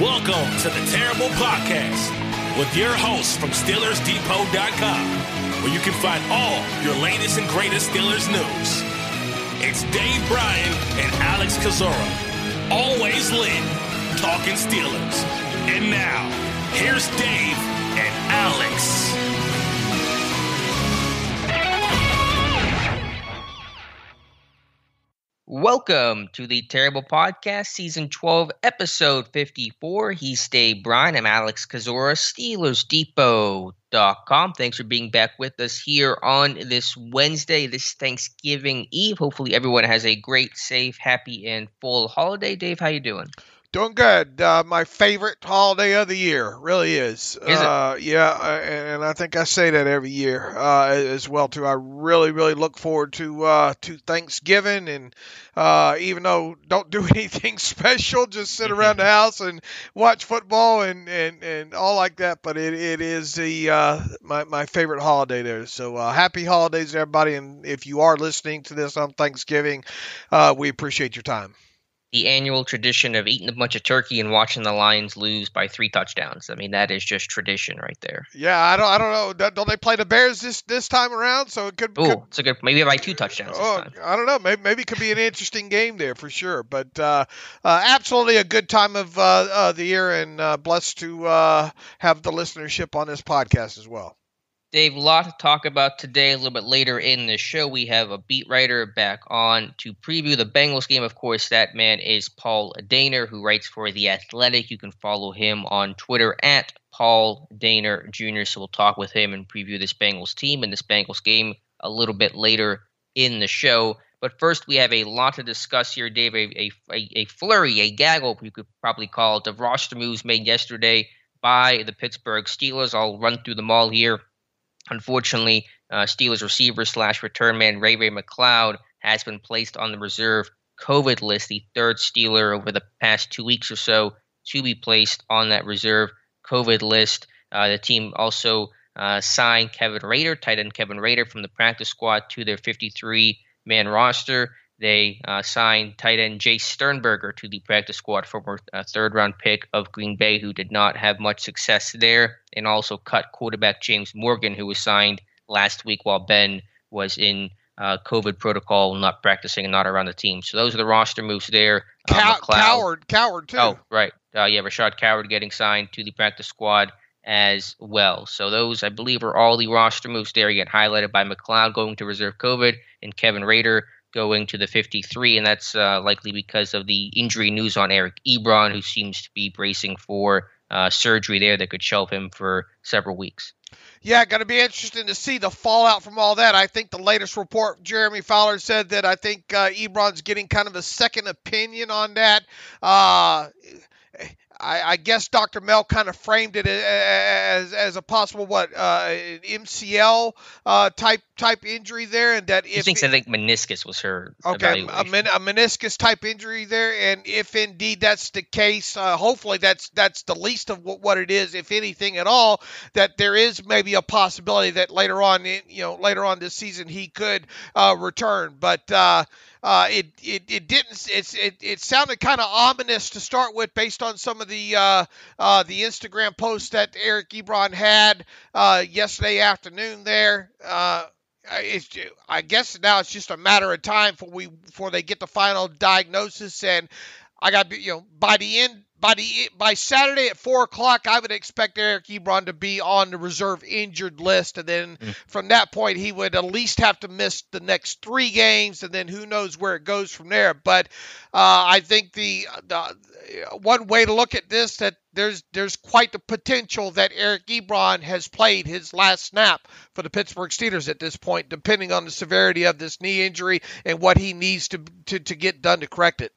Welcome to the Terrible Podcast with your hosts from SteelersDepot.com, where you can find all your latest and greatest Steelers news. It's Dave Bryan and Alex Kozora, always lit, talking Steelers. And now, here's Dave and Alex. Welcome to the Terrible Podcast, Season 12, Episode 54. He's Dave Bryan. I'm Alex Kozora, SteelersDepot.com. Thanks for being back with us here on this Wednesday, this Thanksgiving Eve. Hopefully everyone has a great, safe, happy, and full holiday. Dave, how you doing? Doing good. My favorite holiday of the year, really is. Is it? Yeah, and I think I say that every year as well too. I really look forward to Thanksgiving, and even though don't do anything special, just sit around the house and watch football and all like that. But it is the my favorite holiday there. So happy holidays, everybody! And if you are listening to this on Thanksgiving, we appreciate your time. The annual tradition of eating a bunch of turkey and watching the Lions lose by 3 touchdowns. I mean, that is just tradition right there. Yeah, I don't know. Don't they play the Bears this time around? So it could. It's a good. Maybe by 2 touchdowns this time. I don't know. Maybe it could be an interesting game there for sure. But absolutely a good time of the year, and blessed to have the listenership on this podcast as well. Dave, a lot to talk about today. A little bit later in the show, we have a beat writer back on to preview the Bengals game. Of course, that man is Paul Dayner, who writes for The Athletic. You can follow him on Twitter at Paul Dayner Jr. So we'll talk with him and preview this Bengals team and this Bengals game a little bit later in the show. But first, we have a lot to discuss here, Dave. A flurry, a gaggle, you could probably call it, of roster moves made yesterday by the Pittsburgh Steelers. I'll run through them all here. Unfortunately, Steelers receiver / return man Ray McCloud has been placed on the reserve COVID list, the third Steeler over the past 2 weeks or so to be placed on that reserve COVID list. The team also signed tight end Kevin Rader from the practice squad to their 53-man roster. They signed tight end Jay Sternberger to the practice squad, former third-round pick of Green Bay, who did not have much success there, and also cut quarterback James Morgan, who was signed last week while Ben was in COVID protocol, not practicing and not around the team. So those are the roster moves there. Coward too. Oh, right. Rashad Coward getting signed to the practice squad as well. So those, I believe, are all the roster moves there. Again, highlighted by McCloud going to reserve COVID and Kevin Rader going to the 53, and that's likely because of the injury news on Eric Ebron, who seems to be bracing for surgery there that could shelve him for several weeks. Yeah, going to be interesting to see the fallout from all that. I think the latest report, Jeremy Fowler said that I think Ebron's getting kind of a second opinion on that. I guess Dr. Mel kind of framed it as a possible an MCL type injury there, and that if I think meniscus was her. Okay, a meniscus type injury there, and if indeed that's the case, hopefully that's the least of what it is, if anything at all. That there is maybe a possibility that later on this season he could return, but. It didn't. It sounded kind of ominous to start with, based on some of the Instagram posts that Eric Ebron had yesterday afternoon. There, I guess now it's just a matter of time before they get the final diagnosis, and I got by Saturday at 4:00, I would expect Eric Ebron to be on the reserve injured list, and then from that point he would at least have to miss the next 3 games, and then who knows where it goes from there. But I think the one way to look at this, that there's quite the potential that Eric Ebron has played his last snap for the Pittsburgh Steelers at this point, depending on the severity of this knee injury and what he needs to get done to correct it.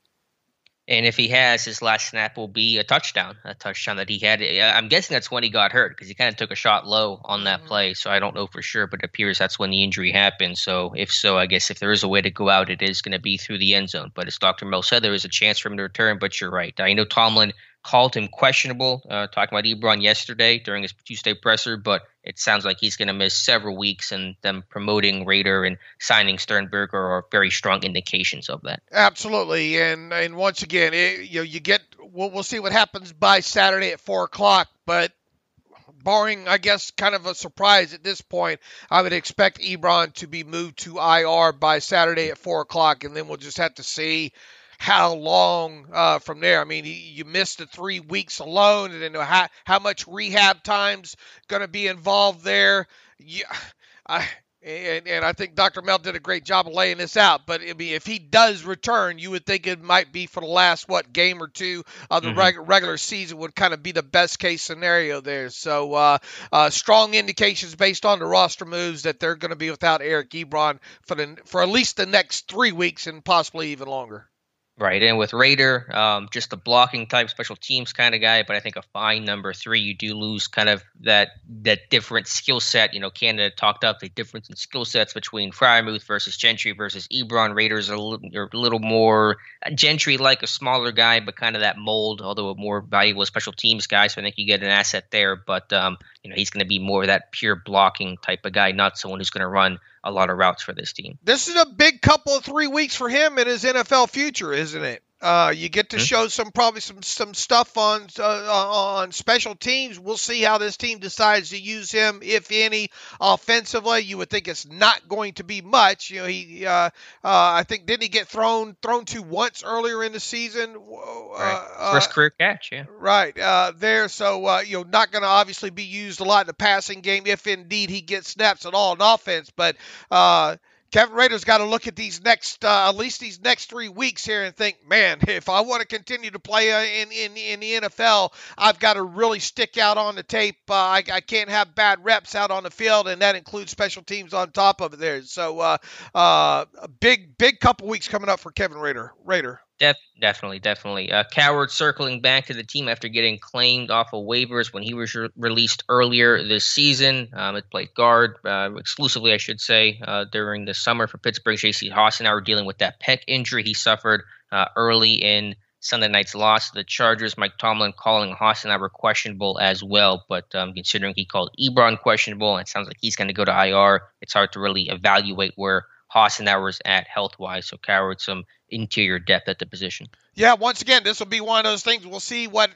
And if he has, his last snap will be a touchdown that he had. I'm guessing that's when he got hurt, because he kind of took a shot low on that play. So I don't know for sure, but it appears that's when the injury happened. So if so, I guess if there is a way to go out, it is going to be through the end zone. But as Dr. Mel said, there is a chance for him to return, but you're right. I know Tomlin called him questionable, talking about Ebron yesterday during his Tuesday presser, but it sounds like he's going to miss several weeks, and them promoting Rader and signing Sternberger are very strong indications of that. Absolutely, and once again, you get we'll see what happens by Saturday at 4:00. But barring, I guess, kind of a surprise at this point, I would expect Ebron to be moved to IR by Saturday at 4:00, and then we'll just have to see how long from there. I mean, you missed the 3 weeks alone, and then how much rehab time's going to be involved there. Yeah, and I think Dr. Mel did a great job of laying this out. But I mean, if he does return, you would think it might be for the last game or two of the regular season would kind of be the best case scenario there. So strong indications based on the roster moves that they're going to be without Eric Ebron for at least the next 3 weeks and possibly even longer. Right, and with Rader, just a blocking type, special teams kind of guy, but I think a fine number 3. You do lose kind of that different skill set. You know, Canada talked up the difference in skill sets between Fryermuth versus Gentry versus Ebron. Rader's are a little more Gentry-like, a smaller guy, but kind of that mold, although a more valuable special teams guy. So I think you get an asset there, but you know, he's going to be more of that pure blocking type of guy, not someone who's going to run a lot of routes for this team. This is a big couple of 3 weeks for him in his NFL future, isn't it? You get to show probably some stuff on special teams. We'll see how this team decides to use him, if any, offensively. You would think it's not going to be much. You know, he I think didn't he get thrown to once earlier in the season? Right. First career catch, yeah. Right there. So you know, not going to obviously be used a lot in the passing game if indeed he gets snaps at all in offense, but. Kevin Rader's got to look at these at least these next 3 weeks here and think, man, if I want to continue to play in the NFL, I've got to really stick out on the tape. I can't have bad reps out on the field, and that includes special teams on top of it there. So a big couple weeks coming up for Kevin Rader. Definitely. Coward circling back to the team after getting claimed off of waivers when he was released earlier this season. It played guard exclusively, I should say, during the summer for Pittsburgh. J.C. Hassenauer dealing with that pec injury he suffered early in Sunday night's loss to the Chargers. Mike Tomlin calling Hassenauer questionable as well, but considering he called Ebron questionable, and it sounds like he's going to go to IR, it's hard to really evaluate where Hassenauer's at health-wise. So Coward, some interior depth at the position. Yeah, once again, this will be one of those things. We'll see what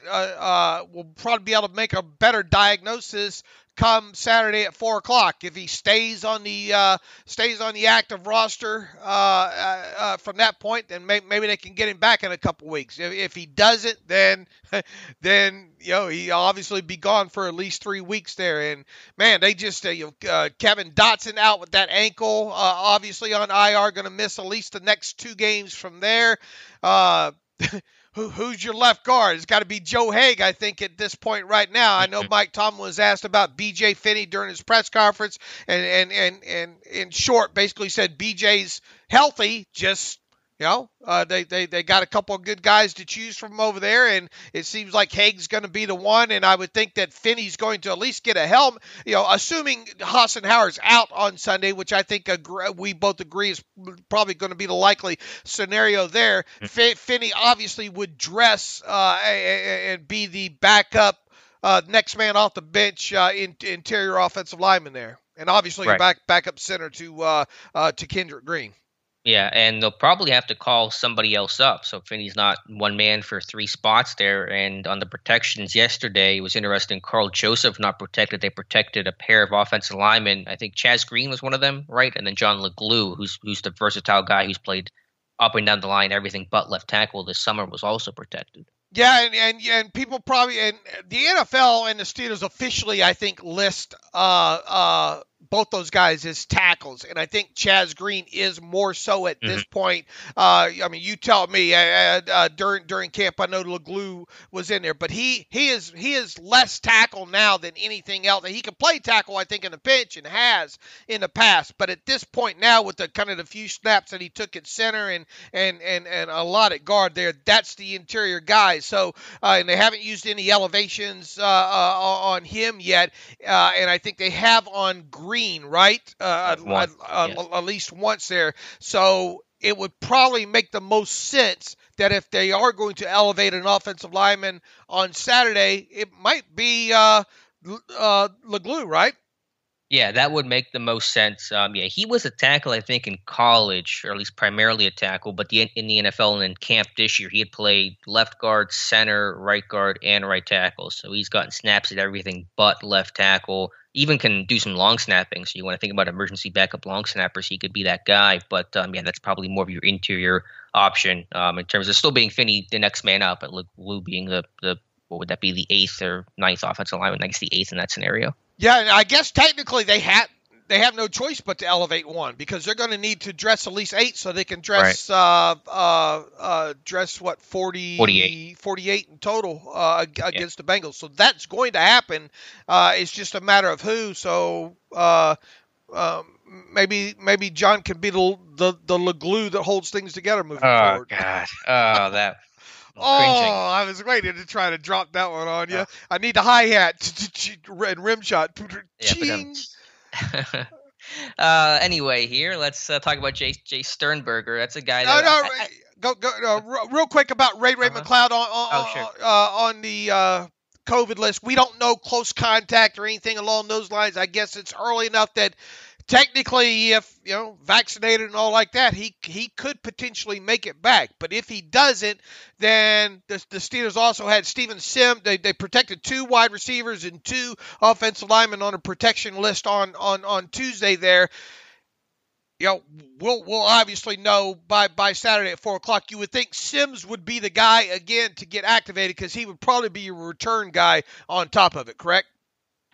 we'll probably be able to make a better diagnosis come Saturday at 4:00. If he stays on the active roster from that point, then maybe they can get him back in a couple weeks. If he doesn't, then you know, he obviously be gone for at least 3 weeks there. And man, they just Kevin Dotson out with that ankle, obviously on IR, going to miss at least the next 2 games from there. Who's your left guard? It's got to be Joe Haig, I think, at this point right now. I know Mike Tomlin was asked about B.J. Finney during his press conference, and in short, basically said B.J.'s healthy, just, you know, they got a couple of good guys to choose from over there, and it seems like Haig's going to be the one, and I would think that Finney's going to at least get a helmet, you know, assuming Hassenauer's out on Sunday, which I think we both agree is probably going to be the likely scenario there. Finney obviously would dress and be the backup next man off the bench interior offensive lineman there, and obviously your backup center to Kendrick Green. Yeah, and they'll probably have to call somebody else up. So Finney's not one man for 3 spots there. And on the protections yesterday, it was interesting. Carl Joseph not protected. They protected a pair of offensive linemen. I think Chaz Green was one of them, right? And then John LeGlue, who's the versatile guy who's played up and down the line, everything but left tackle this summer, was also protected. Yeah, and people probably, and the NFL and the Steelers officially, I think, list both those guys as tackles, and I think Chaz Green is more so at this point. I mean, you tell me. During camp, I know LeGlue was in there, but he is less tackle now than anything else. He can play tackle, I think, in the pinch and has in the past, but at this point now, with the kind of the few snaps that he took at center and a lot at guard there, that's the interior guy. So and they haven't used any elevations on him yet, and I think they have on Green, right? At least once there. So it would probably make the most sense that if they are going to elevate an offensive lineman on Saturday, it might be LeGlue, right? Yeah, that would make the most sense. Yeah, he was a tackle, I think, in college, or at least primarily a tackle. But in the NFL and in camp this year, he had played left guard, center, right guard, and right tackle. So he's gotten snaps at everything but left tackle. Even can do some long snapping. So you want to think about emergency backup long snappers, he could be that guy. But yeah, that's probably more of your interior option in terms of still being Finney, the next man up, and Lou being the what would that be, the 8th or 9th offensive lineman? I guess the 8th in that scenario. Yeah, and I guess technically they have no choice but to elevate one because they're going to need to dress at least 8 so they can dress dress what 48 in total against the Bengals. So that's going to happen. It's just a matter of who. So maybe John can be the glue that holds things together moving forward. Oh God! Oh that. Cringing. I was waiting to try to drop that one on you. I need the hi-hat and rim shot. Yeah, anyway, here let's talk about Jay Sternberger. That's a guy. That go real quick about Ray McLeod on the COVID list. We don't know close contact or anything along those lines. I guess it's early enough that technically, if vaccinated and all like that, he could potentially make it back. But if he doesn't, then the Steelers also had Steven Sims. They protected 2 wide receivers and 2 offensive linemen on a protection list on Tuesday. There, we'll obviously know by Saturday at 4:00. You would think Sims would be the guy again to get activated because he would probably be your return guy on top of it. Correct?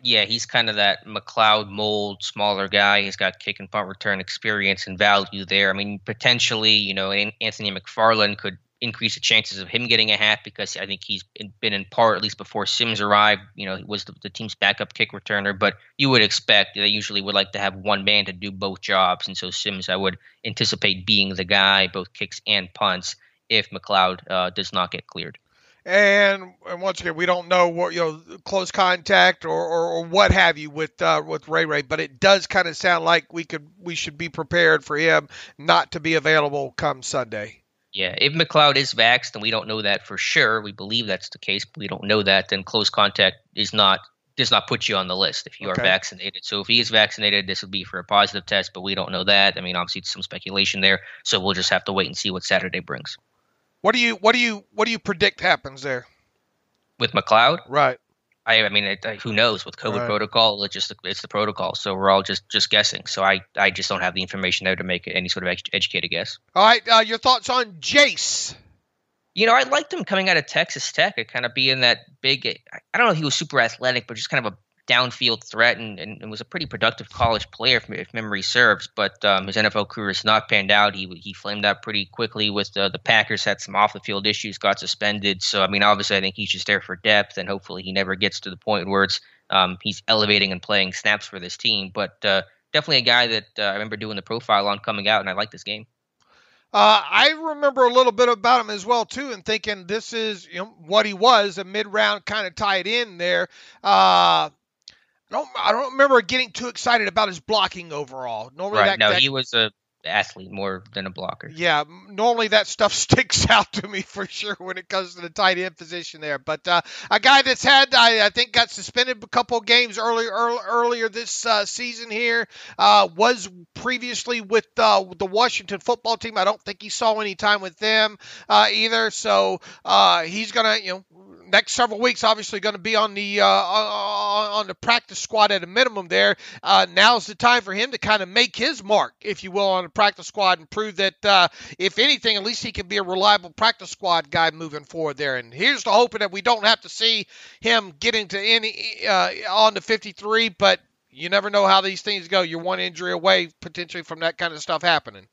Yeah, he's kind of that McLeod mold, smaller guy. He's got kick and punt return experience and value there. I mean, potentially, Anthony McFarland could increase the chances of him getting a hat because I think he's been in part, at least before Sims arrived, he was the team's backup kick returner. But you would expect they usually would like to have one man to do both jobs. And so Sims, I would anticipate being the guy, both kicks and punts, if McLeod does not get cleared. And once again, we don't know what close contact or what have you with Ray, but it does kind of sound like we should be prepared for him not to be available come Sunday. Yeah, if McLeod is vaxxed, and we don't know that for sure, we believe that's the case, but we don't know that, then close contact does not put you on the list if you are vaccinated. So if he is vaccinated, this would be for a positive test, but we don't know that. I mean, obviously, it's some speculation there, so we'll just have to wait and see what Saturday brings. What do you predict happens there with McLeod? Right. I mean, who knows with COVID protocol? It's the protocol, so we're all just guessing. So I just don't have the information there to make any sort of educated guess. All right, your thoughts on Jace? I liked him coming out of Texas Tech. It kind of being that big. I don't know if he was super athletic, but just kind of a downfield threat and was a pretty productive college player if memory serves. But his NFL career has not panned out. He flamed out pretty quickly with the Packers, had some off the field issues, got suspended. So I mean, obviously, I think he's just there for depth, and hopefully he never gets to the point where it's he's elevating and playing snaps for this team. But definitely a guy that I remember doing the profile on coming out, and I like this game. I remember a little bit about him as well too, and thinking this is what he was, a mid-round kind of tight end there. I don't remember getting too excited about his blocking overall. Normally, he was a athlete more than a blocker. Yeah, normally that stuff sticks out to me for sure when it comes to the tight end position there. But a guy that's I think got suspended a couple of games earlier this season here, was previously with the Washington football team. I don't think he saw any time with them either. So he's gonna next several weeks, obviously going to be on the practice squad at a minimum there. Now's the time for him to kind of make his mark, if you will, on the practice squad and prove that, if anything, at least he can be a reliable practice squad guy moving forward there. And here's the hoping that we don't have to see him get into any on the 53, but you never know how these things go. You're one injury away potentially from that kind of stuff happening.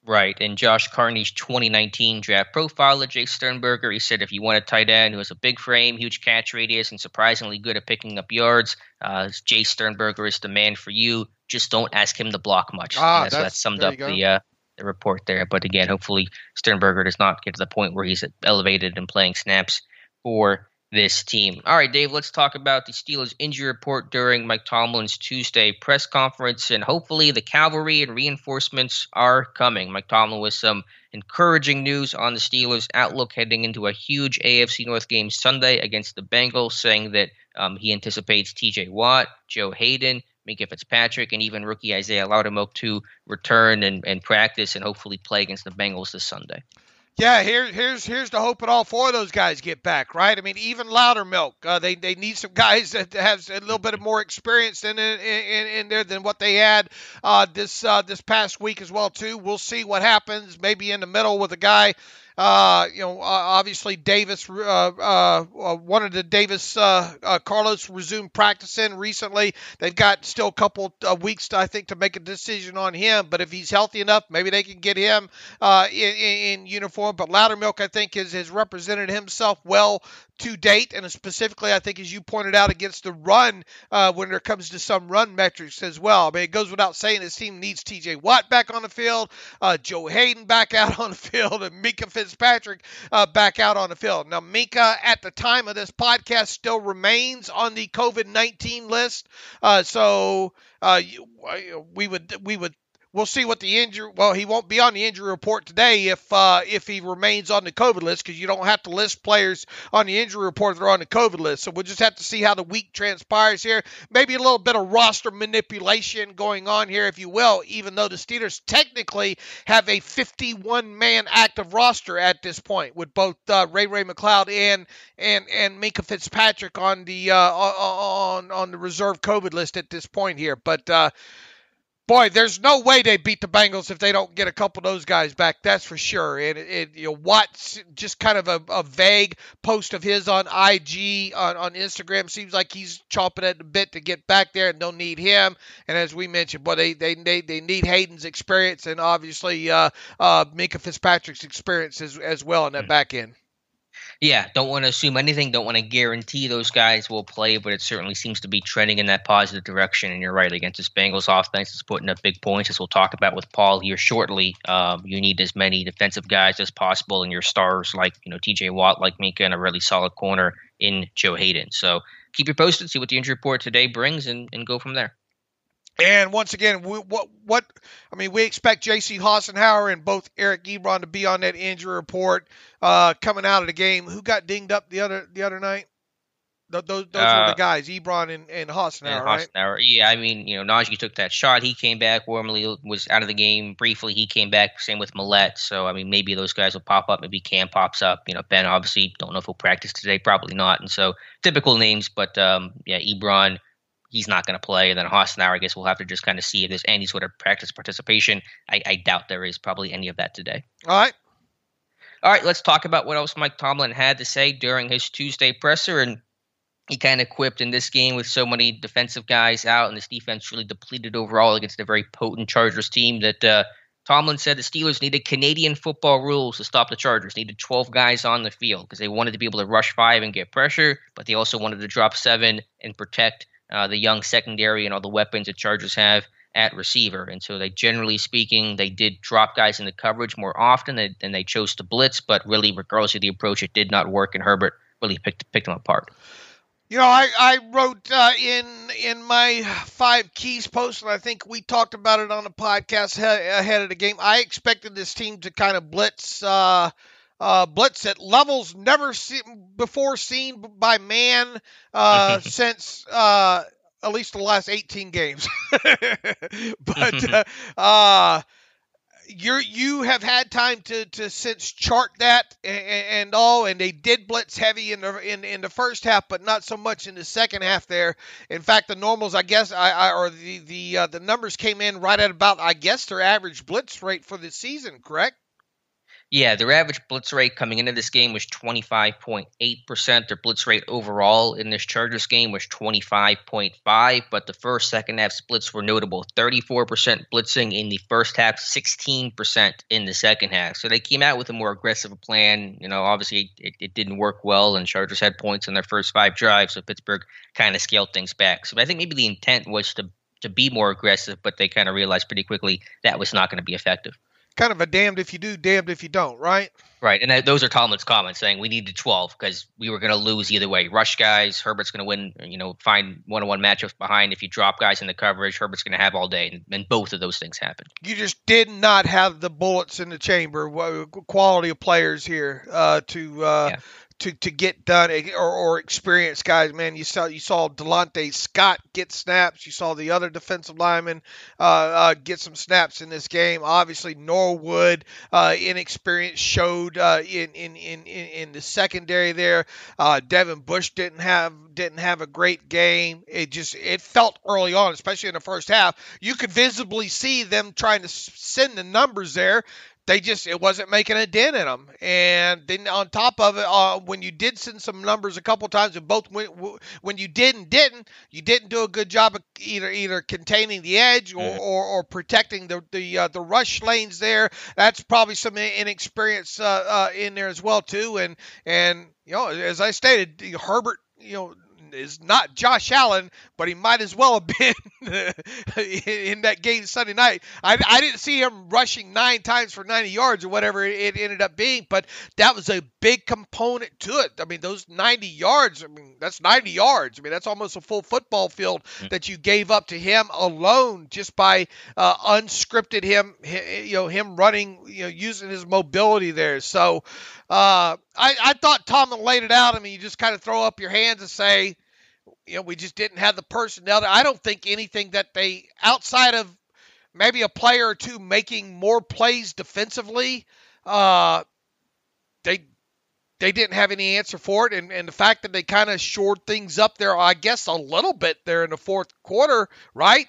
Right, and Josh Carney's 2019 draft profile of Jay Sternberger, he said if you want a tight end who has a big frame, huge catch radius, and surprisingly good at picking up yards, Jay Sternberger is the man for you. Just don't ask him to block much. So that summed up the report there. But again, hopefully Sternberger does not get to the point where he's elevated and playing snaps for this team. All right, Dave, let's talk about the Steelers injury report during Mike Tomlin's Tuesday press conference, and hopefully the cavalry and reinforcements are coming. Mike Tomlin with some encouraging news on the Steelers' outlook heading into a huge AFC North game Sunday against the Bengals, saying that he anticipates TJ Watt, Joe Hayden, Minka Fitzpatrick, and even rookie Isaiah Loudermilk to return and practice and hopefully play against the Bengals this Sunday. Yeah, here's the hope that all four of those guys get back, right? I mean, even Loudermilk, they need some guys that have a little bit of more experience in there than what they had this past week as well too. We'll see what happens. Maybe in the middle with a guy. Obviously Davis, wanted to Davis, Carlos resumed practicing recently. They've got still a couple of weeks, I think, to make a decision on him. But if he's healthy enough, maybe they can get him in uniform. But Loudermilk, I think, has represented himself well to date, and specifically, I think, as you pointed out, against the run when there comes to some run metrics as well. I mean, it goes without saying this team needs T.J. Watt back on the field, Joe Hayden back out on the field, and Minka Fitzpatrick back out on the field. Now, Minka, at the time of this podcast, still remains on the COVID-19 list, so we'll see what the injury. Well, he won't be on the injury report today if he remains on the COVID list, because you don't have to list players on the injury report that are on the COVID list. So we'll just have to see how the week transpires here. Maybe a little bit of roster manipulation going on here, if you will, even though the Steelers technically have a 51-man active roster at this point, with both Ray McLeod and Minka Fitzpatrick on the on the reserve COVID list at this point here. But boy, there's no way they beat the Bengals if they don't get a couple of those guys back. That's for sure. And Watt's just kind of a vague post of his on IG, on Instagram. Seems like he's chomping at the bit to get back there, and they'll need him. And as we mentioned, boy, they need Hayden's experience, and obviously Minka Fitzpatrick's experience as well in that back end. Yeah, don't want to assume anything. Don't want to guarantee those guys will play, but it certainly seems to be trending in that positive direction. And you're right, against this Bengals offense, it's putting up big points, as we'll talk about with Paul here shortly. You need as many defensive guys as possible, and your stars like T.J. Watt, like Minka, and a really solid corner in Joe Hayden. So keep you posted, see what the injury report today brings, and go from there. And once again, we expect J.C. Hassenauer and both Eric Ebron to be on that injury report coming out of the game. Who got dinged up the other night? Those were the guys, Ebron and Hassenauer, right? Hassenauer, yeah. Najee took that shot. He came back. Wormley was out of the game briefly. He came back. Same with Millette. So, maybe those guys will pop up. Maybe Cam pops up. Ben, obviously, don't know if he'll practice today. Probably not. And so, typical names. But, Ebron, he's not going to play. And then Hassenauer, I guess we'll have to just kind of see if there's any sort of practice participation. I doubt there is probably any of that today. All right, let's talk about what else Mike Tomlin had to say during his Tuesday presser. And he kind of quipped, in this game with so many defensive guys out and this defense really depleted overall against a very potent Chargers team, that Tomlin said the Steelers needed Canadian football rules to stop the Chargers. Needed 12 guys on the field because they wanted to be able to rush 5 and get pressure, but they also wanted to drop 7 and protect the young secondary and all the weapons the Chargers have at receiver. And so they, generally speaking, they did drop guys into coverage more often than they chose to blitz, but really, regardless of the approach, it did not work, and Herbert really picked them apart. I wrote in my 5 keys post, and I think we talked about it on the podcast ahead of the game. I expected this team to kind of blitz at levels never before seen by man since at least the last 18 games. But you have had time to since chart that and all, and they did blitz heavy in the first half, but not so much in the second half there. In fact, the normals, I guess, the numbers came in right at about, I guess, their average blitz rate for the season, correct? Yeah, their average blitz rate coming into this game was 25.8%. Their blitz rate overall in this Chargers game was 25.5%, but the second half splits were notable. 34% blitzing in the first half, 16% in the second half. So they came out with a more aggressive plan. Obviously it didn't work well, and Chargers had points in their first 5 drives, so Pittsburgh kind of scaled things back. So I think maybe the intent was to be more aggressive, but they kind of realized pretty quickly that was not going to be effective. Kind of a damned if you do, damned if you don't, right? Right, and those are Tomlin's comments saying we needed 12 because we were going to lose either way. Rush guys, Herbert's going to win, find one-on-one matchups behind. If you drop guys in the coverage, Herbert's going to have all day, and both of those things happened. You just did not have the bullets in the chamber, quality of players here to get done, or experienced guys, man. You saw Delonte Scott get snaps. You saw the other defensive linemen get some snaps in this game. Obviously, Norwood, inexperience, showed in the secondary there. Devin Bush didn't have a great game. It felt early on, especially in the first half, you could visibly see them trying to send the numbers there. It wasn't making a dent in them. And then on top of it, when you did send some numbers a couple times, and both when you didn't do a good job of either containing the edge or protecting the rush lanes there. That's probably some inexperience in there as well too. And as I stated, Herbert, is not Josh Allen, but he might as well have been in that game Sunday night. I didn't see him rushing 9 times for 90 yards or whatever it ended up being, but that was a big component to it. I mean, those 90 yards, that's 90 yards. That's almost a full football field that you gave up to him alone just by unscripted him running, using his mobility there. So I thought Tomlin laid it out. You just kind of throw up your hands and say, we just didn't have the personnel. I don't think anything that they, outside of maybe a player or two making more plays defensively, they didn't have any answer for it. And the fact that they kind of shored things up there, I guess, a little bit there in the fourth quarter, right?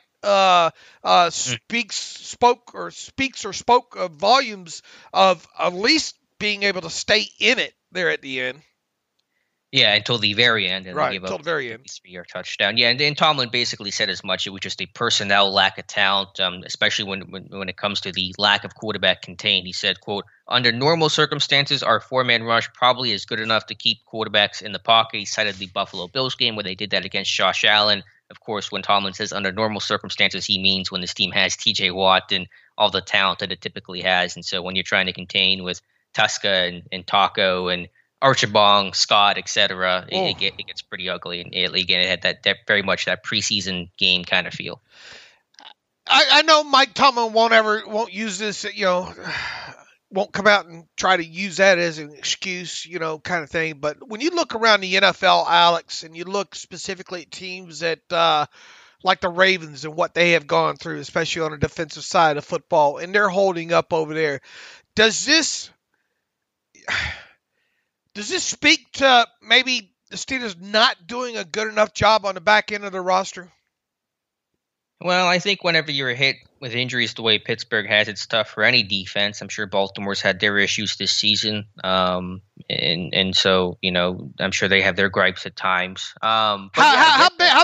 Spoke volumes of at least being able to stay in it there at the end. Yeah, until the very end. And right, until the very end. 3-yard touchdown. Yeah, and Tomlin basically said as much. It was just a personnel lack of talent, especially when it comes to the lack of quarterback contained. He said, quote, under normal circumstances, our 4-man rush probably is good enough to keep quarterbacks in the pocket. He cited the Buffalo Bills game where they did that against Josh Allen. Of course, when Tomlin says under normal circumstances, he means when this team has TJ Watt and all the talent that it typically has. And so when you're trying to contain with Tuska and Taco and Archibong, Scott, etc., it gets pretty ugly. And again, it had that very much that preseason game kind of feel. I know Mike Tomlin won't use this, won't come out and try to use that as an excuse, kind of thing. But when you look around the NFL, Alex, and you look specifically at teams that like the Ravens and what they have gone through, especially on the defensive side of football, and they're holding up over there, does this speak to maybe the Steelers not doing a good enough job on the back end of the roster? Well, I think whenever you're hit with injuries the way Pittsburgh has, it's tough for any defense. I'm sure Baltimore's had their issues this season. And so, I'm sure they have their gripes at times. How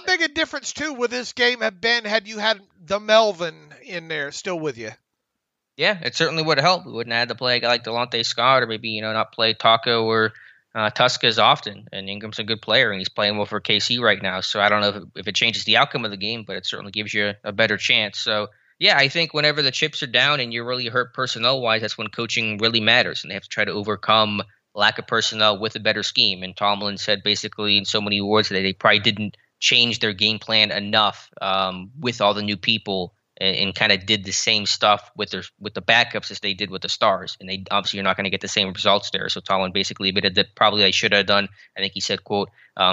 big a difference, too, would this game have been had you had the Melvin in there still with you? Yeah, it certainly would have helped. We wouldn't have had to play a guy like Delonte Scott, or maybe, not play Taco or Tuska as often. And Ingram's a good player, and he's playing well for KC right now. So I don't know if it changes the outcome of the game, but it certainly gives you a better chance. So, yeah, I think whenever the chips are down and you're really hurt personnel-wise, that's when coaching really matters. And they have to try to overcome lack of personnel with a better scheme. And Tomlin said basically in so many words that they probably didn't change their game plan enough with all the new people, and kind of did the same stuff with the backups as they did with the stars. And they obviously you're not going to get the same results there. So Tomlin basically admitted that probably they should have done, I think he said, quote,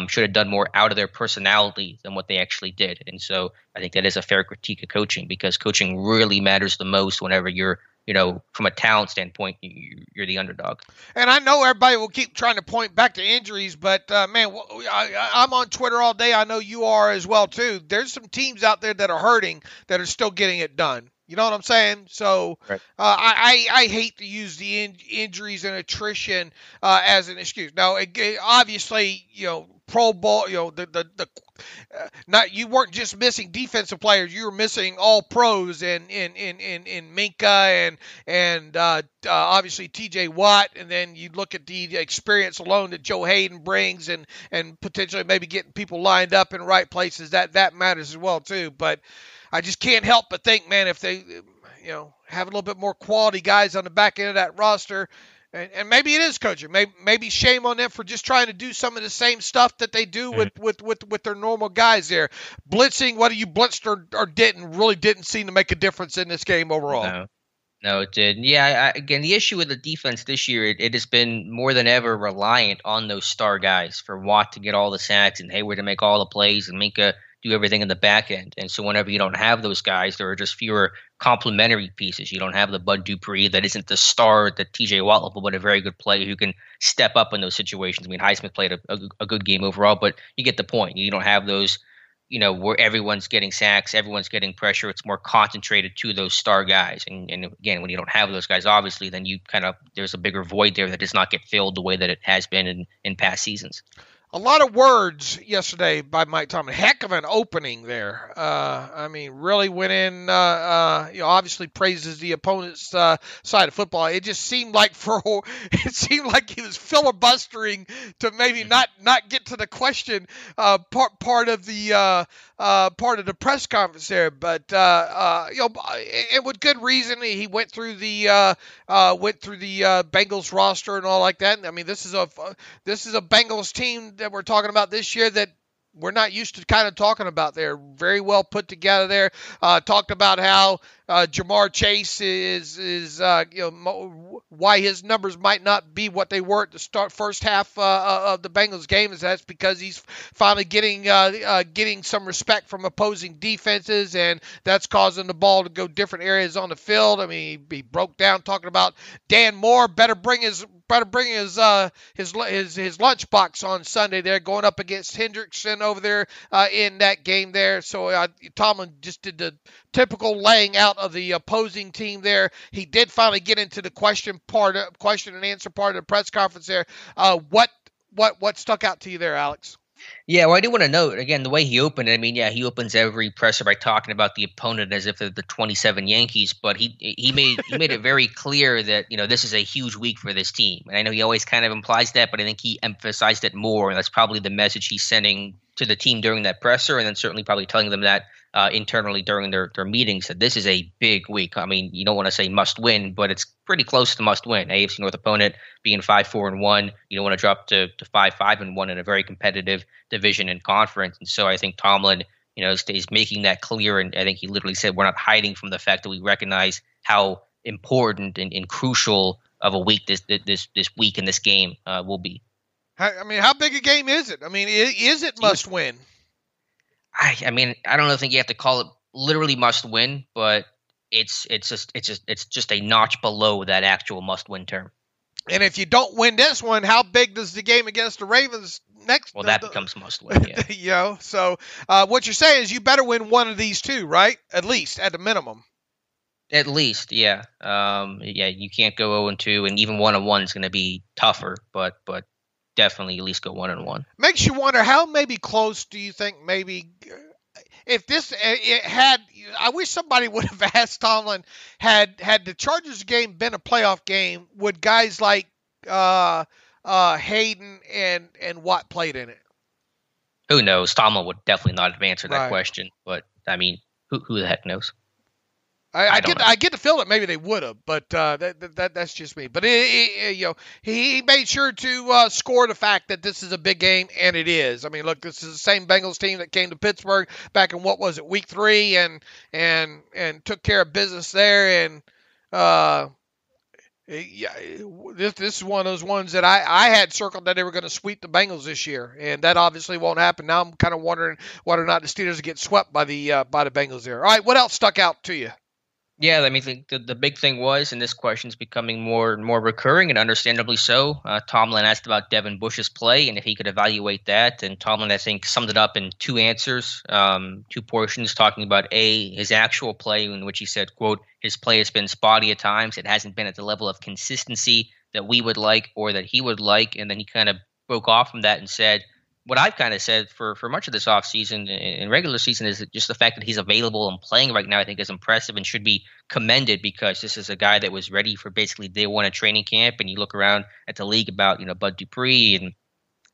should have done more out of their personality than what they actually did. And so I think that is a fair critique of coaching, because coaching really matters the most whenever you're, from a talent standpoint, you're the underdog. And I know everybody will keep trying to point back to injuries, but, man, I'm on Twitter all day. I know you are as well, too. There's some teams out there that are hurting that are still getting it done. You know what I'm saying? So right. I hate to use the injuries and attrition as an excuse. Now, obviously, Pro Bowl, not you weren't just missing defensive players, you were missing all pros in Minka and obviously TJ Watt, and then you look at the experience alone that Joe Hayden brings and potentially maybe getting people lined up in the right places, that matters as well too. But I just can't help but think, man, if they have a little bit more quality guys on the back end of that roster. And maybe it is coaching. Maybe shame on them for just trying to do some of the same stuff that they do with their normal guys there. Blitzing, whether you blitzed or didn't, really didn't seem to make a difference in this game overall. No, it did. Yeah, again, the issue with the defense this year, it has been more than ever reliant on those star guys for Watt to get all the sacks and Hayward to make all the plays and Minka do everything in the back end. And so whenever you don't have those guys, there are just fewer complementary pieces. You don't have the Bud Dupree that isn't the star at the TJ Watt level, but a very good player who can step up in those situations. I mean, Highsmith played a good game overall, but you get the point. You don't have those, where everyone's getting sacks, everyone's getting pressure. It's more concentrated to those star guys. And again, when you don't have those guys, obviously, then there's a bigger void there that does not get filled the way that it has been in past seasons. A lot of words yesterday by Mike Tomlin. Heck of an opening there. Really went in, obviously praises the opponent's side of football. It just seemed like he was filibustering to maybe not get to the question part of the press conference there. But, and with good reason, he went through the Bengals roster and all like that. I mean, this is a Bengals team that we're talking about this year that we're not used to kind of talking about. They're very well put together there. Talked about how Jamar Chase is why his numbers might not be what they were at the first half of the Bengals game. Is that's because he's finally getting some respect from opposing defenses, and that's causing the ball to go different areas on the field. I mean, he broke down talking about Dan Moore better bring his lunchbox on Sunday there, going up against Hendrickson over there in that game there. So Tomlin just did the typical laying out of the opposing team there. He did finally get into the question and answer part of the press conference there. What stuck out to you there, Alex? Yeah, well, I do want to note, again, the way he opened it. I mean, yeah, he opens every presser by talking about the opponent as if they're the 27 Yankees, but he made it very clear that, this is a huge week for this team. And I know he always kind of implies that, but I think he emphasized it more, and that's probably the message he's sending to the team during that presser, and then certainly probably telling them that internally during their meetings, that this is a big week. I mean, you don't want to say must win, but it's pretty close to must win. AFC North opponent being 5-4-1, you don't want to drop to 5-5-1 in a very competitive division and conference. And so I think Tomlin, is making that clear, and I think he literally said we're not hiding from the fact that we recognize how important and crucial of a week this week in this game will be. I mean, how big a game is it? I mean, is it must win? I don't think you have to call it literally must win, but it's just a notch below that actual must win term. And if you don't win this one, how big does the game against the Ravens next? Well, that becomes must win. Yeah. So what you're saying is you better win one of these two, right? At least, at the minimum. At least, yeah. You can't go 0-2, and even 1-1 is going to be tougher, but definitely at least go 1-1. Makes you wonder how maybe close do you think maybe if this it had. I wish somebody would have asked Tomlin had the Chargers game been a playoff game, would guys like Hayden and Watt played in it? Who knows? Tomlin would definitely not have answered that question, but I mean, who the heck knows? I get the feel that maybe they would have, but that's just me. But he made sure to score the fact that this is a big game, and it is. I mean, look, this is the same Bengals team that came to Pittsburgh back in week 3, and took care of business there. And this is one of those ones that I had circled that they were going to sweep the Bengals this year, and that obviously won't happen. Now I'm kind of wondering whether or not the Steelers get swept by the Bengals there. All right, what else stuck out to you? Yeah, I mean, the big thing was, and this question is becoming more and more recurring, and understandably so, Tomlin asked about Devin Bush's play and if he could evaluate that. And Tomlin, I think, summed it up in two answers, two portions, talking about his actual play, in which he said, quote, his play has been spotty at times. It hasn't been at the level of consistency that we would like or that he would like. And then he kind of broke off from that and said, what I've kind of said for much of this offseason and regular season is that just the fact that he's available and playing right now, I think, is impressive and should be commended, because this is a guy that was ready for basically day one of training camp. And you look around at the league about, Bud Dupree and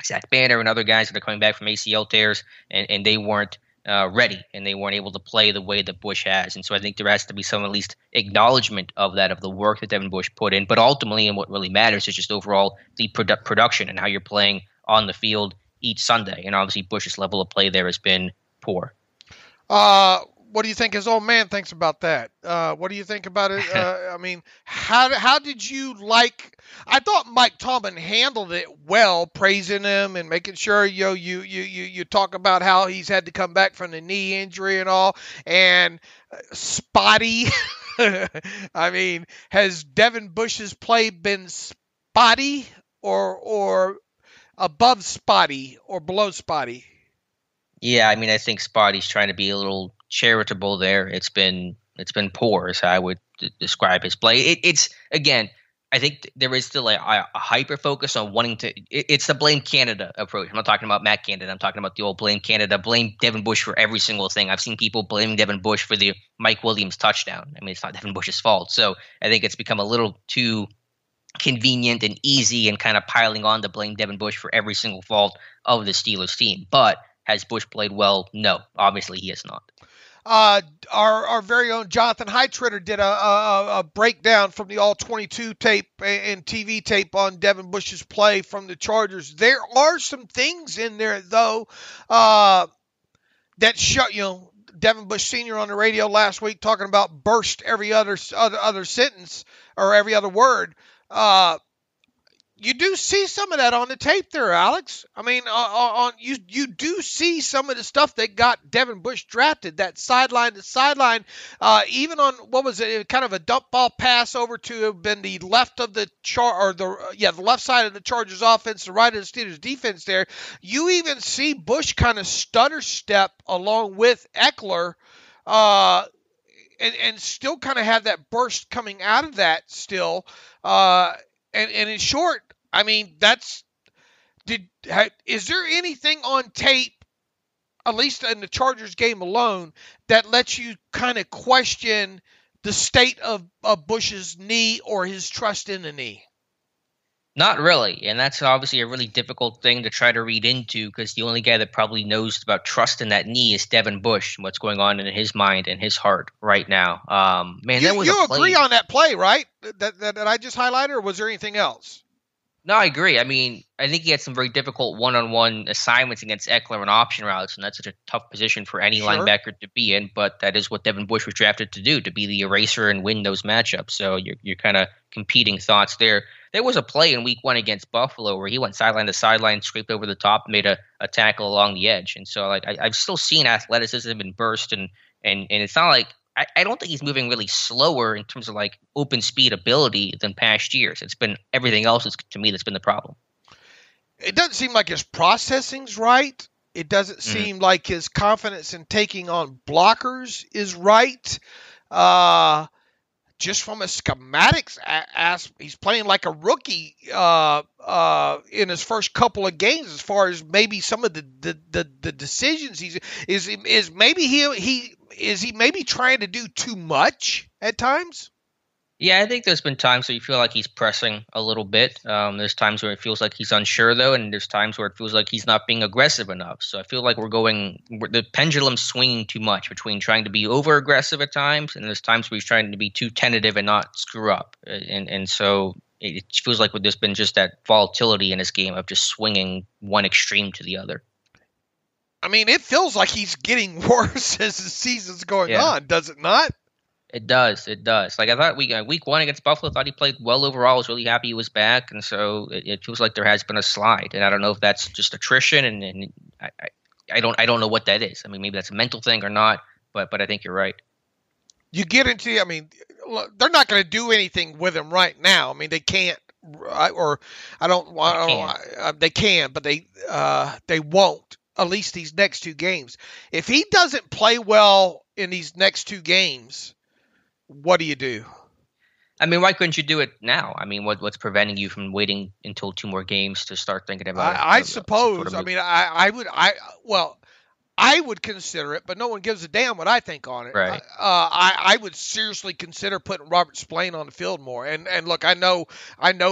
Zach Banner and other guys that are coming back from ACL tears, and they weren't ready, and they weren't able to play the way that Bush has. And so I think there has to be some at least acknowledgement of that, of the work that Devin Bush put in. But ultimately, and what really matters is just overall the production and how you're playing on the field each Sunday. And obviously Bush's level of play there has been poor. what do you think his old man thinks about that? What do you think about it? I mean, how did you like? I thought Mike Tomlin handled it well, praising him and making sure you talk about how he's had to come back from the knee injury and all, and spotty. I mean, has Devin Bush's play been spotty or above spotty or below spotty? Yeah, I mean, I think Spotty's trying to be a little charitable there. It's been poor, is how I would describe his play. It's again, I think there is still a hyper focus on wanting to. It's the blame Canada approach. I'm not talking about Matt Canada. I'm talking about the old blame Canada, blame Devin Bush for every single thing. I've seen people blaming Devin Bush for the Mike Williams touchdown. I mean, it's not Devin Bush's fault. So I think it's become a little too convenient and easy and kind of piling on to blame Devin Bush for every single fault of the Steelers team. But has Bush played well? No, obviously he has not. Our very own Jonathan Heitritter did a breakdown from the All-22 tape and TV tape on Devin Bush's play from the Chargers. There are some things in there, though, that show, Devin Bush Sr. on the radio last week talking about burst every other sentence or every other word. You do see some of that on the tape there, Alex. I mean, you do see some of the stuff that got Devin Bush drafted, that sideline to sideline, even on what was it, kind of a dump ball pass over to have been the left of the the left side of the Chargers offense, the right of the Steelers defense. There, you even see Bush kind of stutter step along with Eckler, and still kind of have that burst coming out of that still. And in short, I mean, is there anything on tape, at least in the Chargers game alone, that lets you kind of question the state of Bush's knee or his trust in the knee? Not really, and that's obviously a really difficult thing to try to read into because the only guy that probably knows about trust in that knee is Devin Bush and what's going on in his mind and his heart right now. Man, you agree on that play, right? That I just highlighted, or was there anything else? No, I agree. I mean, I think he had some very difficult one-on-one assignments against Eckler and option routes, and that's such a tough position for any linebacker to be in. But that is what Devin Bush was drafted to do, to be the eraser and win those matchups. So you're kind of competing thoughts there. There was a play in Week 1 against Buffalo where he went sideline to sideline, scraped over the top, made a tackle along the edge. And so, I've still seen athleticism and burst, and it's not like I don't think he's moving really slower in terms of open speed ability than past years. It's been everything else to me that's been the problem. It doesn't seem like his processing's right. It doesn't seem like his confidence in taking on blockers is right. Just from a schematics he's playing like a rookie in his first couple of games. As far as maybe some of the decisions is maybe he maybe trying to do too much at times. Yeah, I think there's been times where you feel like he's pressing a little bit. There's times where it feels like he's unsure, though, and there's times where it feels like he's not being aggressive enough. So I feel like the pendulum's swinging too much between trying to be over-aggressive at times, and there's times where he's trying to be too tentative and not screw up. And so it feels like there's been just that volatility in his game of just swinging one extreme to the other. I mean, it feels like he's getting worse as the season's going on, does it not? It does. I thought week 1 against Buffalo, thought he played well overall. I was really happy he was back, and so it feels like there has been a slide. And I don't know if that's just attrition, and I don't know what that is. I mean, maybe that's a mental thing or not, but I think you're right. You get into, I mean, they're not going to do anything with him right now. I mean, they can't, they can, but they won't. At least these next 2 games. If he doesn't play well in these next 2 games, what do you do? I mean, why couldn't you do it now? I mean, what's preventing you from waiting until 2 more games to start thinking about it? I suppose. I mean, I would consider it, but no one gives a damn what I think on it. Right. I would seriously consider putting Robert Spillane on the field more. And look, I know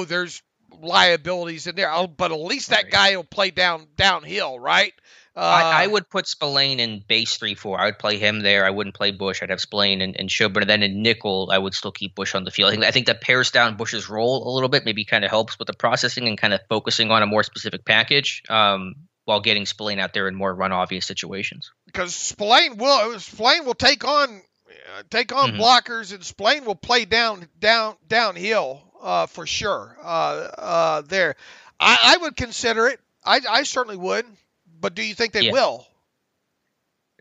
there's liabilities in there, but at least that guy will play downhill, right? I would put Spillane in base 3-4. I would play him there. I wouldn't play Bush. I'd have Spillane and Schobert. And then in nickel, I would still keep Bush on the field. I think that pares down Bush's role a little bit, maybe kind of helps with the processing and kind of focusing on a more specific package while getting Spillane out there in more run-obvious situations. because Spillane will take on blockers, and Spillane will play downhill for sure. There, I would consider it. I certainly would. But do you think they will?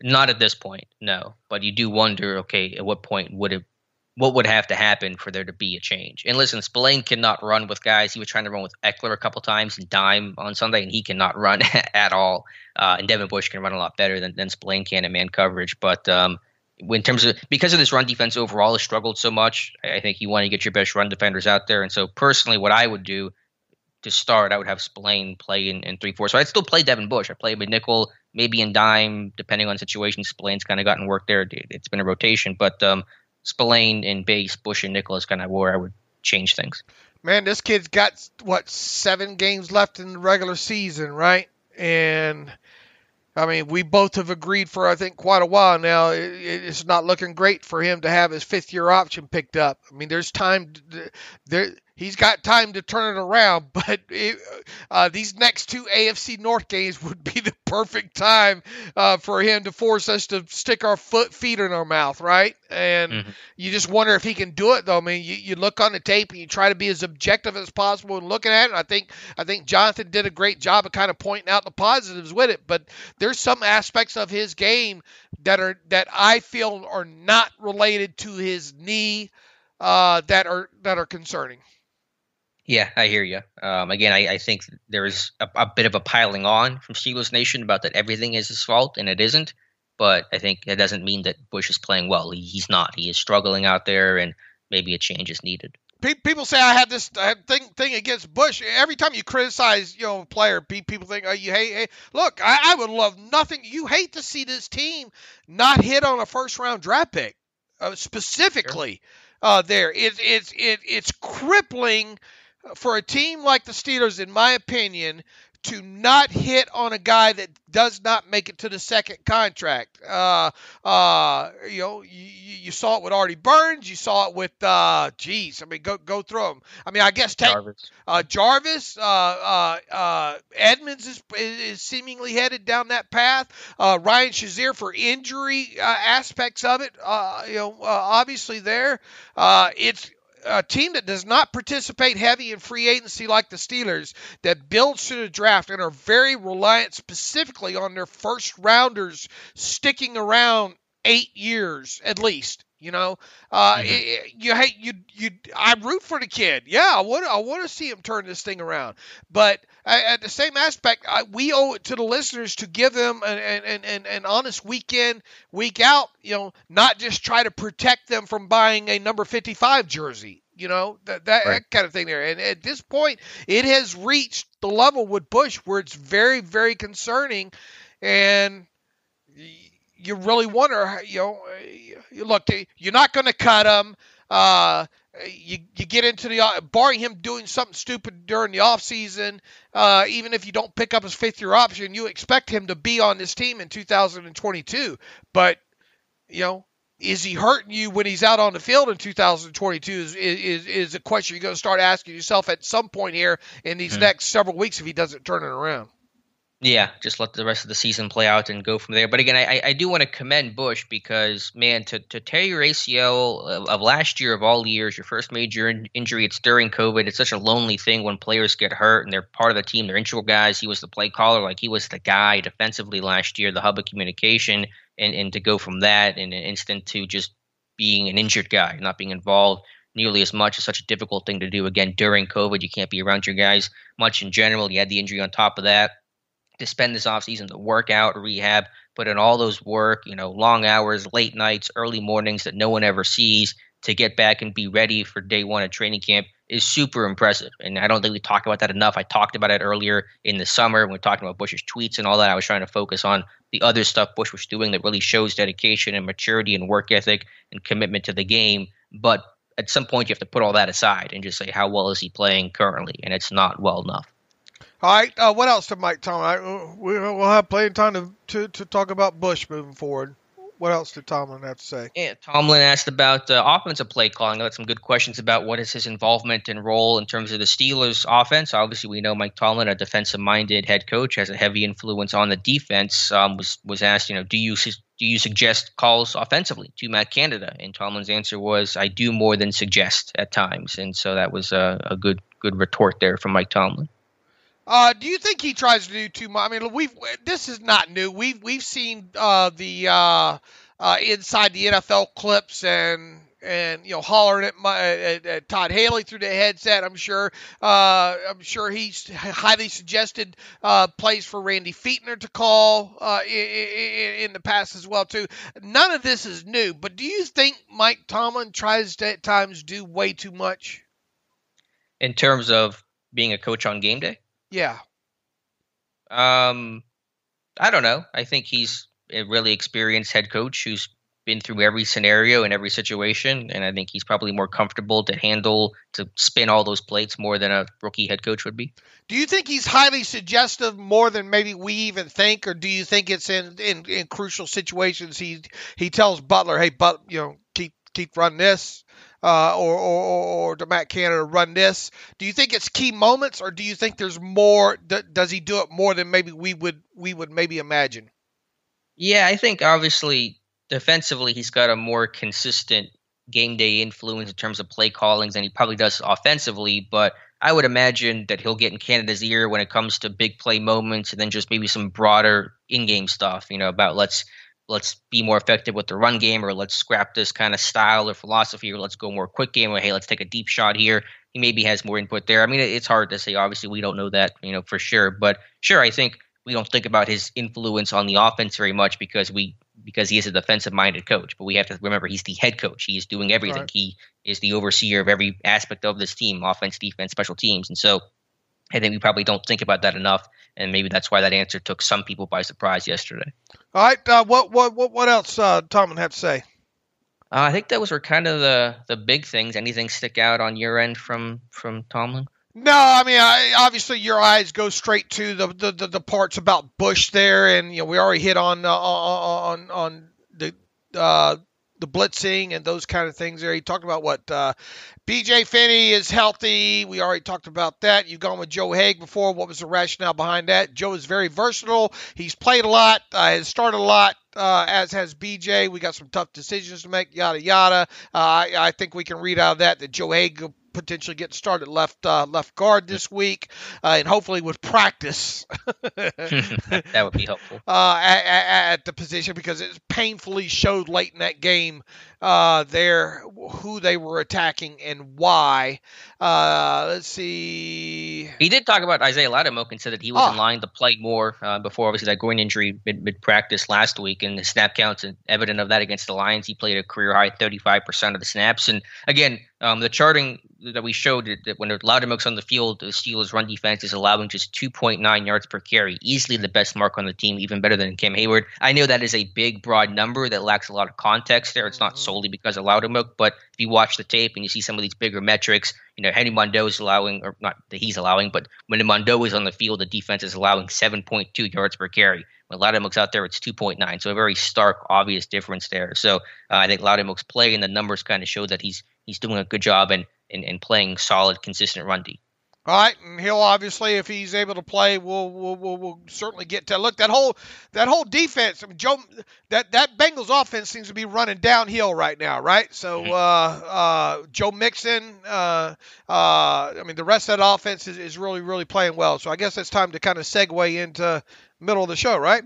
Not at this point, no. But you do wonder, okay, at what point what would have to happen for there to be a change? And listen, Spillane cannot run with guys. He was trying to run with Eckler a couple times and Dime on Sunday, and he cannot run at all. And Devin Bush can run a lot better than Spillane can in man coverage. But in terms of, because of this run defense overall has struggled so much, I think you want to get your best run defenders out there. And so personally, what I would do to start, I would have Spillane play in 3-4. So I'd still play Devin Bush. I play him in nickel, maybe in dime, depending on the situation. Spillane's kind of gotten work there. It's been a rotation. But Spillane in base, Bush and nickel is kind of where I would change things. Man, this kid's got, 7 games left in the regular season, right? And, I mean, we both have agreed for, I think, quite a while now. It's not looking great for him to have his 5th-year option picked up. I mean, there's time. He's got time to turn it around, but these next 2 AFC North games would be the perfect time for him to force us to stick our feet in our mouth, right? And you just wonder if he can do it, though. I mean, you look on the tape and you try to be as objective as possible in looking at it. And I think Jonathan did a great job of kind of pointing out the positives with it, but there's some aspects of his game that I feel are not related to his knee that are concerning. Yeah, I hear you. Again, I think there is a bit of a piling on from Steelers Nation about that everything is his fault, and it isn't. But I think it doesn't mean that Bush is playing well. He's not. He is struggling out there, and maybe a change is needed. People say I have this thing against Bush. Every time you criticize, a player, people think, oh, you hate. Hey. Look, I would love nothing. You hate to see this team not hit on a first-round draft pick, specifically. Sure. There, it's crippling for a team like the Steelers, in my opinion, to not hit on a guy that does not make it to the second contract. You saw it with Artie Burns. You saw it with, I mean, go through them. I mean, I guess Jarvis, Edmonds is seemingly headed down that path. Ryan Shazier for injury aspects of it. Obviously there, it's a team that does not participate heavy in free agency like the Steelers, that builds to the draft and are very reliant specifically on their first rounders sticking around 8 years at least. I root for the kid. Yeah, I want to see him turn this thing around. But at the same aspect, we owe it to the listeners to give them an honest week in, week out. Not just try to protect them from buying a number 55 jersey. That kind of thing there. And at this point, it has reached the level with Bush where it's very, very concerning. And you really wonder, look, you're not going to cut him. You get into barring him doing something stupid during the offseason, even if you don't pick up his 5th-year option, you expect him to be on this team in 2022. But, is he hurting you when he's out on the field in 2022 is a question you're going to start asking yourself at some point here in these next several weeks if he doesn't turn it around. Yeah, just let the rest of the season play out and go from there. But again, I do want to commend Bush because, man, to tear your ACL of last year of all years, your first major injury, it's during COVID. It's such a lonely thing when players get hurt and they're part of the team. They're integral guys. He was the play caller. Like, he was the guy defensively last year, the hub of communication. And to go from that in an instant to just being an injured guy, not being involved nearly as much is such a difficult thing to do. Again, during COVID, you can't be around your guys much in general. You had the injury on top of that. To spend this offseason to work out, rehab, put in all those work, long hours, late nights, early mornings that no one ever sees to get back and be ready for day one at training camp is super impressive. And I don't think we talk about that enough. I talked about it earlier in the summer when we were talking about Bush's tweets and all that. I was trying to focus on the other stuff Bush was doing that really shows dedication and maturity and work ethic and commitment to the game. But at some point, you have to put all that aside and just say, how well is he playing currently? And it's not well enough. All right. What else to Mike Tomlin? We'll have plenty of time to talk about Bush moving forward. What else did Tomlin have to say? Yeah, Tomlin asked about offensive play calling. I got some good questions about what is his involvement and role in terms of the Steelers' offense. Obviously, we know Mike Tomlin, a defensive-minded head coach, has a heavy influence on the defense. Was asked, do you suggest calls offensively to Matt Canada? And Tomlin's answer was, I do more than suggest at times. And so that was a good retort there from Mike Tomlin. Do you think he tries to do too much? I mean, this is not new. We've seen the inside the NFL clips and hollering at Todd Haley through the headset. I'm sure he's highly suggested plays for Randy Fichtner to call in the past as well too. None of this is new, but do you think Mike Tomlin tries to at times do way too much in terms of being a coach on game day? Yeah. I don't know. I think he's a really experienced head coach who's been through every scenario and every situation, and I think he's probably more comfortable to spin all those plates more than a rookie head coach would be. Do you think he's highly suggestive more than maybe we even think, or do you think it's in crucial situations he tells Butler, hey, keep running this? Or to Matt Canada run this? Do you think it's key moments, or do you think there's more? Does he do it more than maybe we would maybe imagine? Yeah, I think obviously defensively he's got a more consistent game day influence in terms of play callings than he probably does offensively. But I would imagine that he'll get in Canada's ear when it comes to big play moments, and then just maybe some broader in-game stuff. About let's be more effective with the run game, or let's scrap this kind of style or philosophy, or let's go more quick game, or hey, let's take a deep shot here. He maybe has more input there. I mean, it's hard to say. Obviously, we don't know that, for sure. But sure, I think we don't think about his influence on the offense very much because he is a defensive-minded coach. But we have to remember he's the head coach. He is doing everything. Right. He is the overseer of every aspect of this team, offense, defense, special teams. And so I think we probably don't think about that enough, and maybe that's why that answer took some people by surprise yesterday. All right, what else Tomlin had to say? I think those were kind of the big things. Anything stick out on your end from Tomlin? No, I mean, obviously your eyes go straight to the parts about Bush there, and we already hit on the blitzing and those kind of things there. He talked about what B.J. Finney is healthy. We already talked about that. You've gone with Joe Haeg before. What was the rationale behind that? Joe is very versatile. He's played a lot, has started a lot, as has B.J. We got some tough decisions to make, yada, yada. I think we can read out of that Joe Haeg will potentially get started left guard this week, and hopefully with practice. That would be helpful. At the position, because it painfully showed late in that game there who they were attacking and why. Let's see. He did talk about Isaiah Loudermilk and said that he was in line to play more before obviously that groin injury mid-practice last week, and the snap counts and evident of that against the Lions. He played a career high 35% of the snaps. And again, the charting that we showed that when Loudermilk's on the field, the Steelers' run defense is allowing just 2.9 yards per carry, easily the best mark on the team, even better than Cam Hayward. I know that is a big, broad number that lacks a lot of context there. It's not solely because of Loudermilk, but if you watch the tape and you see some of these bigger metrics, Henry Mondeau is allowing, or not that he's allowing, but when Mondeau is on the field, the defense is allowing 7.2 yards per carry. When Loudermilk's out there, it's 2.9. So a very stark, obvious difference there. So I think Loudermilk's play and the numbers kind of show that he's doing a good job and playing solid, consistent run D. All right, and he'll obviously, if he's able to play, we'll certainly get to look that whole defense. I mean, Joe, that Bengals offense seems to be running downhill right now, right? So Joe Mixon, I mean, the rest of that offense is really, really playing well. So I guess it's time to kind of segue into middle of the show, right?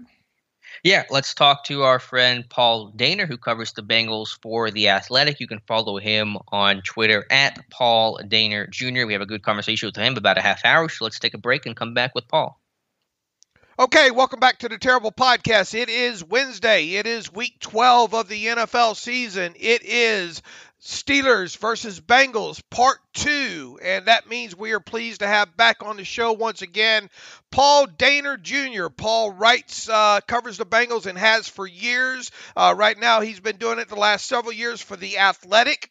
Yeah, let's talk to our friend Paul Dayner, who covers the Bengals for The Athletic. You can follow him on Twitter at Paul Dayner Jr. We have a good conversation with him about a half hour, so let's take a break and come back with Paul. Okay, welcome back to the Terrible Podcast. It is Wednesday. It is week 12 of the NFL season. It is Steelers versus Bengals, part 2. And that means we are pleased to have back on the show once again Paul Dayner Jr. Paul writes, covers the Bengals and has for years. Right now, he's been doing it the last several years for The Athletic.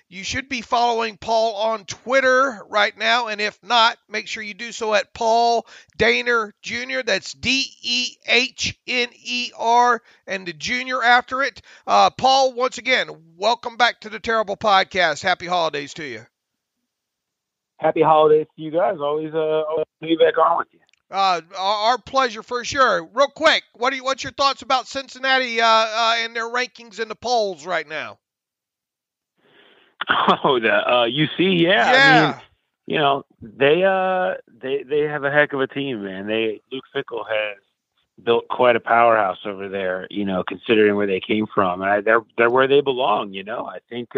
You should be following Paul on Twitter right now. And if not, make sure you do so at Paul Dayner Jr. That's Dehner and the Jr. after it. Paul, once again, welcome back to the Terrible Podcast. Happy holidays to you. Happy holidays to you guys. Always be back on with you. Our pleasure for sure. Real quick, what's your thoughts about Cincinnati and their rankings in the polls right now? Oh, the UC, yeah. I mean, they have a heck of a team, man. Luke Fickell has built quite a powerhouse over there, considering where they came from, and they're where they belong. I think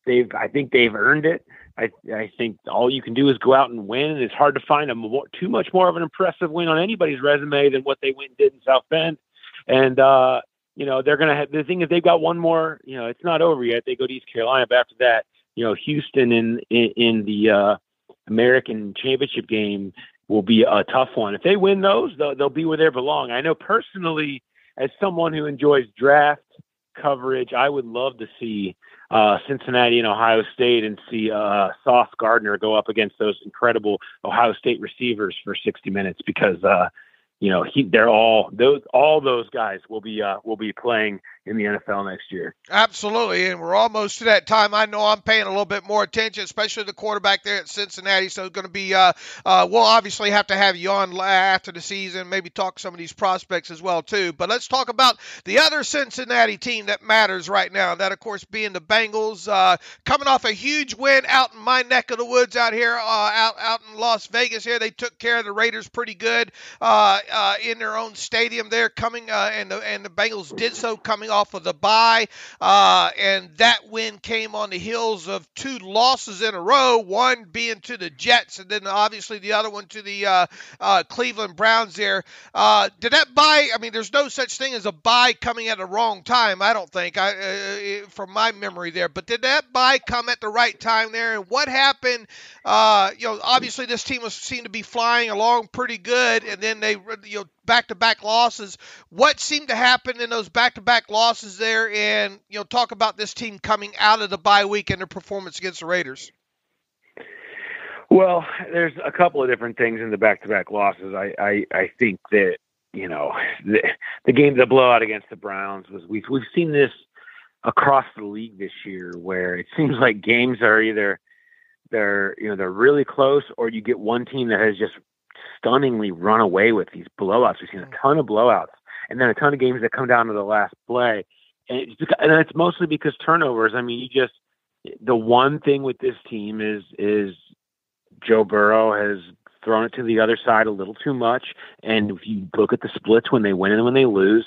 they've earned it. I think all you can do is go out and win, and it's hard to find too much more of an impressive win on anybody's resume than what they went and did in South Bend. And they're gonna have, the thing is they've got one more. It's not over yet. They go to East Carolina, but after that, Houston in the American Championship game will be a tough one. If they win those, they'll be where they belong. I know personally, as someone who enjoys draft coverage, I would love to see Cincinnati and Ohio State and see Sauce Gardner go up against those incredible Ohio State receivers for 60 minutes because all those guys will be playing in the NFL next year. Absolutely, and we're almost to that time. I know I'm paying a little bit more attention, especially the quarterback there at Cincinnati. So it's going to be we'll obviously have to have you on after the season, maybe talk some of these prospects as well too. But let's talk about the other Cincinnati team that matters right now. That, of course, being the Bengals, coming off a huge win out in my neck of the woods out here, out in Las Vegas. Here, they took care of the Raiders pretty good in their own stadium there. And the Bengals did so coming off of the bye, and that win came on the heels of 2 losses in a row, one being to the Jets, and then obviously the other one to the Cleveland Browns there. Did that bye, I mean, there's no such thing as a bye coming at the wrong time, I don't think, from my memory there, but did that bye come at the right time there, and what happened? Obviously this team seemed to be flying along pretty good, and then they, back-to-back losses. What seemed to happen in those back-to-back losses there? And, talk about this team coming out of the bye week and their performance against the Raiders. Well, there's a couple of different things in the back-to-back losses. I think that, the game, the blowout against the Browns was, we've seen this across the league this year where it seems like games are either they're really close, or you get one team that has just stunningly run away with these blowouts. We've seen a ton of blowouts and then a ton of games that come down to the last play. And it's mostly because turnovers. I mean, the one thing with this team is Joe Burrow has thrown it to the other side a little too much. And if you look at the splits when they win and when they lose,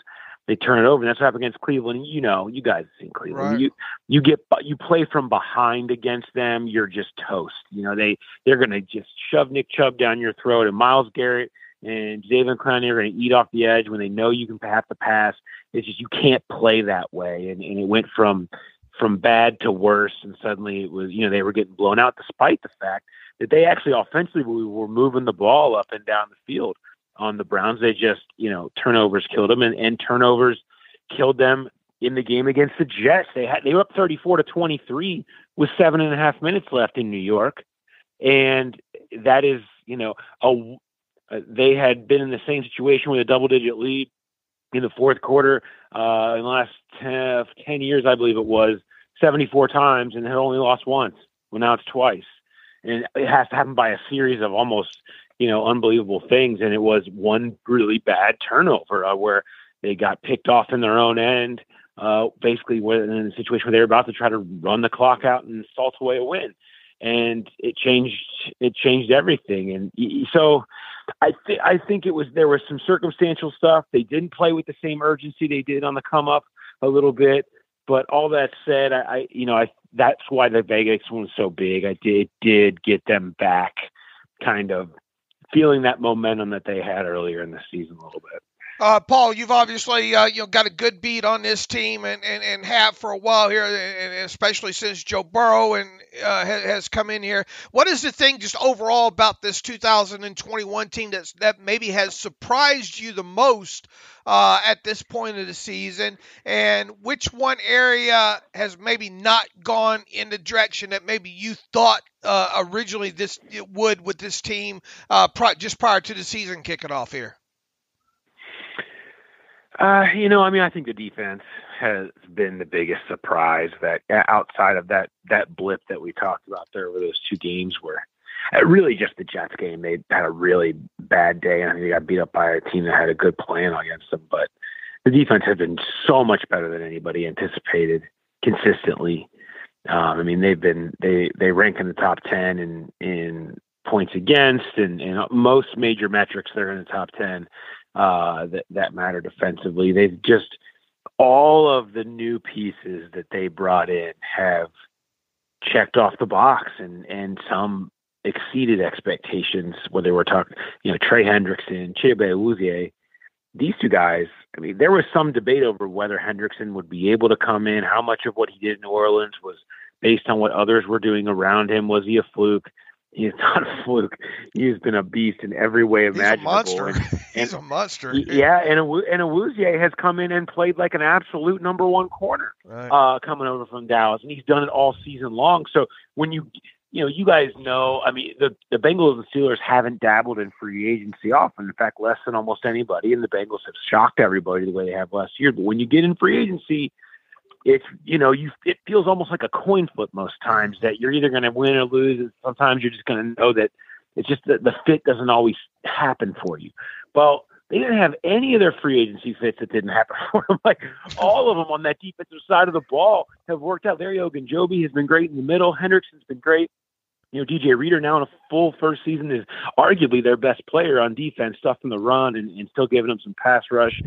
they turn it over. And that's what happened against Cleveland. You guys have seen Cleveland. Right. You play from behind against them, you're just toast. They're going to just shove Nick Chubb down your throat, and Myles Garrett and Javen Clowney are going to eat off the edge when they know you can have to pass. It's just you can't play that way. And it went from bad to worse, and suddenly it was, they were getting blown out despite the fact that they actually offensively were moving the ball up and down the field. On the Browns, they just, turnovers killed them, and turnovers killed them in the game against the Jets. They were up 34-23 with 7.5 minutes left in New York. And that is, they had been in the same situation with a double-digit lead in the fourth quarter in the last 10 years, I believe it was, 74 times, and had only lost once. Well, now it's twice. And it has to happen by a series of almost, unbelievable things. And it was one really bad turnover where they got picked off in their own end, basically in a situation where they were about to try to run the clock out and salt away a win. And it changed everything. And so I think there was some circumstantial stuff. They didn't play with the same urgency they did on the come up a little bit. But all that said, that's why the Vegas one was so big. It did get them back kind of feeling that momentum that they had earlier in the season a little bit. Paul, you've obviously got a good beat on this team and have for a while here, and especially since Joe Burrow has come in here. What is the thing just overall about this 2021 team that maybe has surprised you the most at this point of the season, and which one area has maybe not gone in the direction that maybe you thought originally it would with this team just prior to the season kicking off here? I think the defense has been the biggest surprise, that outside of that blip that we talked about there over those two games where really just the Jets game, they had a really bad day, and I think they got beat up by a team that had a good plan against them. But the defense has been so much better than anybody anticipated consistently. They rank in the top 10 in points against, and most major metrics they're in the top 10 that matter defensively. They've just, all of the new pieces that they brought in have checked off the box, and some exceeded expectations, whether we're talking, Trey Hendrickson, Chidobe Awuzie. These two guys, there was some debate over whether Hendrickson would be able to come in, how much of what he did in New Orleans was based on what others were doing around him. Was he a fluke? He's not a fluke. He's been a beast in every way imaginable. He's a monster. He's a monster. Yeah, and Awuzie has come in and played like an absolute number one corner, right, coming over from Dallas, and he's done it all season long. So when you guys know, the Bengals and Steelers haven't dabbled in free agency often. In fact, less than almost anybody, and the Bengals have shocked everybody the way they have last year. But when you get in free agency, it feels almost like a coin flip most times, that you're either going to win or lose, and sometimes you're just going to know that it's just that the fit doesn't always happen for you. Well, they didn't have any of their free agency fits that didn't happen for them. Like, all of them on that defensive side of the ball have worked out. Larry Ogunjobi has been great in the middle. Hendrickson's been great. DJ Reader now in a full first season is arguably their best player on defense, stuffing the run and still giving them some pass rush.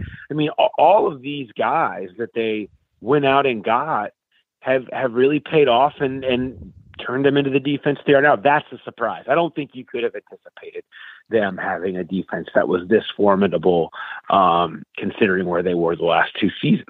All of these guys that they went out and got have really paid off and turned them into the defense they are now. That's a surprise. I don't think you could have anticipated them having a defense that was this formidable, considering where they were the last two seasons.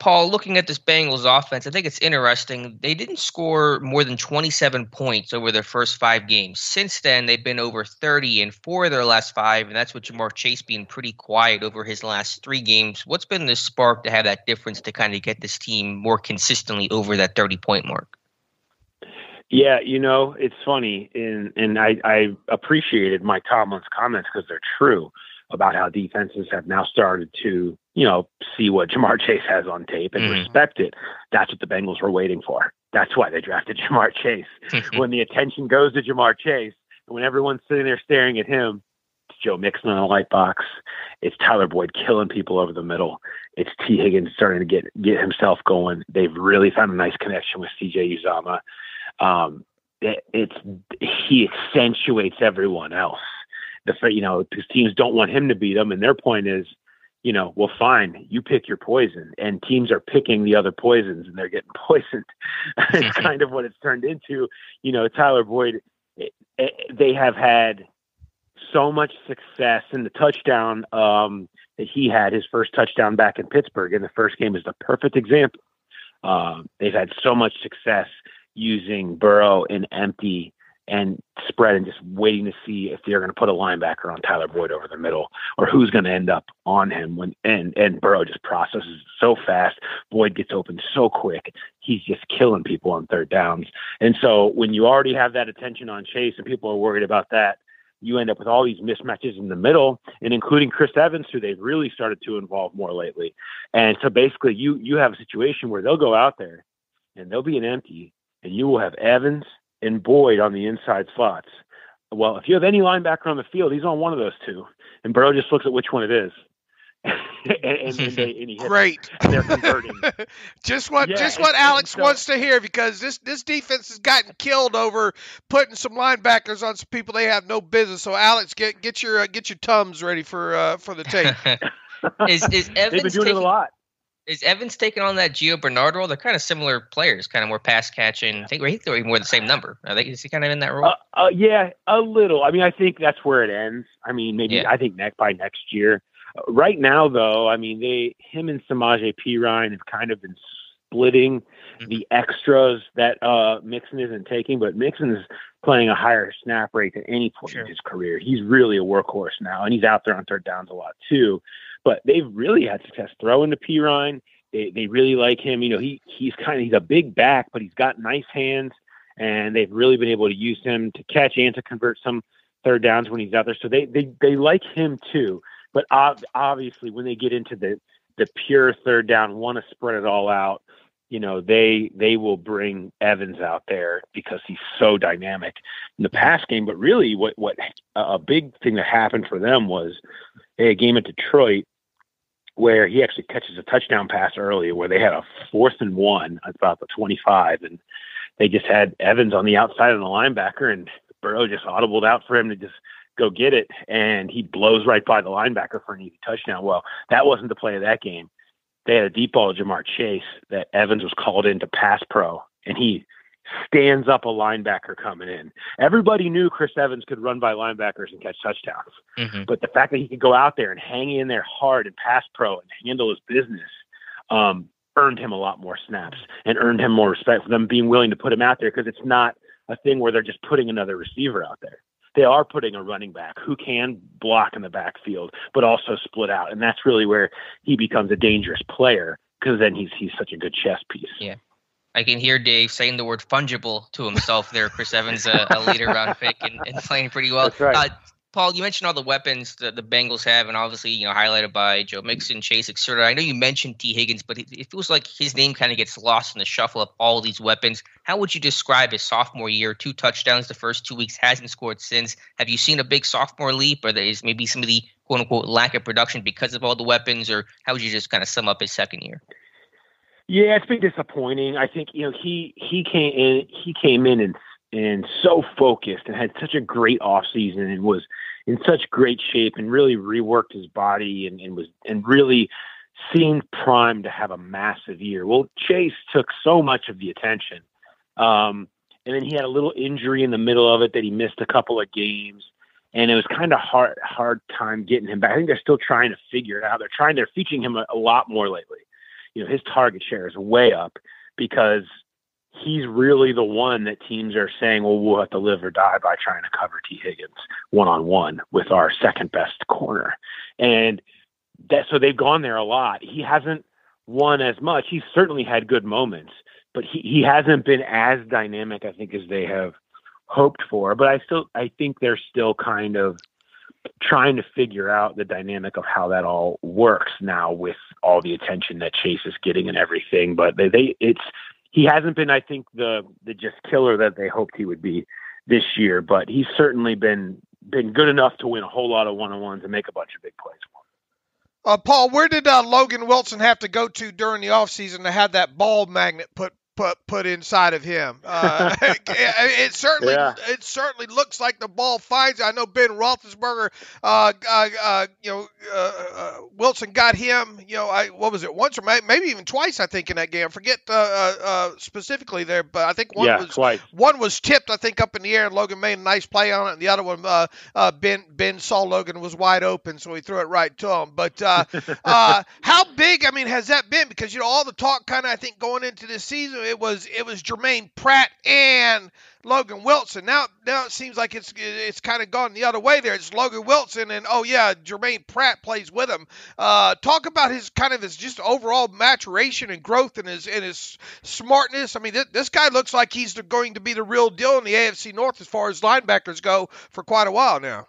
Paul, looking at this Bengals offense, I think it's interesting. They didn't score more than 27 points over their first 5 games. Since then, they've been over 30 in 4 of their last 5, and that's with Jamar Chase being pretty quiet over his last 3 games. What's been the spark to have that difference to kind of get this team more consistently over that 30-point mark? Yeah, it's funny, and I appreciated Mike Tomlin's comments because they're true about how defenses have now started to, see what Jamar Chase has on tape and respect it. That's what the Bengals were waiting for. That's why they drafted Jamar Chase. When the attention goes to Jamar Chase, and when everyone's sitting there staring at him, it's Joe Mixon on a light box. It's Tyler Boyd killing people over the middle. It's T. Higgins starting to get himself going. They've really found a nice connection with C.J. Uzomah. He accentuates everyone else. Because teams don't want him to beat them, and their point is, well, fine, you pick your poison, and teams are picking the other poisons, and they're getting poisoned. It's kind of what it's turned into. Tyler Boyd, they have had so much success in the touchdown that he had, his first touchdown back in Pittsburgh in the first game, is the perfect example. They've had so much success using Burrow in empty and spread and just waiting to see if they're going to put a linebacker on Tyler Boyd over the middle, or who's going to end up on him and Burrow just processes so fast. Boyd gets open so quick. He's just killing people on third downs. And so when you already have that attention on Chase and people are worried about that, you end up with all these mismatches in the middle, and including Chris Evans, who they've really started to involve more lately. And so basically you have a situation where they'll go out there and they'll be an empty, and you will have Evans and Boyd on the inside slots. Well, if you have any linebacker on the field, he's on one of those two, and Burrow just looks at which one it is. and he hits. Great. And they're converting. just what Alex wants to hear, because this defense has gotten killed over putting some linebackers on some people they have no business. So Alex, get your Tums ready for the tape. Is Evans They've been doing it a lot. Is Evans taking on that Gio Bernard role? They're kind of similar players, kind of more pass catching. I think they're more the same number. Is he kind of in that role? Yeah, a little. I mean, I think that's where it ends. I mean, maybe I think by next year. Right now, though, I mean, him and Samaje Perine have kind of been splitting the extras that Mixon isn't taking, but Mixon is playing a higher snap rate than any point in his career. He's really a workhorse now, and he's out there on third downs a lot too. But they've really had success throwing to Perine. They really like him. You know, he's a big back, but he's got nice hands, and they've really been able to use him to catch and to convert some third downs when he's out there. So they like him too. But obviously, when they get into the pure third down, want to spread it all out, you know, they will bring Evans out there because he's so dynamic in the pass game. But really, what a big thing that happened for them was a game at Detroit where he actually catches a touchdown pass early, where they had a 4th and 1 at about the 25, and they just had Evans on the outside of the linebacker, and Burrow just audibled out for him to just go get it, and he blows right by the linebacker for an easy touchdown. Well, that wasn't the play of that game. They had a deep ball to Jamar Chase that Evans was called in to pass pro, and he stands up a linebacker coming in. Everybody knew Chris Evans could run by linebackers and catch touchdowns. Mm-hmm. But the fact that he could go out there and hang in there hard and pass pro and handle his business earned him a lot more snaps and earned him more respect for them being willing to put him out there, because it's not a thing where they're just putting another receiver out there. They are putting a running back who can block in the backfield, but also split out. And that's really where he becomes a dangerous player, because then he's such a good chess piece. Yeah. I can hear Dave saying the word fungible to himself there. Chris Evans, a later round pick and playing pretty well. That's right. Paul, you mentioned all the weapons that the Bengals have, and obviously, you know, highlighted by Joe Mixon, Chase, etc. I know you mentioned T. Higgins, but it feels like his name kind of gets lost in the shuffle of all these weapons. How would you describe his sophomore year? 2 touchdowns the first 2 weeks, hasn't scored since. Have you seen a big sophomore leap, or there is maybe some of the quote-unquote lack of production because of all the weapons, or how would you just kind of sum up his second year? Yeah, it's been disappointing. I think, you know, he came in and so focused and had such a great offseason and was in such great shape and really reworked his body and really seemed primed to have a massive year. Well, Chase took so much of the attention. And then he had a little injury in the middle of it that he missed a couple of games, and it was kind of hard time getting him back. I think they're still trying to figure it out. They're featuring him a lot more lately. You know, his target share is way up because he's really the one that teams are saying, well, we'll have to live or die by trying to cover T. Higgins one-on-one with our second best corner. And so they've gone there a lot. He hasn't won as much. He's certainly had good moments, but he hasn't been as dynamic, I think, as they have hoped for. But I think they're still kind of trying to figure out the dynamic of how that all works now with all the attention that Chase is getting and everything. But he hasn't been, I think, the just killer that they hoped he would be this year, but he's certainly been good enough to win a whole lot of one-on-ones and make a bunch of big plays for him. Paul, where did Logan Wilson have to go to during the offseason to have that ball magnet put inside of him? It certainly looks like the ball finds it. I know Ben Roethlisberger, Wilson got him, what was it, once or maybe even twice, I think, in that game. I forget specifically there, but I think one was tipped, I think, up in the air, and Logan made a nice play on it, and the other one, Ben saw Logan was wide open, so he threw it right to him. But how big, has that been? Because, all the talk kind of, I think, going into this season, it was Jermaine Pratt and Logan Wilson. Now it seems like it's kind of gone the other way there. It's Logan Wilson and Jermaine Pratt plays with him. Talk about his just overall maturation and growth and his smartness. This guy looks like he's going to be the real deal in the AFC North as far as linebackers go for quite a while now.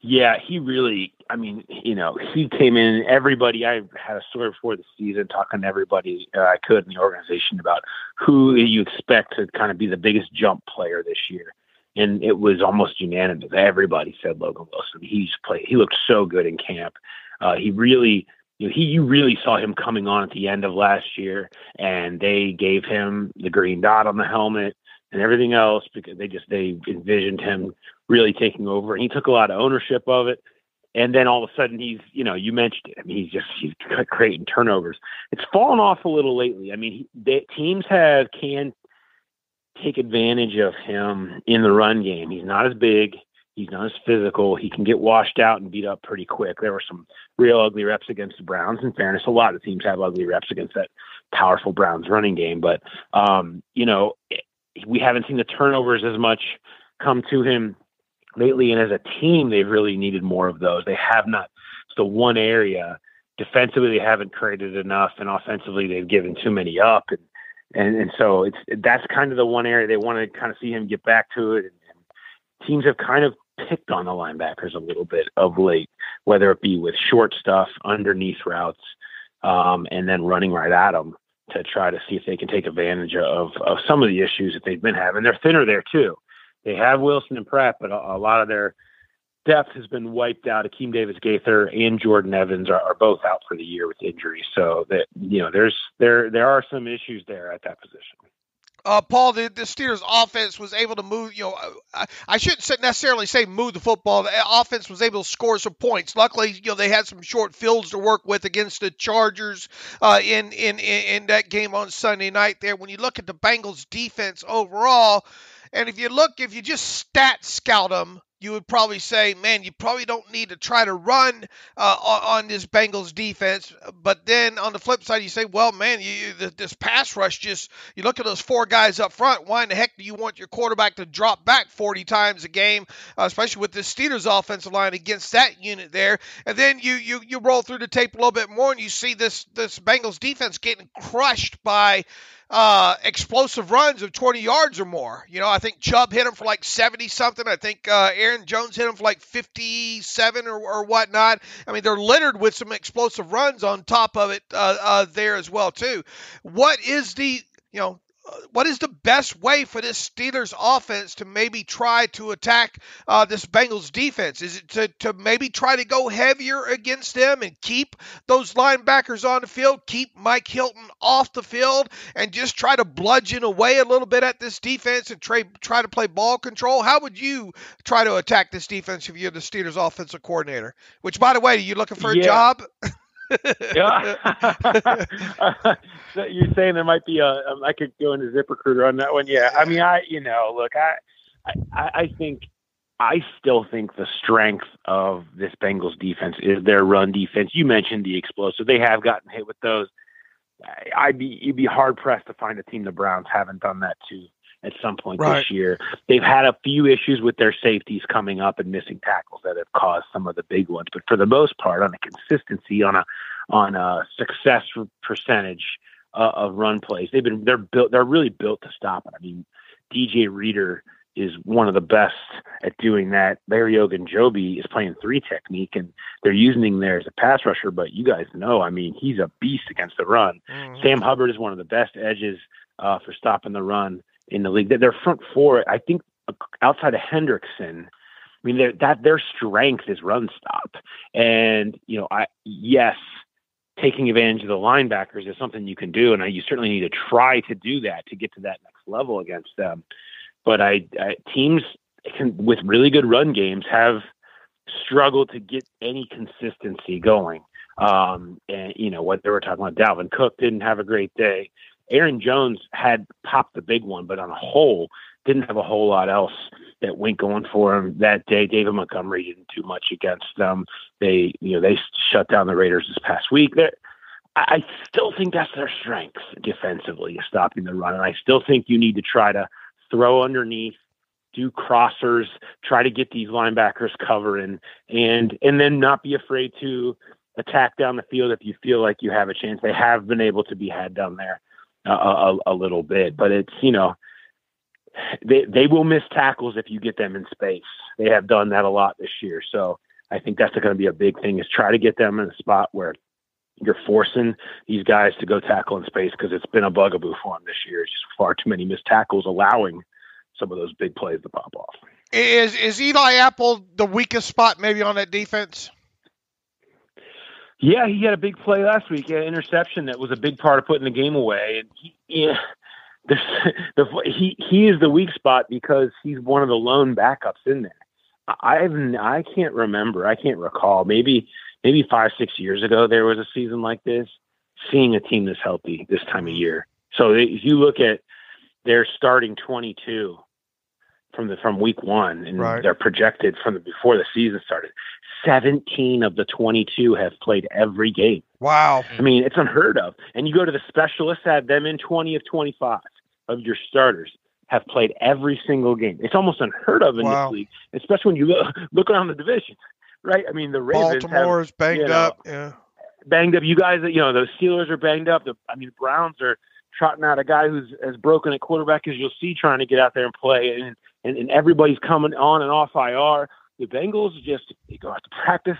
Yeah, he really, he came in, everybody, I had a story before the season talking to everybody I could in the organization about who you expect to kind of be the biggest jump player this year. And it was almost unanimous. Everybody said Logan Wilson. He looked so good in camp. He really, you really saw him coming on at the end of last year, and they gave him the green dot on the helmet and everything else because they envisioned him really taking over, and he took a lot of ownership of it. And then all of a sudden he's, you mentioned it. I mean, he's creating turnovers. It's fallen off a little lately. I mean, teams can take advantage of him in the run game. He's not as big. He's not as physical. He can get washed out and beat up pretty quick. There were some real ugly reps against the Browns. In fairness, a lot of teams have ugly reps against that powerful Browns running game. But, we haven't seen the turnovers as much come to him lately. And as a team, they've really needed more of those. They have not. It's the one area. Defensively, they haven't created enough. And offensively, they've given too many up. And so that's kind of the one area they want to kind of see him get back to it. And teams have kind of picked on the linebackers a little bit of late, whether it be with short stuff, underneath routes, and then running right at them to try to see if they can take advantage of some of the issues that they've been having. They're thinner there too. They have Wilson and Pratt, but a lot of their depth has been wiped out. Akeem Davis-Gaither and Jordan Evans are both out for the year with injuries. So that, there are some issues there at that position. Paul, the Steelers offense was able to move, I shouldn't necessarily say move the football. The offense was able to score some points. Luckily, they had some short fields to work with against the Chargers in that game on Sunday night there. When you look at the Bengals defense overall, and if you just stat scout them, you would probably say, man, you probably don't need to try to run on this Bengals defense. But then on the flip side, you say, well, man, this pass rush you look at those four guys up front. Why in the heck do you want your quarterback to drop back 40 times a game, especially with the Steelers offensive line against that unit there? And then you roll through the tape a little bit more and you see this Bengals defense getting crushed by explosive runs of 20 yards or more. I think Chubb hit him for like 70 something. I think Aaron Jones hit him for like 57 or whatnot. I mean, they're littered with some explosive runs on top of it there as well too. What is the best way for this Steelers offense to maybe try to attack this Bengals defense? Is it to maybe try to go heavier against them and keep those linebackers on the field, keep Mike Hilton off the field, and just try to bludgeon away a little bit at this defense and try to play ball control? How would you try to attack this defense if you're the Steelers offensive coordinator? Which, by the way, are you looking for a job? Yeah. So you're saying there might be I could go into ZipRecruiter on that one. Yeah. I mean, I still think the strength of this Bengals defense is their run defense. You mentioned the explosive. They have gotten hit with those. You'd be hard pressed to find a team the Browns haven't done that to at some point this year. They've had a few issues with their safeties coming up and missing tackles that have caused some of the big ones. But for the most part, on a consistency, on a success percentage of run plays, they're really built to stop it. I mean, DJ Reader is one of the best at doing that. Larry Ogunjobi is playing 3 technique, and they're using him there as a pass rusher. But you guys know, I mean, he's a beast against the run. Mm-hmm. Sam Hubbard is one of the best edges for stopping the run in the league. Their front four, I think, outside of Hendrickson, I mean, their strength is run stop. And, taking advantage of the linebackers is something you can do, and you certainly need to try to do that to get to that next level against them. But teams with really good run games have struggled to get any consistency going. And what they were talking about, Dalvin Cook didn't have a great day. Aaron Jones had popped the big one, but on a whole, didn't have a whole lot else that went going for him that day. David Montgomery didn't do much against them. They shut down the Raiders this past week. I still think that's their strength defensively, is stopping the run. And I still think you need to try to throw underneath, do crossers, try to get these linebackers covering, and then not be afraid to attack down the field if you feel like you have a chance. They have been able to be had down there a little bit, but it's, they will miss tackles if you get them in space. They have done that a lot this year. So I think that's going to be a big thing, is try to get them in a spot where you're forcing these guys to go tackle in space, because it's been a bugaboo for them this year. It's just far too many missed tackles, allowing some of those big plays to pop off. Is Eli Apple the weakest spot maybe on that defense? Yeah, he had a big play last week, an interception that was a big part of putting the game away. And he is the weak spot because he's one of the lone backups in there. I can't remember. I can't recall. Maybe 5-6 years ago there was a season like this. Seeing a team this healthy this time of year. So if you look at their starting 22 from week one, and they're projected before the season started, 17 of the 22 have played every game. Wow. I mean, it's unheard of. And you go to the specialists, have them in 20 of 25 of your starters have played every single game. It's almost unheard of in this league, especially when you look around the division, right? I mean, the Ravens Baltimore's banged up. Yeah. Banged up. You guys, the Steelers are banged up. The Browns are trotting out a guy who's as broken at quarterback as you'll see, trying to get out there and play, and everybody's coming on and off IR. The Bengals they go out to practice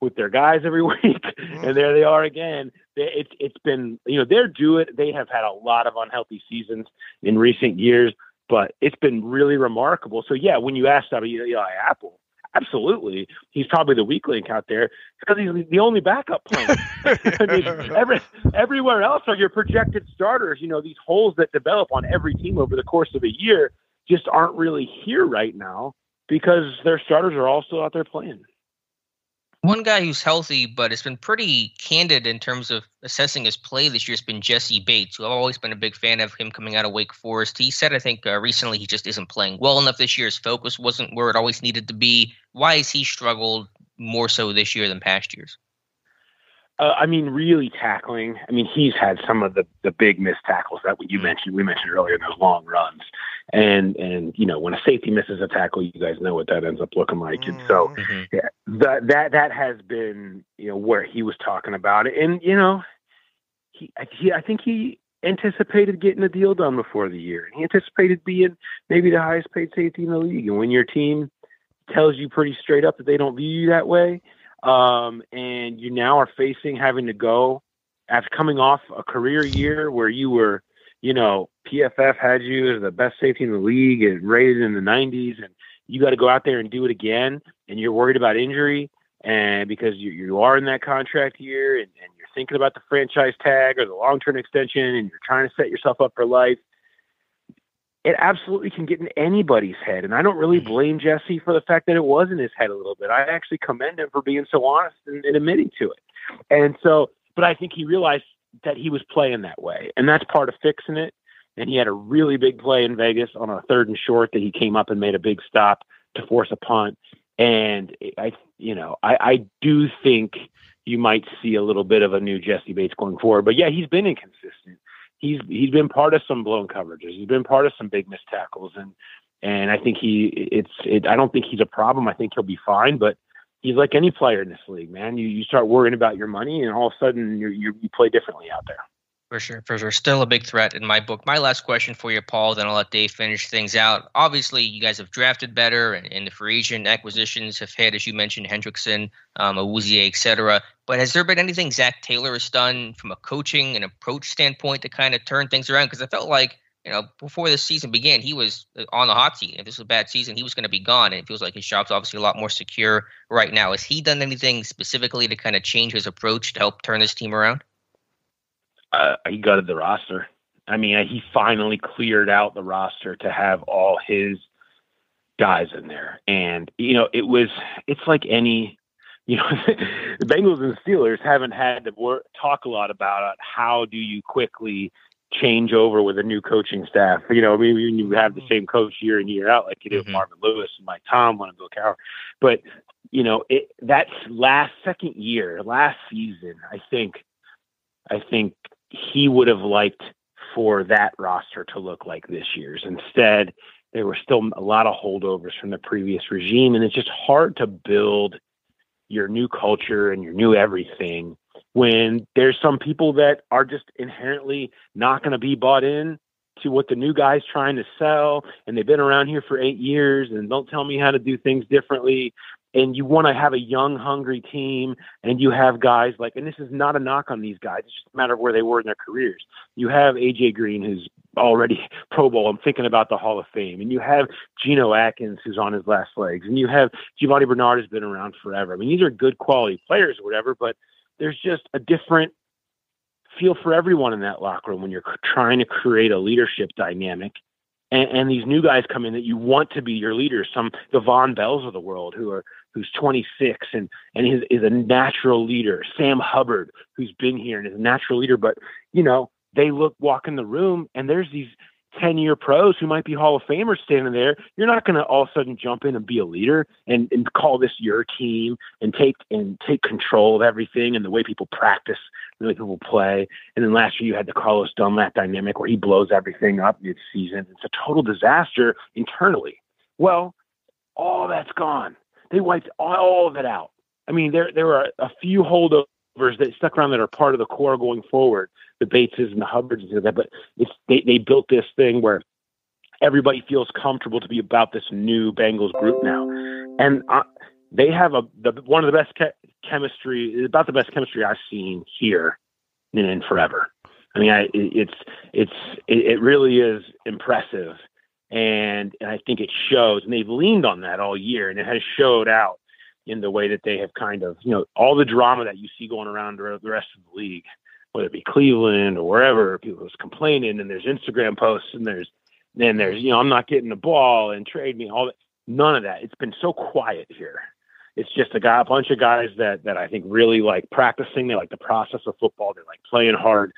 with their guys every week, and there they are again. It's been, they're due it. They have had a lot of unhealthy seasons in recent years, but it's been really remarkable. So yeah, when you asked about Eli Apple, absolutely, he's probably the weak link out there because he's the only backup plan. I mean, everywhere else are your projected starters. These holes that develop on every team over the course of a year just aren't really here right now because their starters are all still out there playing. One guy who's healthy, but has been pretty candid in terms of assessing his play this year has been Jesse Bates, who I've always been a big fan of him coming out of Wake Forest. He said, I think recently, he just isn't playing well enough this year. His focus wasn't where it always needed to be. Why has he struggled more so this year than past years? Really tackling. He's had some of the big missed tackles that we mentioned earlier, those long runs. And when a safety misses a tackle, you guys know what that ends up looking like. And so that has been, where he was talking about it. And, I think he anticipated getting a deal done before the year. And he anticipated being maybe the highest paid safety in the league. And when your team tells you pretty straight up that they don't view you that way, and you now are having to go after coming off a career year where you were, PFF had you as the best safety in the league and rated in the 90s, and you got to go out there and do it again, and you're worried about injury, and because you are in that contract year, and you're thinking about the franchise tag or the long-term extension, and you're trying to set yourself up for life. It absolutely can get in anybody's head. And I don't really blame Jesse for the fact that it was in his head a little bit. I actually commend him for being so honest and admitting to it. And so, but I think he realized that he was playing that way, and that's part of fixing it. And he had a really big play in Vegas on a 3rd and short that he came up and made a big stop to force a punt. And I do think you might see a little bit of a new Jesse Bates going forward, but yeah, he's been inconsistent. He's been part of some blown coverages. He's been part of some big missed tackles, and I think I don't think he's a problem. I think he'll be fine, but he's like any player in this league, man. You start worrying about your money, and all of a sudden you play differently out there. For sure. Still a big threat in my book. My last question for you, Paul, then I'll let Dave finish things out. Obviously, you guys have drafted better, and the free agent acquisitions have had, as you mentioned, Hendrickson, Awuzie, etc. But has there been anything Zach Taylor has done from a coaching and approach standpoint to kind of turn things around? Because I felt like, before this season began, he was on the hot seat. If this was a bad season, he was going to be gone. And it feels like his job's obviously a lot more secure right now. Has he done anything specifically to kind of change his approach to help turn this team around? He gutted the roster. He finally cleared out the roster to have all his guys in there. And, it's like any, the Bengals and Steelers haven't had to talk a lot about how do you quickly change over with a new coaching staff. You have the same coach year in, year out, like you do with Marvin Lewis and Mike Tomlin and Bill Cowher. But, that's last season, I think he would have liked for that roster to look like this year's. Instead, there were still a lot of holdovers from the previous regime, and it's just hard to build your new culture and your new everything when there's some people that are just inherently not going to be bought in to what the new guy's trying to sell, and they've been around here for 8 years and don't tell me how to do things differently. And you want to have a young, hungry team, and you have guys like, and this is not a knock on these guys, it's just a matter of where they were in their careers. You have AJ Green, who's already Pro Bowl, I'm thinking about the Hall of Fame, and you have Geno Atkins, who's on his last legs, and you have Giovanni Bernard, who's been around forever. These are good quality players or whatever, but there's just a different feel for everyone in that locker room when you're trying to create a leadership dynamic. and these new guys come in that you want to be your leaders. The Von Bells of the world who's 26 and is a natural leader. Sam Hubbard, who's been here and is a natural leader, but they walk in the room and there's these 10-year pros who might be Hall of Famers standing there. You're not going to all of a sudden jump in and be a leader and call this your team and take control of everything and the way people practice, the way people play. And then last year you had the Carlos Dunlap dynamic where he blows everything up mid-season. It's a total disaster internally. Well, all that's gone. They wiped all of it out. I mean, there were a few holdovers that stuck around that are part of the core going forward, the Bateses and the Hubbards and that, but they built this thing where everybody feels comfortable to be about this new Bengals group now. And they have one of the best chemistry, about the best chemistry I've seen here in forever. I mean, it really is impressive. And I think it shows, and they've leaned on that all year, and it has showed out in the way that they have kind of, all the drama that you see going around the rest of the league, whether it be Cleveland or wherever, people is complaining, and there's Instagram posts, and there's I'm not getting the ball and trade me, all that. None of that. It's been so quiet here. It's just a bunch of guys that I think really like practicing. They like the process of football. They like playing hard,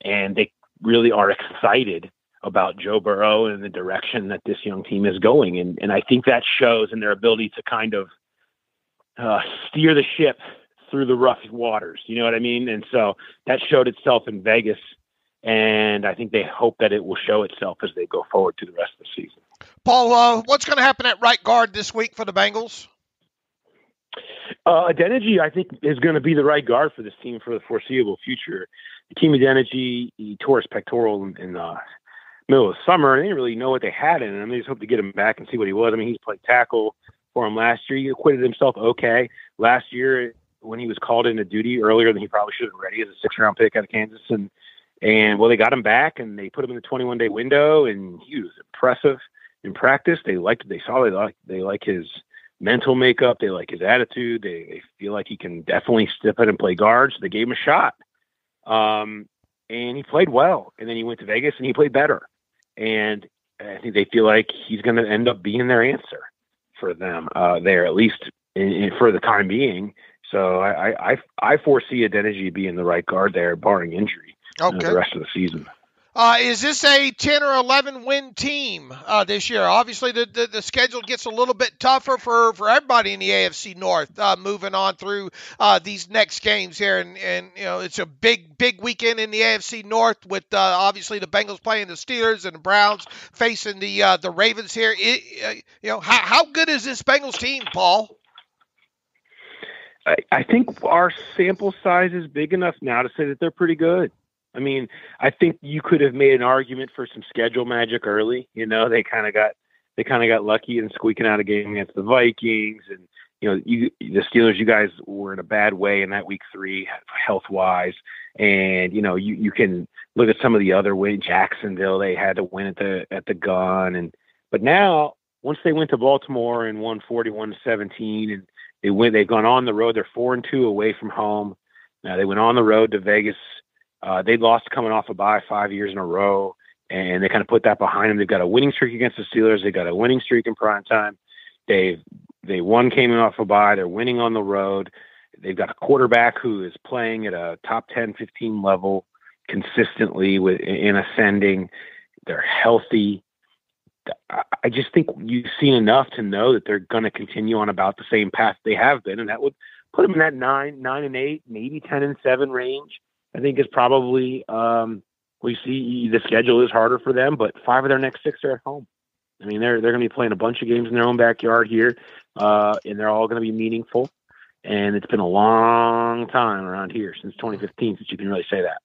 and they really are excited about Joe Burrow and the direction that this young team is going. And I think that shows in their ability to kind of steer the ship through the rough waters. You know what I mean? And so that showed itself in Vegas. And I think they hope that it will show itself as they go forward to the rest of the season. Paul, what's going to happen at right guard this week for the Bengals? Adeniji, I think, is going to be the right guard for this team for the foreseeable future. Team Adeniji, he tore his pectoral in the middle of summer, and they didn't really know what they had in him. They just hope to get him back and see what he was. I mean, he's played tackle for him last year. He acquitted himself okay. Last year, when he was called into duty earlier than he probably should have been ready as a 6th-round pick out of Kansas, and well, they got him back, and they put him in the 21-day window, and he was impressive in practice. They liked it. They like his mental makeup. They like his attitude. They feel like he can definitely step in and play guard. So they gave him a shot. And he played well. And then he went to Vegas and he played better. And I think they feel like he's going to end up being their answer for them there, at least for the time being. So I foresee Adeniji being the right guard there, barring injury, the rest of the season. Is this a 10 or 11 win team this year? Obviously, the schedule gets a little bit tougher for everybody in the AFC North moving on through these next games here. And it's a big weekend in the AFC North with obviously the Bengals playing the Steelers and the Browns facing the Ravens here. How good is this Bengals team, Paul? I think our sample size is big enough now to say that they're pretty good. I mean, I think you could have made an argument for some schedule magic early. They kind of got lucky in squeaking out a game against the Vikings, and the Steelers. You guys were in a bad way in that week 3 health wise, and you can look at some of the other wins. Jacksonville, they had to win at the gun, but now once they went to Baltimore and won 41-17, and they've gone on the road. They're 4-2 away from home. Now they went on the road to Vegas. They lost coming off a bye 5 years in a row, and they kind of put that behind them. They've got a winning streak against the Steelers. They got a winning streak in prime time. They won coming off a bye. They're winning on the road. They've got a quarterback who is playing at a top 10, 15 level consistently in ascending. They're healthy. I just think you've seen enough to know that they're going to continue on about the same path they have been, and that would put them in that 9-8, maybe 10-7 range. I think is probably we see the schedule is harder for them, but 5 of their next 6 are at home. I mean, they're going to be playing a bunch of games in their own backyard here, and they're all going to be meaningful. And it's been a long time around here since 2015 since you can really say that.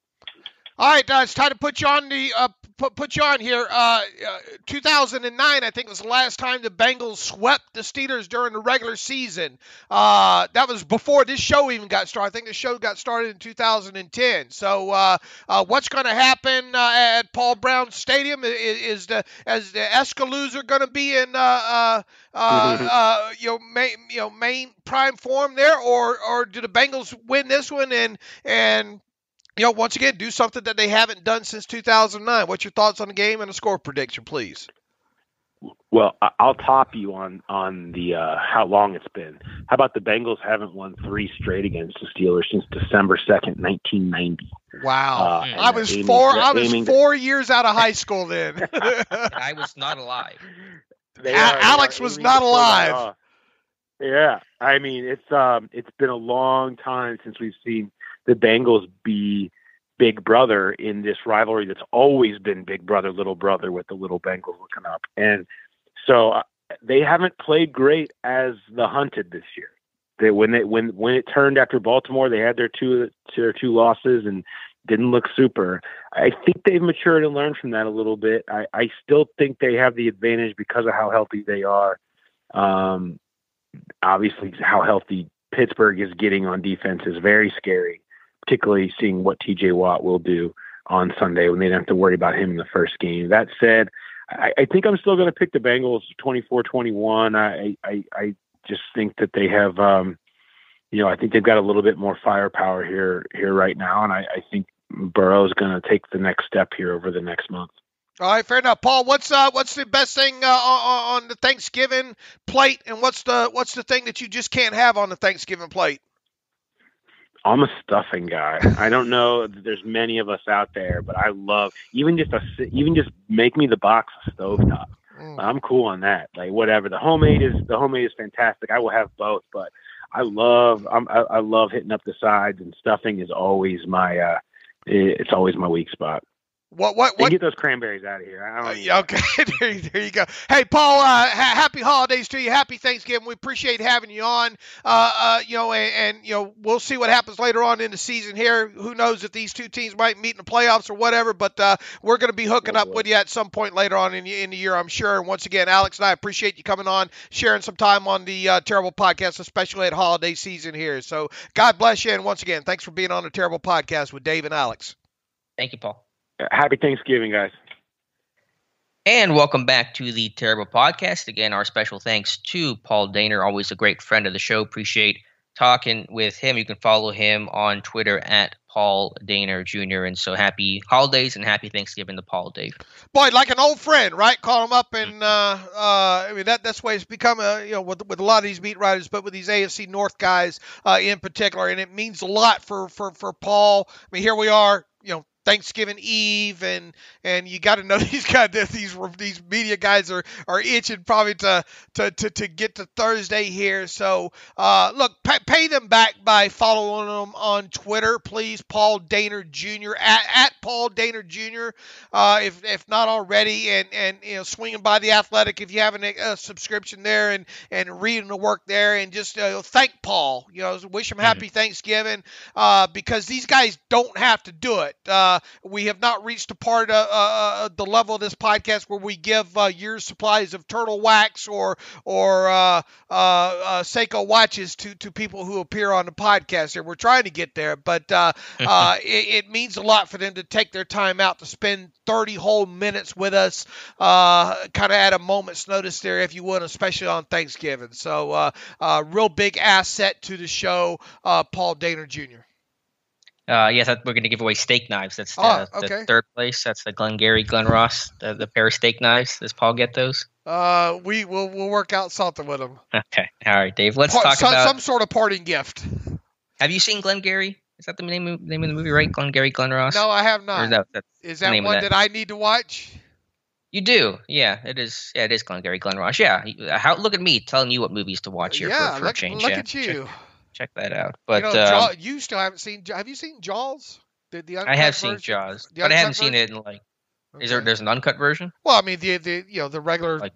All right, it's time to put you on put you on here. 2009, I think, was the last time the Bengals swept the Steelers during the regular season. That was before this show even got started. I think the show got started in 2010. So what's going to happen at Paul Brown Stadium? Is the Escalooser going to be in main prime form there, or do the Bengals win this one and once again, do something that they haven't done since 2009. What's your thoughts on the game and a score prediction, please? Well, I'll top you on the how long it's been. How about the Bengals haven't won 3 straight against the Steelers since December 2nd, 1990. Wow. I was 4 years out of high school then. And I was not alive. Alex was not alive. Yeah. I mean, it's been a long time since we've seen the Bengals be big brother in this rivalry that's always been big brother, little brother, with the little Bengals looking up. And so they haven't played great as the hunted this year. When it turned after Baltimore, they had their two losses and didn't look super. I think they've matured and learned from that a little bit. I still think they have the advantage because of how healthy they are. Obviously, how healthy Pittsburgh is getting on defense is very scary, particularly seeing what TJ Watt will do on Sunday when they don't have to worry about him in the first game. That said, I think I'm still going to pick the Bengals 24-21. I just think that they have, I think they've got a little bit more firepower here right now. And I think Burrow's going to take the next step here over the next month. All right, fair enough. Paul, what's the best thing on the Thanksgiving plate, and what's the thing that you just can't have on the Thanksgiving plate? I'm a stuffing guy. I don't know that there's many of us out there, but I love even just make me the box of stovetop. I'm cool on that. Like whatever. The homemade is fantastic. I will have both, but I love hitting up the sides, and stuffing is always my it's always my weak spot. What? Get those cranberries out of here. Okay, there you go. Hey, Paul, happy holidays to you. Happy Thanksgiving. We appreciate having you on. We'll see what happens later on in the season here. Who knows if these two teams might meet in the playoffs or whatever, but we're going to be hooking up with you at some point later on in the year, I'm sure. And once again, Alex and I appreciate you coming on, sharing some time on the Terrible Podcast, especially at holiday season here. So God bless you. And once again, thanks for being on the Terrible Podcast with Dave and Alex. Thank you, Paul. Happy Thanksgiving, guys. And welcome back to the Terrible Podcast. Again, our special thanks to Paul Dayner, always a great friend of the show. Appreciate talking with him. You can follow him on Twitter at Paul Dayner Jr. And so happy holidays and happy Thanksgiving to Paul, Dave. Boy, like an old friend, right? Call him up and that's the way it's become with a lot of these beat writers, but with these AFC North guys in particular, and it means a lot for Paul. I mean, here we are, Thanksgiving Eve, and you got to know these guys, these media guys are itching probably to get to Thursday here. So look, pay them back by following them on Twitter, please. Paul Dayner Jr. at Paul Dayner Jr. If not already, and swinging by the Athletic if you have a subscription there and reading the work there, and just thank Paul. Wish him happy Thanksgiving because these guys don't have to do it. We have not reached a part of the level of this podcast where we give year's supplies of turtle wax or Seiko watches to people who appear on the podcast here. We're trying to get there, but it means a lot for them to take their time out to spend 30 whole minutes with us, kind of at a moment's notice there, if you would, especially on Thanksgiving. So real big asset to the show, Paul Dayner Jr. Yes, we're going to give away steak knives. That's the third place. That's the Glengarry, Glen Ross, the pair of steak knives. Does Paul get those? We'll work out something with them. Okay. All right, Dave. Let's talk about some sort of parting gift. Have you seen Glengarry? Is that the name of the movie, right? Glengarry, Glen Ross? No, I have not. Is that one that I need to watch? You do, yeah. It is. Yeah, it is Glengarry, Glen Ross. Yeah. Look at me telling you what movies to watch here for a change. Look at you. Check that out. But you still haven't seen. Have you seen Jaws? I have seen Jaws, but I haven't seen it in like. Okay. There's an uncut version? Well, I mean the regular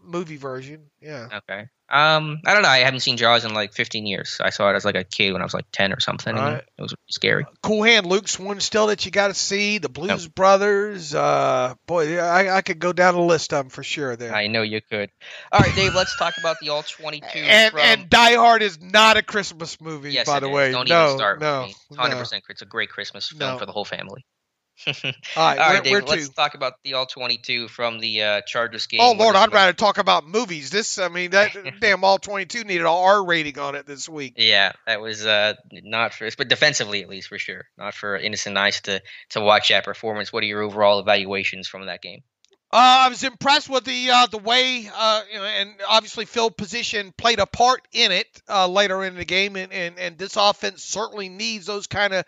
movie version. Yeah. Okay. I don't know. I haven't seen Jaws in like 15 years. I saw it as like a kid when I was like 10 or something. And it was scary. Cool Hand Luke's one still that you got to see. The Blues Brothers. Boy, I could go down the list of them for sure there. I know you could. All right, Dave, let's talk about the All-22. And Die Hard is not a Christmas movie, by the way. Don't even start with me. 100%. It's a great Christmas film for the whole family. All right, Dave, let's talk about the All-22 from the Chargers game. Oh, Lord, I'd rather talk about movies. That damn All-22 needed an R rating on it this week. Yeah, that was not for – but defensively at least for sure. Not for innocent eyes to watch that performance. What are your overall evaluations from that game? I was impressed with the way and obviously field position played a part in it later in the game, and this offense certainly needs those kind of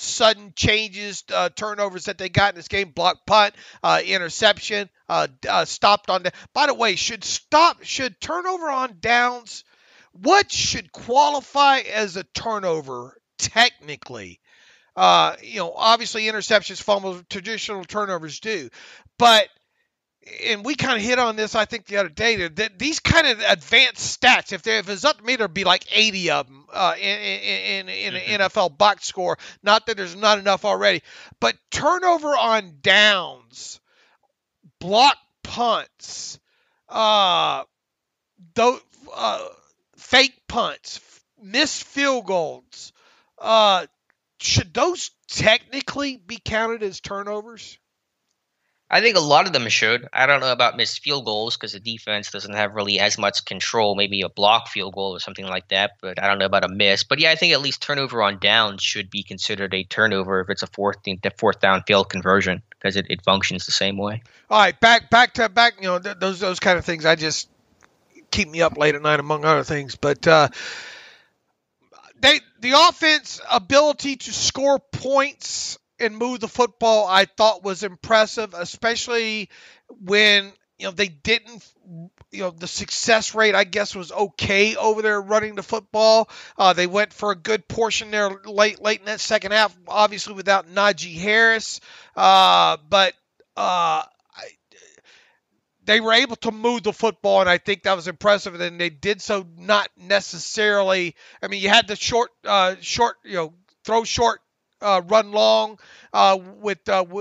sudden changes, turnovers that they got in this game. Block punt, interception, stopped on. By the way, should turnover on downs? What should qualify as a turnover technically? Obviously interceptions, fumbles, traditional turnovers do. But, and we kind of hit on this, I think, the other day, that these kind of advanced stats, if it's up to me, there'd be like 80 of them in an NFL box score. Not that there's not enough already. But turnover on downs, block punts, fake punts, missed field goals, should those technically be counted as turnovers? I think a lot of them should. I don't know about missed field goals because the defense doesn't have really as much control. Maybe a block field goal or something like that, but I don't know about a miss. But yeah, I think at least turnover on downs should be considered a turnover if it's a fourth down field conversion because it functions the same way. All right, back. Those kind of things I just keep me up late at night, among other things. But the offense ability to score points and move the football, I thought was impressive, especially when they didn't. The success rate, I guess, was okay over there running the football. They went for a good portion there late in that second half, obviously without Najee Harris, but they were able to move the football, and I think that was impressive. And they did so not necessarily. I mean, you had the throw short. Run long with Deontay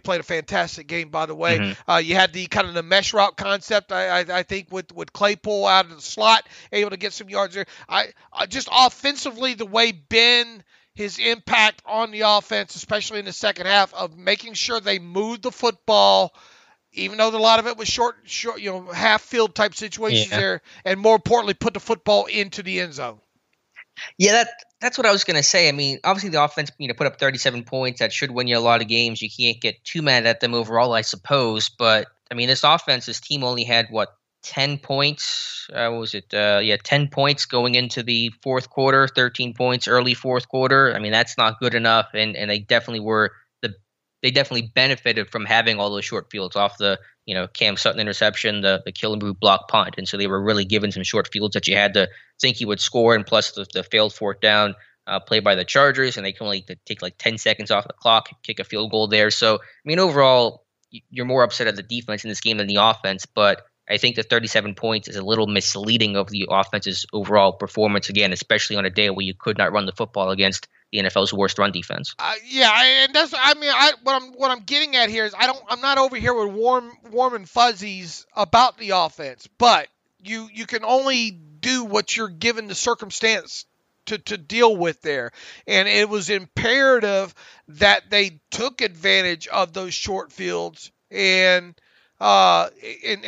played a fantastic game, by the way. Mm-hmm. You had the kind of the mesh route concept, I think, with Claypool out of the slot, able to get some yards there. I just offensively, the way his impact on the offense, especially in the second half, of making sure they moved the football, even though a lot of it was short, half field type situations there, and more importantly, put the football into the end zone. Yeah, that's what I was going to say. I mean, obviously the offense, put up 37 points. That should win you a lot of games. You can't get too mad at them overall, I suppose. But I mean, this team only had 10 points. 10 points going into the fourth quarter, 13 points early fourth quarter. I mean, that's not good enough, and they definitely benefited from having all those short fields off the, Cam Sutton interception, the Killebrew block punt. And so they were really given some short fields that you had to think you would score. And plus the failed fourth down play by the Chargers, and they can only take like 10 seconds off the clock, kick a field goal there. So, I mean, overall, you're more upset at the defense in this game than the offense. But I think the 37 points is a little misleading of the offense's overall performance, again, especially on a day where you could not run the football against the NFL's worst run defense. And that's, what I'm getting at here is I'm not over here with warm and fuzzies about the offense, but you can only do what you're given the circumstance to deal with there. And it was imperative that they took advantage of those short fields and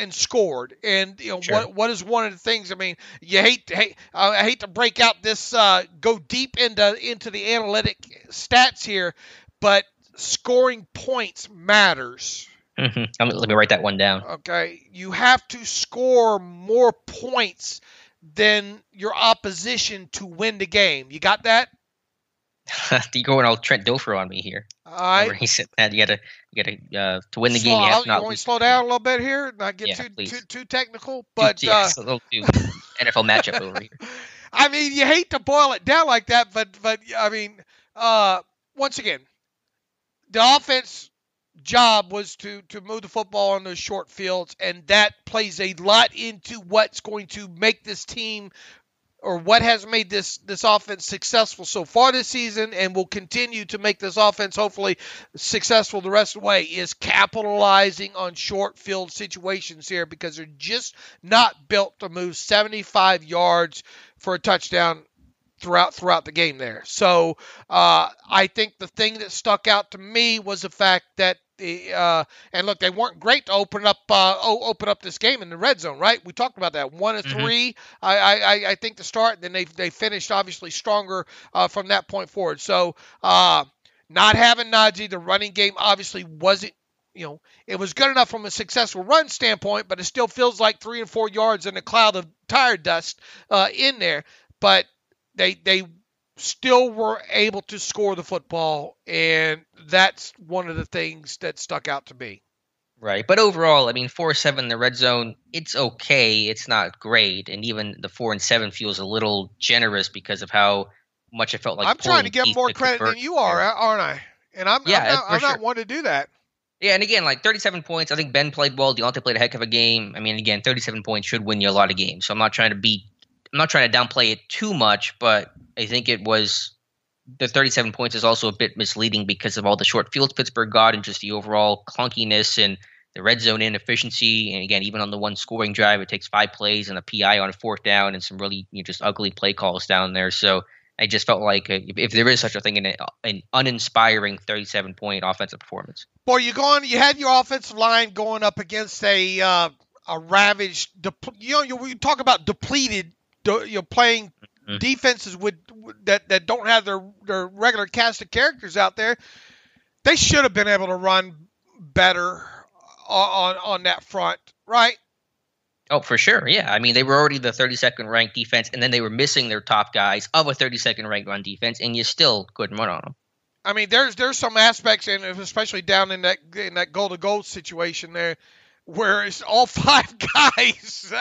scored. And sure. What is one of the things? I mean, I hate to break out this go deep into the analytic stats here, but scoring points matters. Mm-hmm. Let me write that one down. Okay, you have to score more points than your opposition to win the game. You got that? You're going all Trent Dilfer on me here. All right. He said that you gotta to win the game. You have to want to slow down a little bit here, not get too technical. But a little too NFL matchup over here. I mean, you hate to boil it down like that, but I mean, once again, the offense job was to move the football on those short fields, and that plays a lot into what's going to make this team, or what has made this offense successful so far this season, and will continue to make this offense hopefully successful the rest of the way, is capitalizing on short field situations here, because they're just not built to move 75 yards for a touchdown throughout the game there. So I think the thing that stuck out to me was the fact that and look, they weren't great to open up this game in the red zone, right? We talked about that 1 of 3. I think to start, then they finished obviously stronger from that point forward. So not having Najee, the running game obviously wasn't, it was good enough from a successful run standpoint, but it still feels like 3 and 4 yards in a cloud of tire dust in there. But they still were able to score the football, and that's one of the things that stuck out to me. Right. But overall, 4-7 in the red zone, it's okay. It's not great. And even the 4-7 feels a little generous because of how much it felt like. I'm trying to get more credit than you are, aren't I? And I'm not one to do that. Yeah, and again, 37 points. I think Ben played well. Deontay played a heck of a game. Again, 37 points should win you a lot of games. So I'm not trying to downplay it too much, but I think the 37 points is also a bit misleading because of all the short fields Pittsburgh got and just the overall clunkiness and the red zone inefficiency. And again, even on the one scoring drive, it takes 5 plays and a PI on a 4th down and some really just ugly play calls down there. So I just felt like if there is such a thing, an uninspiring 37-point offensive performance. Boy, you had your offensive line going up against a ravaged. You talk about depleted. Playing defenses that don't have their regular cast of characters out there. They should have been able to run better on that front, right? Oh, for sure, yeah. They were already the 32nd ranked defense, and then they were missing their top guys of a 32nd ranked run defense, and you still couldn't run on them. There's some aspects, and especially down in that goal-to-goal situation there, where it's all 5 guys.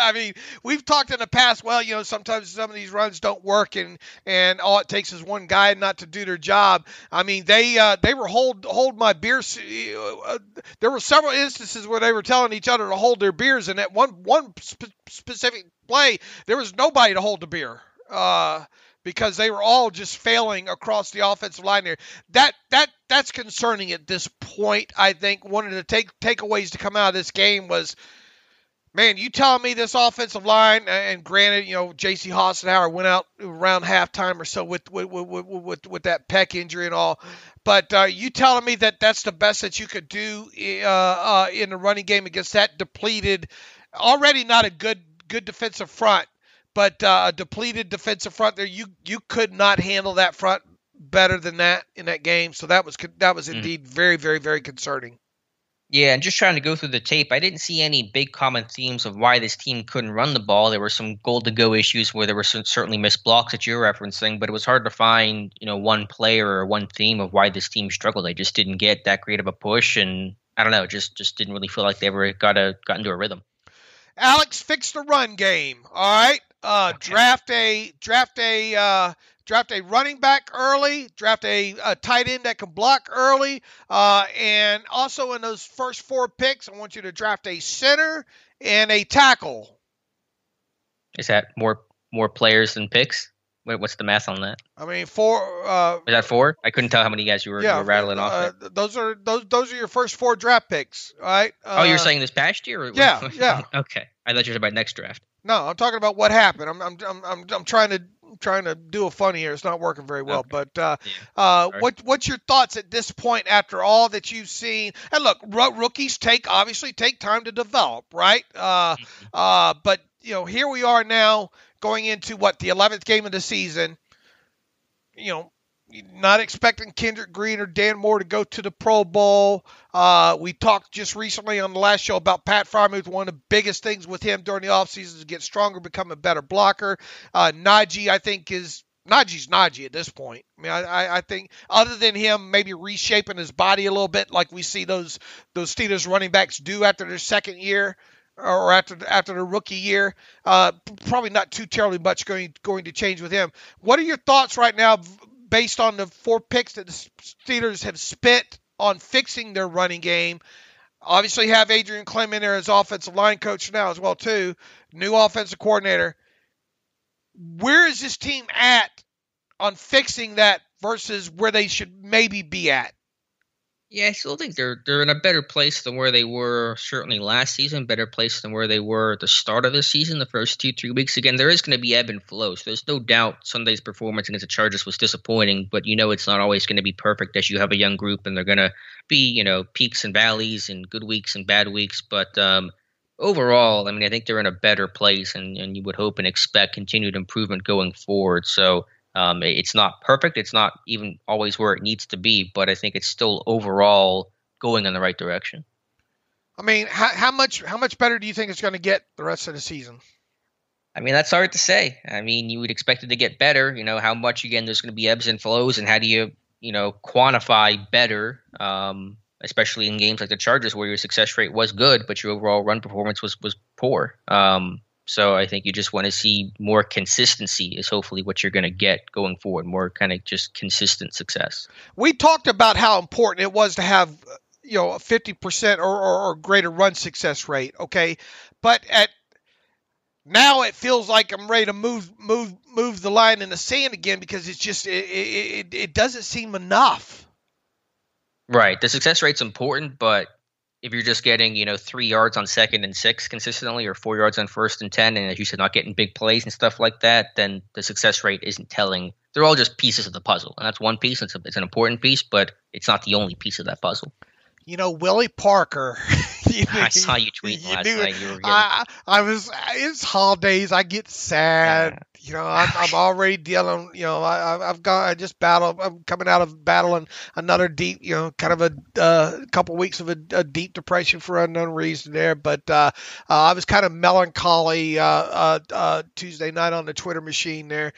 We've talked in the past, sometimes some of these runs don't work and all it takes is one guy not to do their job. They were hold my beer. There were several instances where they were telling each other to hold their beers, and at one specific play, there was nobody to hold the beer. Because they were all just failing across the offensive line there. That's concerning at this point. I think one of the takeaways to come out of this game was, man, you telling me this offensive line, and granted, J.C. Hassenauer went out around halftime or so with that pec injury and all, but you telling me that that's the best that you could do in the running game against that depleted, already not a good defensive front, but a depleted defensive front there, you could not handle that front better than that in that game. So that was indeed very, very, very concerning. Yeah, and just trying to go through the tape, I didn't see any big common themes of why this team couldn't run the ball. There were some goal-to-go issues where there were certainly missed blocks that you're referencing, but it was hard to find, one player or one theme of why this team struggled. They just didn't get that creative a push, and I don't know, just didn't really feel like they ever got into a rhythm. Alex, fix the run game. All right. Draft a running back early, draft a tight end that can block early, and also in those first 4 picks, I want you to draft a center and a tackle. Is that more players than picks? What's the math on that? 4. Is that 4? I couldn't tell how many guys you were rattling off. Those are your first 4 draft picks, all right? You're saying this past year? Yeah. Okay, I thought you were talking about next draft. No, I'm talking about what happened. I'm trying to do a funny here. It's not working very well. Okay. But what's your thoughts at this point after all that you've seen? And look, rookies obviously take time to develop, right? But here we are now going into the 11th game of the season. Not expecting Kendrick Green or Dan Moore to go to the Pro Bowl. We talked just recently on the last show about Pat Freiermuth. One of the biggest things with him during the offseason is to get stronger, become a better blocker. Najee, I think, Najee's Najee at this point. I think other than him maybe reshaping his body a little bit like we see those Steelers running backs do after their second year, or after the rookie year, probably not too terribly much going to change with him. What are your thoughts right now based on the 4 picks that the Steelers have spent on fixing their running game? Obviously have Adrian Clem in there as offensive line coach now as well too, new offensive coordinator. Where is this team at on fixing that versus where they should maybe be at? Yeah, I still think they're in a better place than where they were certainly last season, better place than where they were at the start of the season, the first 2-3 weeks. Again, there is going to be ebb and flow, so there's no doubt Sunday's performance against the Chargers was disappointing, but it's not always going to be perfect as you have a young group, and they're going to be, peaks and valleys and good weeks and bad weeks. But overall, I think they're in a better place, and you would hope and expect continued improvement going forward. So It's not perfect. It's not even always where it needs to be, but I think it's still overall going in the right direction. I mean, how much better do you think it's going to get the rest of the season? I mean, that's hard to say. I mean, you would expect it to get better. How much, again, there's going to be ebbs and flows, and how do you, quantify better, especially in games like the Chargers where your success rate was good, but your overall run performance was poor. So I think you just want to see more consistency is hopefully what you're going to get going forward, more kind of just consistent success. We talked about how important it was to have, a 50% or greater run success rate. Okay. But now it feels like I'm ready to move the line in the sand again, because it's just, it doesn't seem enough. Right. The success rate's important, but if you're just getting, 3 yards on 2nd and 6 consistently, or 4 yards on 1st and 10, and as you said, not getting big plays and stuff like that, then the success rate isn't telling. They're all just pieces of the puzzle. And that's one piece. It's an important piece, but it's not the only piece of that puzzle. Willie Parker. I saw you tweet last night. It's holidays. I get sad. I'm already dealing. I'm coming out of battling another deep, kind of a couple weeks of a deep depression for unknown reason there. But I was kind of melancholy Tuesday night on the Twitter machine there.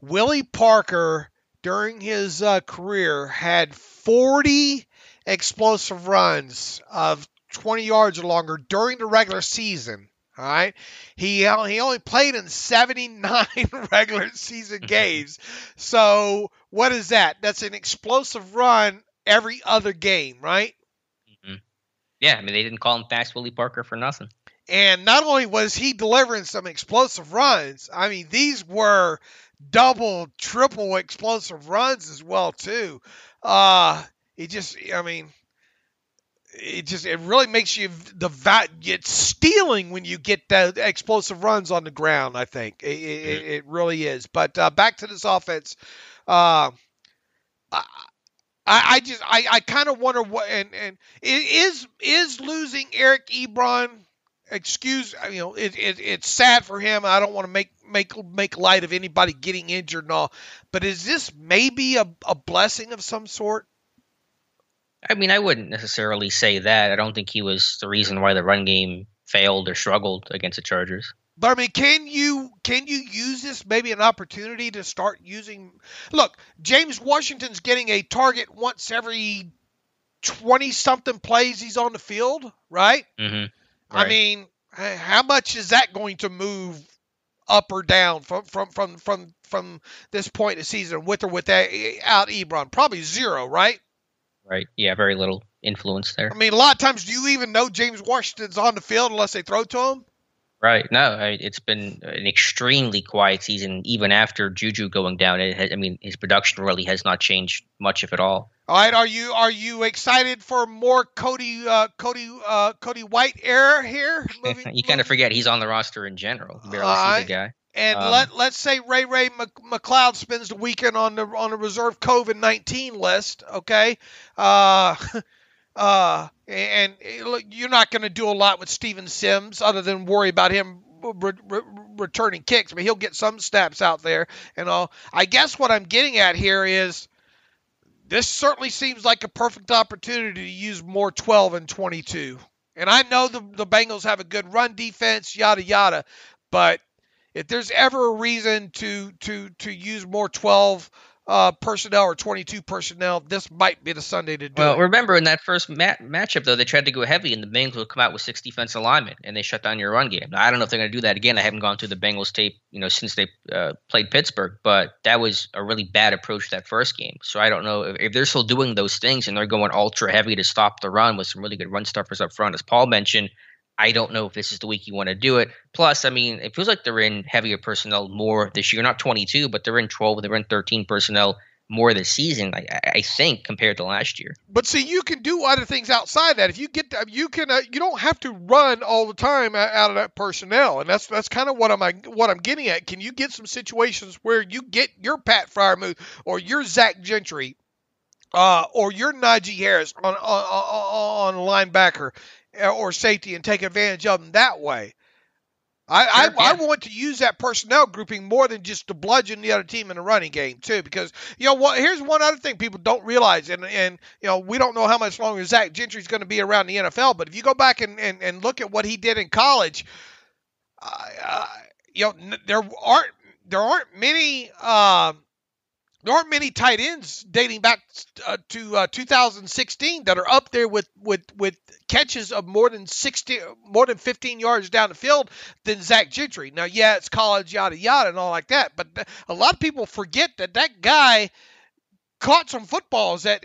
Willie Parker, during his career, had 40 explosive runs of 20 yards or longer during the regular season. All right. He only played in 79 regular season games. So what is that? That's an explosive run every other game, right? Mm-hmm. Yeah. I mean, they didn't call him Fast Willie Parker for nothing. And not only was he delivering some explosive runs, I mean, these were double, triple explosive runs as well, too. It really makes you it's stealing when you get the explosive runs on the ground. I think it really is. But back to this offense, I kind of wonder what and is losing Eric Ebron. It's sad for him. I don't want to make light of anybody getting injured and all, but is this maybe a blessing of some sort? I mean, I wouldn't necessarily say that. I don't think he was the reason why the run game failed or struggled against the Chargers. But I mean, can you use this maybe an opportunity to start using? Look, James Washington's getting a target once every 20-something plays he's on the field, right? Mm-hmm. Right. I mean, how much is that going to move up or down from this point in the season, with or without Ebron? Probably zero, right? Right. Yeah, very little influence there. I mean, a lot of times, do you even know James Washington's on the field unless they throw to him? Right. No, it's been an extremely quiet season, even after Juju going down. His production really has not changed much, if at all. All right. Are you excited for more Cody White era here? You kind of forget he's on the roster in general. You barely see the guy. And let's say Ray McLeod spends the weekend on the reserve COVID-19 list, okay? And look, you're not going to do a lot with Steven Sims other than worry about him returning kicks. I mean, he'll get some snaps out there and all. I guess what I'm getting at here is this certainly seems like a perfect opportunity to use more 12 and 22. And I know the Bengals have a good run defense, yada yada, but if there's ever a reason to use more 12 personnel or 22 personnel, this might be the Sunday to do it. Well, remember in that first matchup, though, they tried to go heavy, and the Bengals would come out with 6 defensive linemen, and they shut down your run game. Now, I don't know if they're going to do that again. I haven't gone through the Bengals tape, since they played Pittsburgh, but that was a really bad approach that first game. So I don't know if they're still doing those things and they're going ultra heavy to stop the run with some really good run stuffers up front, as Paul mentioned. I don't know if this is the week you want to do it. Plus, I mean, it feels like they're in heavier personnel more this year. Not 22, but they're in 12, they're in 13 personnel more this season, I think, compared to last year. But see, you can do other things outside that. If you get, you can, you don't have to run all the time out of that personnel, and that's kind of what I'm getting at. Can you get some situations where you get your Pat Freiermuth or your Zach Gentry, or your Najee Harris on linebacker or safety and take advantage of them that way? I want to use that personnel grouping more than just to bludgeon the other team in the running game too, because here's one other thing people don't realize, and we don't know how much longer Zach Gentry is going to be around the NFL, but if you go back and look at what he did in college, there aren't many. There aren't many tight ends dating back to 2016 that are up there with catches of more than 15 yards down the field than Zach Gentry. Now, yeah, it's college, yada yada, and all like that, but a lot of people forget that guy caught some footballs at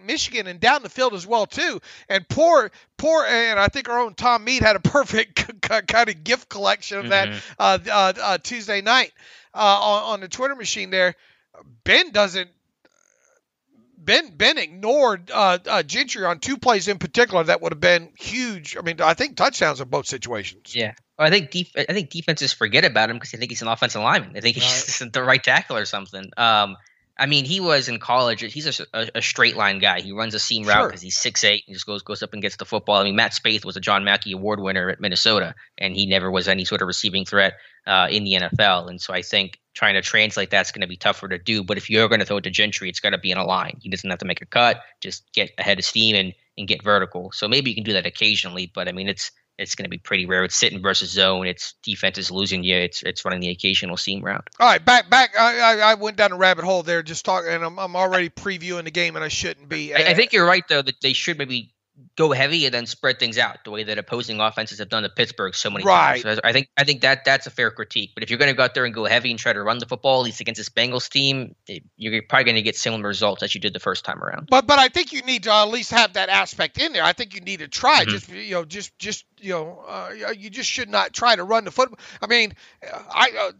Michigan and down the field as well too. And poor, and I think our own Tom Mead had a perfect kind of gift collection of that Tuesday night on the Twitter machine there. Ben ignored Gentry on two plays in particular that would have been huge. I mean, I think touchdowns in both situations. Yeah. Well, I think defenses forget about him because they think he's an offensive lineman. They think he's just the right tackle or something. I mean, he was in college. He's a straight line guy. He runs a seam route because he's 6'8". He just goes up and gets the football. I mean, Matt Spaeth was a John Mackey Award winner at Minnesota, and he never was any sort of receiving threat in the NFL. And so I think trying to translate that's going to be tougher to do. But if you're going to throw it to Gentry, it's got to be in a line. He doesn't have to make a cut. Just get ahead of steam and get vertical. So maybe you can do that occasionally, but I mean, it's going to be pretty rare. It's sitting versus zone. It's defense is losing you. It's running the occasional seam route. All right, back. I went down a rabbit hole there just talking, and I'm already previewing the game, and I shouldn't be. I think you're right though that they should maybe go heavy and then spread things out the way that opposing offenses have done to Pittsburgh so many times. So I think that's a fair critique. But if you're going to go out there and go heavy and try to run the football, at least against this Bengals team, you're probably going to get similar results as you did the first time around. But I think you need to at least have that aspect in there. I think you need to try. You just should not try to run the football. I mean, I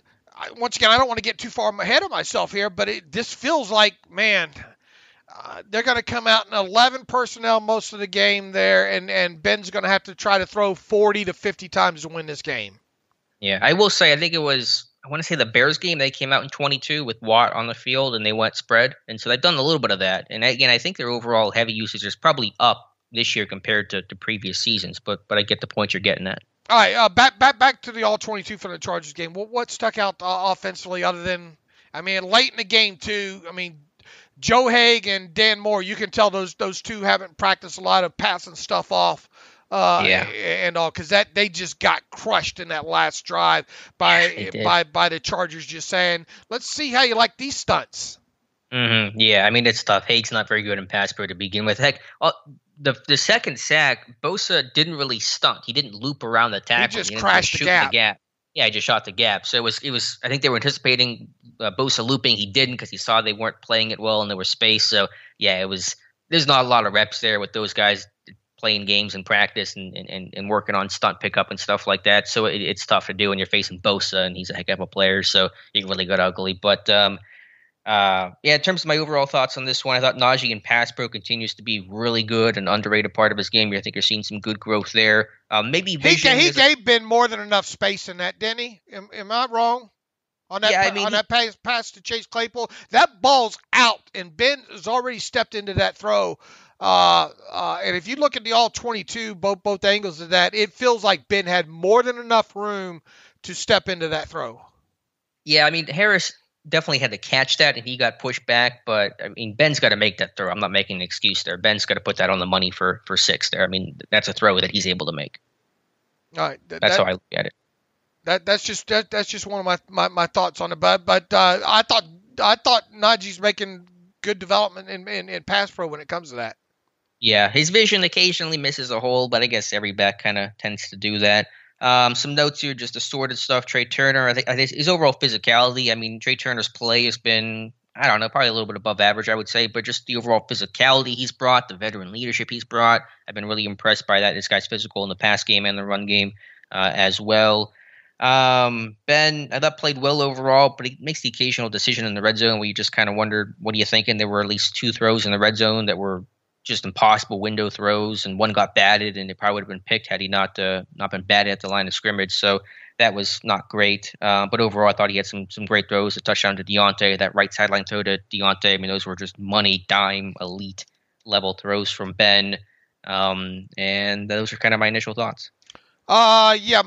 once again, I don't want to get too far ahead of myself here, but this feels like, man. They're going to come out in 11 personnel most of the game there, and Ben's going to have to try to throw 40 to 50 times to win this game. Yeah, I will say, I want to say the Bears game, they came out in 22 with Watt on the field, and they went spread. And so they've done a little bit of that. And again, I think their overall heavy usage is probably up this year compared to previous seasons, but I get the point you're getting at. All right, back to the all-22 for the Chargers game. What stuck out offensively other than, I mean, late in the game too, I mean, Joe Haig and Dan Moore, you can tell those two haven't practiced a lot of passing stuff off, and all, because they just got crushed in that last drive by the Chargers just saying, let's see how you like these stunts. Mm-hmm. Yeah, I mean, it's tough. Haig's not very good in pass pro to begin with. Heck, the second sack, Bosa didn't really stunt. He didn't loop around the tackle. He just crashed the gap. Yeah, he just shot the gap. So it was. I think they were anticipating Bosa looping. He didn't because he saw they weren't playing it well and there was space. So yeah, there's not a lot of reps there with those guys playing games and practice and working on stunt pickup and stuff like that. So it's tough to do when you're facing Bosa and he's a heck of a player. So it really got ugly. But in terms of my overall thoughts on this one, I thought Najee in pass pro continues to be really good and underrated part of his game. I think you're seeing some good growth there. Maybe vision. He gave Ben more than enough space in that, didn't he? Am I wrong? On that pass to Chase Claypool, that ball's out, and Ben has already stepped into that throw. And if you look at the all-22, both angles of that, it feels like Ben had more than enough room to step into that throw. Yeah, I mean, Harris definitely had to catch that, and he got pushed back. But, I mean, Ben's got to make that throw. I'm not making an excuse there. Ben's got to put that on the money for 6 there. I mean, that's a throw that he's able to make. All right. That's how I look at it. That's just one of my thoughts on it. But I thought Najee's making good development in pass pro when it comes to that. Yeah, his vision occasionally misses a hole, but I guess every back kind of tends to do that. Some notes here, just assorted stuff. Trey Turner, I think his overall physicality. I mean, Trey Turner's play has been, I don't know, probably a little bit above average, I would say, but just the overall physicality he's brought, the veteran leadership he's brought, I've been really impressed by that. This guy's physical in the pass game and the run game as well. Ben, I thought played well overall, but he makes the occasional decision in the red zone where you just kind of wondered, what are you thinking? There were at least 2 throws in the red zone that were just impossible window throws, and one got batted, and it probably would have been picked had he not been batted at the line of scrimmage. So that was not great. But overall, I thought he had some great throws. A touchdown to Deontay, that right sideline throw to Deontay. I mean, those were just money, dime, elite level throws from Ben. And those are kind of my initial thoughts. Yeah,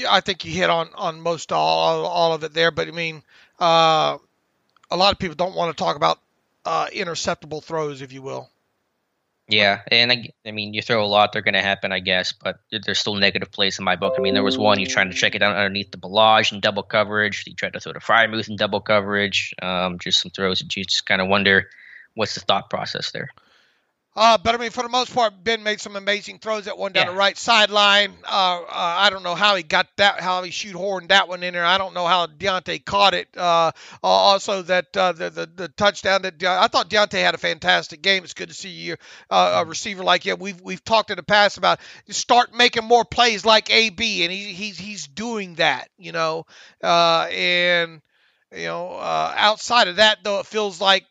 I think you hit on most all of it there. But I mean, a lot of people don't want to talk about interceptable throws, if you will. Yeah, and I mean, you throw a lot, they're going to happen, I guess, but there's still negative plays in my book. I mean, there was one, you're trying to check it out underneath the Balaj in double coverage. He tried to throw to Frymouth in double coverage. Just some throws that you just kind of wonder what's the thought process there. But I mean, for the most part, Ben made some amazing throws. That one down the right sideline. I don't know how he got that, how he shoehorned that one in there. I don't know how Deontay caught it. Also, that the touchdown that I thought Deontay had a fantastic game. It's good to see you a receiver like him. We've talked in the past about start making more plays like AB, and he's doing that. Outside of that, though, it feels like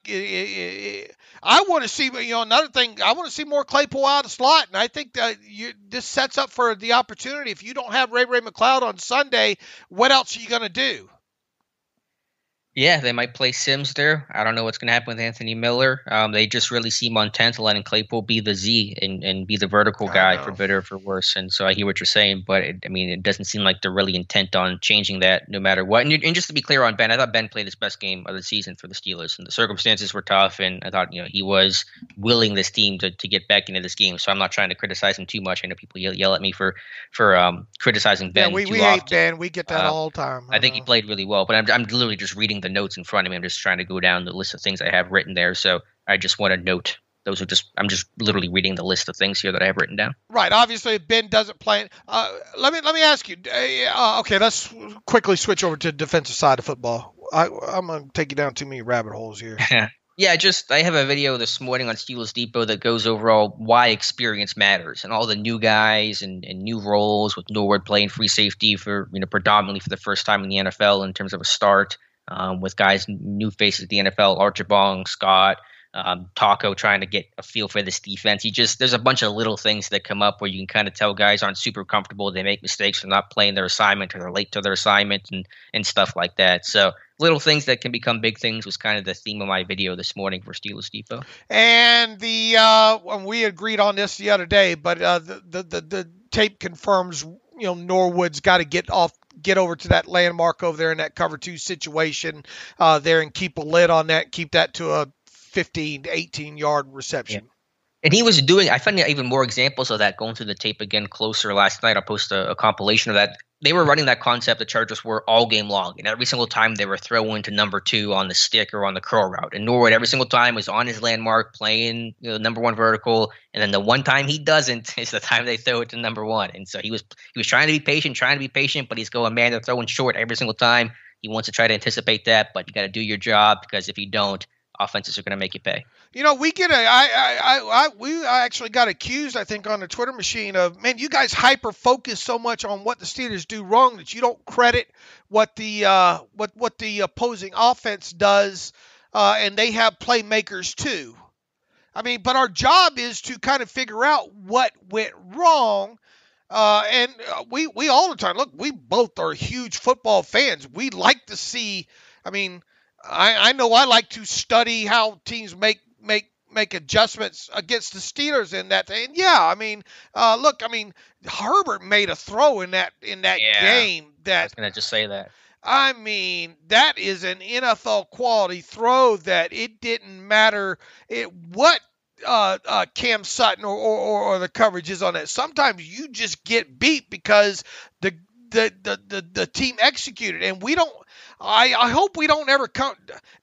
I want to see, another thing, I want to see more Claypool out of slot, and I think that this sets up for the opportunity. If you don't have Ray McLeod on Sunday, what else are you going to do? Yeah, they might play Sims there. I don't know what's going to happen with Anthony Miller. They just really seem intent to letting Claypool be the Z and be the vertical guy, for better or for worse. And so I hear what you're saying, but it doesn't seem like they're really intent on changing that no matter what. And just to be clear on Ben, I thought Ben played his best game of the season for the Steelers, and the circumstances were tough. And I thought he was willing this team to get back into this game. So I'm not trying to criticize him too much. I know people yell at me for criticizing Ben. Yeah, we hate often. Ben. We get that all the time. I think he played really well, but I'm literally just reading the notes in front of me. I'm just trying to go down the list of things I have written there. So I just want to note those I'm just literally reading the list of things here that I have written down. Right. Obviously, Ben doesn't play. Let me ask you. Okay, let's quickly switch over to the defensive side of football. I'm going to take you down too many rabbit holes here. Yeah, I have a video this morning on Steelers Depot that goes over all why experience matters and all the new guys and new roles, with Norwood playing free safety for predominantly for the first time in the NFL in terms of a start. With guys, new faces at the NFL, Archibong, Scott, Taco trying to get a feel for this defense. There's a bunch of little things that come up where you can kind of tell guys aren't super comfortable. They make mistakes. They're not playing their assignment, or they're late to their assignment and stuff like that. So little things that can become big things was kind of the theme of my video this morning for Steelers Depot. And we agreed on this the other day, but the tape confirms, Norwood's got to get over to that landmark over there in that cover 2 situation there and keep a lid on that, keep that to a 15 to 18 yard reception. Yeah. And he was doing, I found even more examples of that going through the tape again closer last night. I'll post a compilation of that. They were running that concept, the Chargers were, all game long. And every single time they were throwing to number 2 on the stick or on the curl route. And Norwood every single time was on his landmark playing number 1 vertical. And then the one time he doesn't is the time they throw it to number 1. And so he was trying to be patient, but he's going, man, they're throwing short every single time. He wants to try to anticipate that, but you got to do your job, because if you don't, offenses are going to make you pay. We actually got accused, I think, on the Twitter machine of, man, you guys hyper focus so much on what the Steelers do wrong that you don't credit what the opposing offense does, and they have playmakers too. I mean, but our job is to kind of figure out what went wrong. And we all the time, look, we both are huge football fans. We like to see, I know I like to study how teams make adjustments against the Steelers in that thing. Yeah, look, Herbert made a throw in that game that I was going to just say that. That is an NFL quality throw that it didn't matter what Cam Sutton or the coverage is on it. Sometimes you just get beat because the team executed, and we don't. I hope we don't ever come.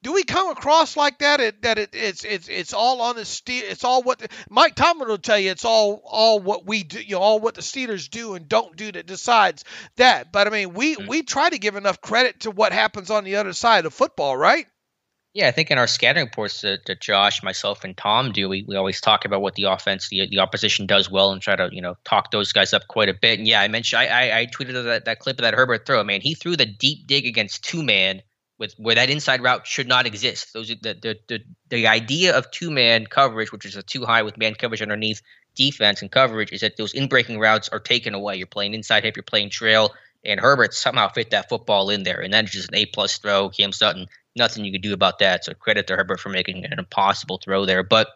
Do we come across like that? It's all on the Steel. It's all what Mike Tomlin will tell you. It's all what we do. All what the Steelers do and don't do that decides that. But we try to give enough credit to what happens on the other side of football, right? Yeah, I think in our scouting reports that Josh, myself, and Tom do, we always talk about what the offense, the opposition does well, and try to talk those guys up quite a bit. And yeah, I mentioned I tweeted that clip of that Herbert throw. Man, he threw the deep dig against 2-man where that inside route should not exist. Those the idea of 2-man coverage, which is a too high with man coverage underneath defense and coverage, is that those in-breaking routes are taken away. You're playing inside hip, you're playing trail, and Herbert somehow fit that football in there, and that's just an A+ throw. Cam Sutton, nothing you could do about that. So credit to Herbert for making an impossible throw there. But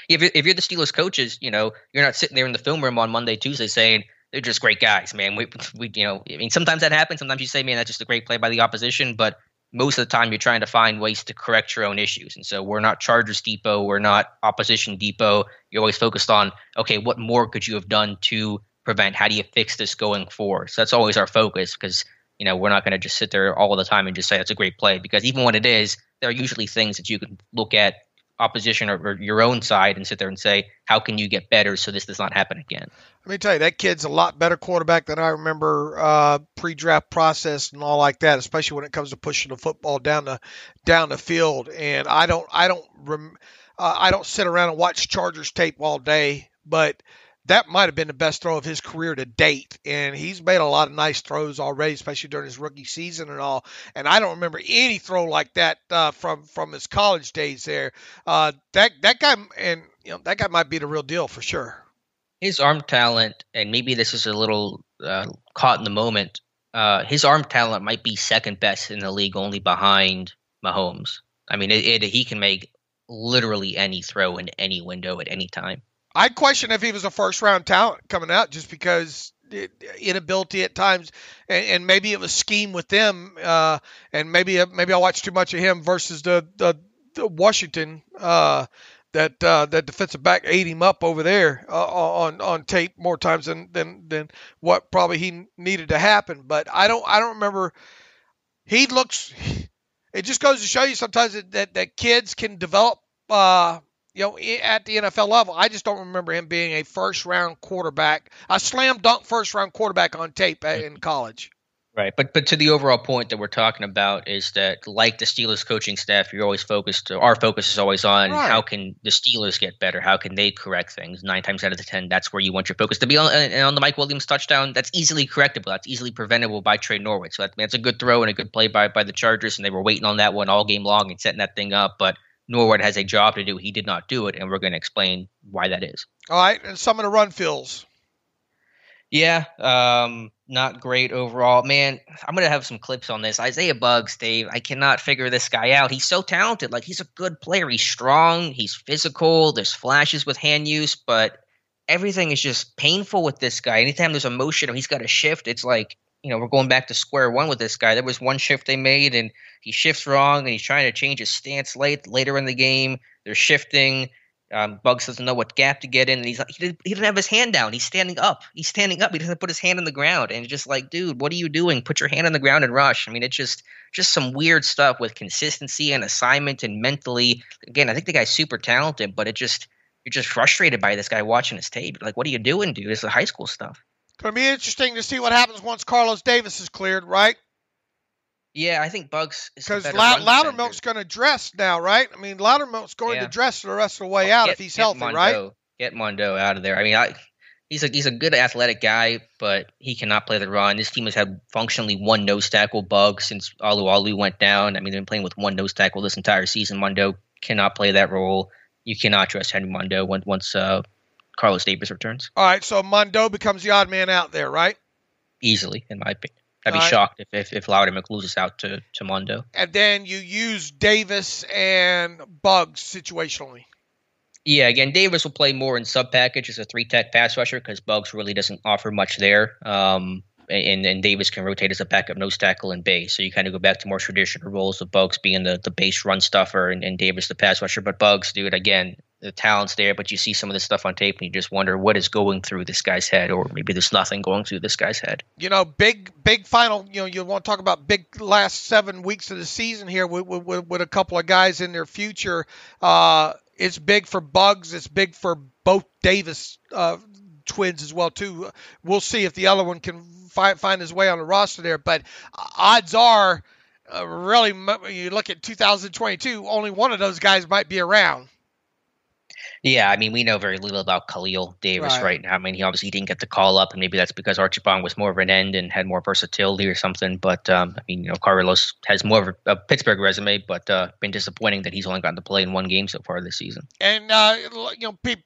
if you're the Steelers coaches, you're not sitting there in the film room on Monday, Tuesday saying, they're just great guys, man. We I mean, sometimes that happens. Sometimes you say, man, that's just a great play by the opposition, but most of the time you're trying to find ways to correct your own issues. And so we're not Chargers Depot. We're not opposition depot. You're always focused on, okay, what more could you have done to prevent? How do you fix this going forward? So that's always our focus, because, we're not going to just sit there all the time and just say that's a great play, because even when it is, there are usually things that you can look at opposition or your own side and sit there and say, how can you get better so this does not happen again? Let me tell you, that kid's a lot better quarterback than I remember pre-draft process and all like that, especially when it comes to pushing the football down the field. And I don't sit around and watch Chargers tape all day, but that might have been the best throw of his career to date. And he's made a lot of nice throws already, especially during his rookie season and all. And I don't remember any throw like that from his college days there. That guy, and that guy might be the real deal for sure. His arm talent, and maybe this is a little caught in the moment, his arm talent might be second best in the league, only behind Mahomes. I mean, he can make literally any throw in any window at any time. I'd question if he was a first-round talent coming out, just because inability at times, and maybe it was scheme with them, and maybe I watched too much of him versus the Washington. That defensive back ate him up over there on tape more times than what probably he needed to happen. But I don't remember. He looks. It just goes to show you sometimes that kids can develop. At the NFL level. I just don't remember him being a first-round quarterback, a slam dunk first-round quarterback on tape in college. Right, but to the overall point that we're talking about is that, like the Steelers coaching staff, you're always focused. Our focus is always on how can the Steelers get better? How can they correct things? 9 times out of the 10, that's where you want your focus to be on. And on the Mike Williams touchdown, that's easily correctable. That's easily preventable by Trey Norwood. So that's a good throw and a good play by the Chargers, and they were waiting on that one all game long and setting that thing up. But Norwood has a job to do. He did not do it, and we're going to explain why that is. All right, and some of the run fills. Yeah, not great overall. Man, I'm going to have some clips on this. Isaiah Buggs, Dave, I cannot figure this guy out. He's so talented. Like, he's a good player. He's strong. He's physical. There's flashes with hand use, but everything is just painful with this guy. Anytime there's a motion or he's got a shift, it's like, we're going back to square one with this guy. There was one shift they made, and he shifts wrong, and he's trying to change his stance later in the game. They're shifting. Buggs doesn't know what gap to get in, and he didn't have his hand down. He's standing up. He doesn't put his hand on the ground, and it's just like, dude, what are you doing? Put your hand on the ground and rush. I mean, it's just some weird stuff with consistency and assignment and mentally. Again, I think the guy's super talented, but you're just frustrated by this guy watching his tape. Like, what are you doing, dude? It's the high school stuff. Going to be interesting to see what happens once Carlos Davis is cleared, right? Yeah, I think Buggs is because Loudermilk's going to dress now, right? I mean, Loudermilk's going to dress the rest of the way out if he's healthy, right? Get Mondo out of there. I mean, he's a good athletic guy, but he cannot play the run. This team has had functionally one nose tackle, Buggs, since Alu went down. I mean, they've been playing with one nose tackle this entire season. Mondo cannot play that role. You cannot trust Henry Mondo once Carlos Davis returns. All right, so Mondo becomes the odd man out there, right? Easily, in my opinion. I'd be shocked if Loudermilk loses out to Mondo. And then you use Davis and Buggs situationally. Yeah, again, Davis will play more in sub-package as a 3-tech pass rusher because Buggs really doesn't offer much there. And Davis can rotate as a backup nose tackle and base. So you kind of go back to more traditional roles of Buggs being the base run stuffer and Davis the pass rusher. But Buggs, dude, again, the talent's there, but you see some of this stuff on tape and you just wonder what is going through this guy's head, or maybe there's nothing going through this guy's head. Big final, you want to talk about big last 7 weeks of the season here with a couple of guys in their future. It's big for Buggs. It's big for both Davis twins as well, too. We'll see if the other one can find his way on the roster there, but odds are really, you look at 2022, only one of those guys might be around. Yeah, I mean, we know very little about Khalil Davis right now. I mean, he obviously didn't get the call up, and maybe that's because Archibong was more of an end and had more versatility or something. But, I mean, Carlos has more of a Pittsburgh resume, but been disappointing that he's only gotten to play in one game so far this season. And,